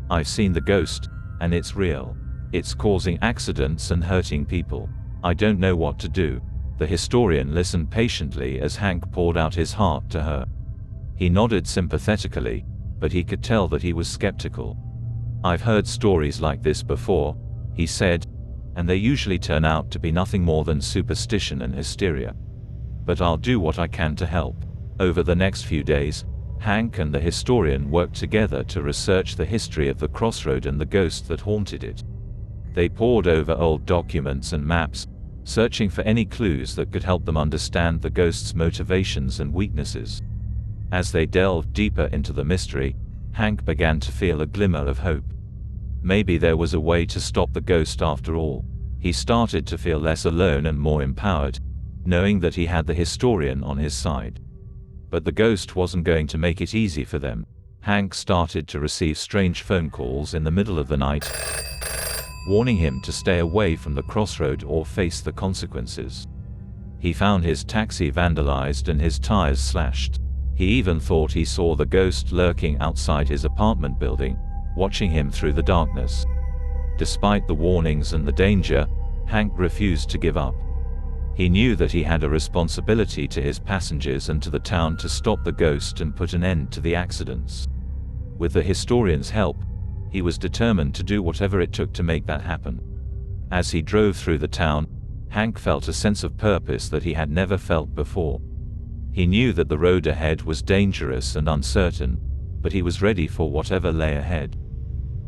I've seen the ghost, and it's real. It's causing accidents and hurting people. I don't know what to do." The historian listened patiently as Hank poured out his heart to her. He nodded sympathetically, but he could tell that he was skeptical. "I've heard stories like this before," he said, "and they usually turn out to be nothing more than superstition and hysteria. But I'll do what I can to help." Over the next few days, Hank and the historian worked together to research the history of the crossroad and the ghost that haunted it. They pored over old documents and maps, searching for any clues that could help them understand the ghost's motivations and weaknesses. As they delved deeper into the mystery, Hank began to feel a glimmer of hope. Maybe there was a way to stop the ghost after all. He started to feel less alone and more empowered, knowing that he had the historian on his side. But the ghost wasn't going to make it easy for them. Hank started to receive strange phone calls in the middle of the night, warning him to stay away from the crossroad or face the consequences. He found his taxi vandalized and his tires slashed. He even thought he saw the ghost lurking outside his apartment building, watching him through the darkness. Despite the warnings and the danger, Hank refused to give up. He knew that he had a responsibility to his passengers and to the town to stop the ghost and put an end to the accidents. With the historian's help, he was determined to do whatever it took to make that happen. As he drove through the town, Hank felt a sense of purpose that he had never felt before. He knew that the road ahead was dangerous and uncertain, but he was ready for whatever lay ahead.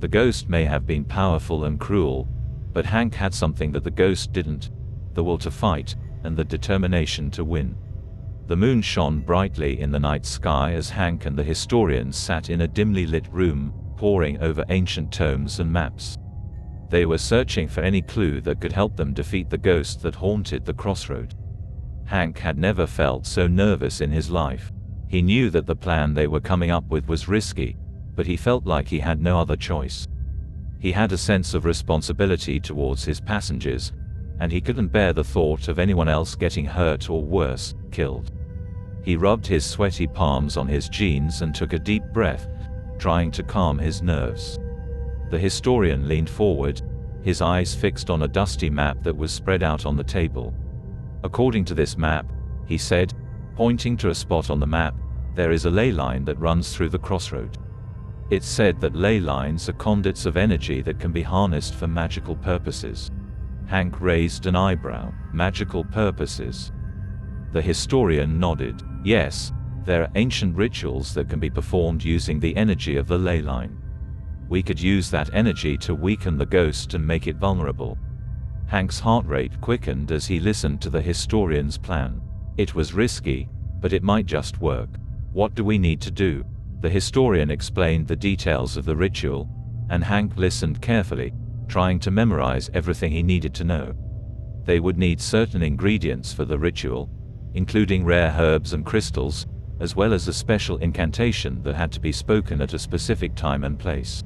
The ghost may have been powerful and cruel, but Hank had something that the ghost didn't: the will to fight, and the determination to win. The moon shone brightly in the night sky as Hank and the historian sat in a dimly lit room, poring over ancient tomes and maps. They were searching for any clue that could help them defeat the ghost that haunted the crossroad. Hank had never felt so nervous in his life. He knew that the plan they were coming up with was risky, but he felt like he had no other choice. He had a sense of responsibility towards his passengers, and he couldn't bear the thought of anyone else getting hurt or worse, killed. He rubbed his sweaty palms on his jeans and took a deep breath, trying to calm his nerves. The historian leaned forward, his eyes fixed on a dusty map that was spread out on the table. According to this map, he said, pointing to a spot on the map, there is a ley line that runs through the crossroad. It's said that ley lines are conduits of energy that can be harnessed for magical purposes. Hank raised an eyebrow. Magical purposes? The historian nodded. Yes, there are ancient rituals that can be performed using the energy of the ley line. We could use that energy to weaken the ghost and make it vulnerable. Hank's heart rate quickened as he listened to the historian's plan. It was risky, but it might just work. What do we need to do? The historian explained the details of the ritual, and Hank listened carefully, trying to memorize everything he needed to know. They would need certain ingredients for the ritual, including rare herbs and crystals, as well as a special incantation that had to be spoken at a specific time and place.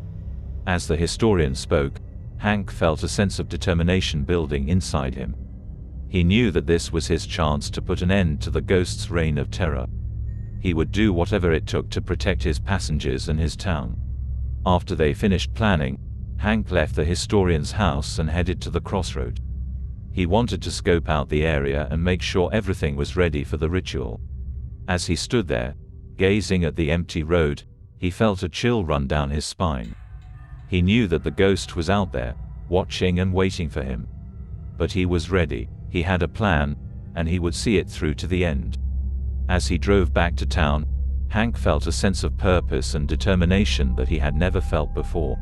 As the historian spoke, Hank felt a sense of determination building inside him. He knew that this was his chance to put an end to the ghost's reign of terror. He would do whatever it took to protect his passengers and his town. After they finished planning, Hank left the historian's house and headed to the crossroad. He wanted to scope out the area and make sure everything was ready for the ritual. As he stood there, gazing at the empty road, he felt a chill run down his spine. He knew that the ghost was out there, watching and waiting for him. But he was ready. He had a plan, and he would see it through to the end. As he drove back to town, Hank felt a sense of purpose and determination that he had never felt before.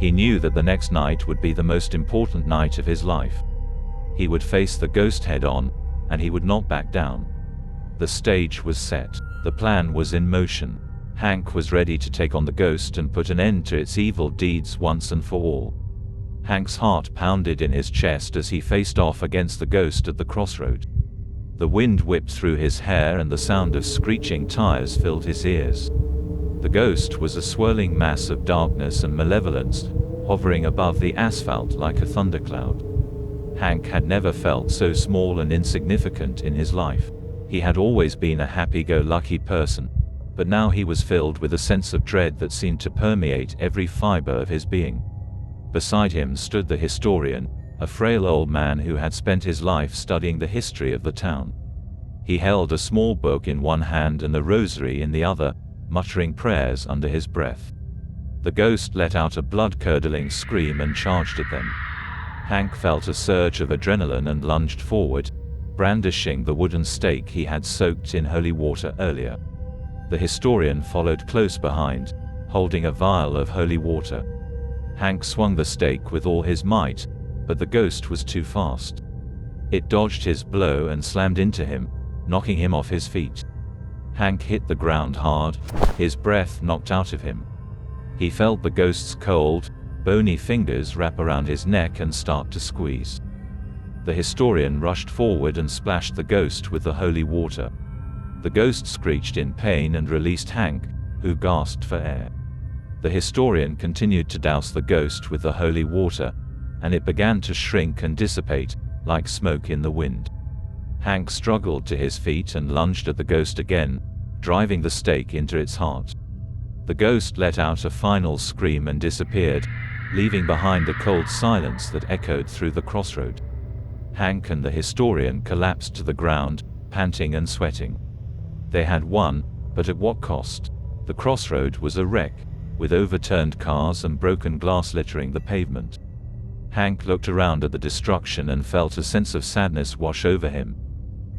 He knew that the next night would be the most important night of his life. He would face the ghost head-on, and he would not back down. The stage was set. The plan was in motion. Hank was ready to take on the ghost and put an end to its evil deeds once and for all. Hank's heart pounded in his chest as he faced off against the ghost at the crossroad. The wind whipped through his hair and the sound of screeching tires filled his ears. The ghost was a swirling mass of darkness and malevolence, hovering above the asphalt like a thundercloud. Hank had never felt so small and insignificant in his life. He had always been a happy-go-lucky person, but now he was filled with a sense of dread that seemed to permeate every fiber of his being. Beside him stood the historian, a frail old man who had spent his life studying the history of the town. He held a small book in one hand and a rosary in the other, muttering prayers under his breath. The ghost let out a blood-curdling scream and charged at them. Hank felt a surge of adrenaline and lunged forward, brandishing the wooden stake he had soaked in holy water earlier. The historian followed close behind, holding a vial of holy water. Hank swung the stake with all his might, but the ghost was too fast. It dodged his blow and slammed into him, knocking him off his feet. Hank hit the ground hard, his breath knocked out of him. He felt the ghost's cold, bony fingers wrap around his neck and start to squeeze. The historian rushed forward and splashed the ghost with the holy water. The ghost screeched in pain and released Hank, who gasped for air. The historian continued to douse the ghost with the holy water, and it began to shrink and dissipate, like smoke in the wind. Hank struggled to his feet and lunged at the ghost again, driving the stake into its heart. The ghost let out a final scream and disappeared, leaving behind a cold silence that echoed through the crossroad. Hank and the historian collapsed to the ground, panting and sweating. They had won, but at what cost? The crossroad was a wreck, with overturned cars and broken glass littering the pavement. Hank looked around at the destruction and felt a sense of sadness wash over him.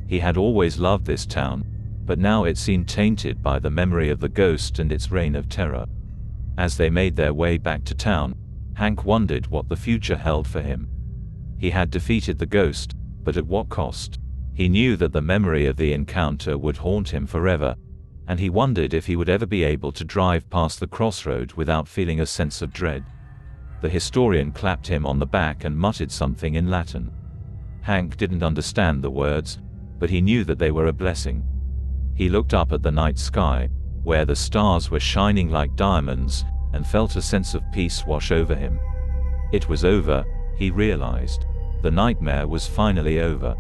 He had always loved this town, but now it seemed tainted by the memory of the ghost and its reign of terror. As they made their way back to town, Hank wondered what the future held for him. He had defeated the ghost, but at what cost? He knew that the memory of the encounter would haunt him forever, and he wondered if he would ever be able to drive past the crossroad without feeling a sense of dread. The historian clapped him on the back and muttered something in Latin. Hank didn't understand the words, but he knew that they were a blessing. He looked up at the night sky, where the stars were shining like diamonds, and felt a sense of peace wash over him. It was over, he realized. The nightmare was finally over.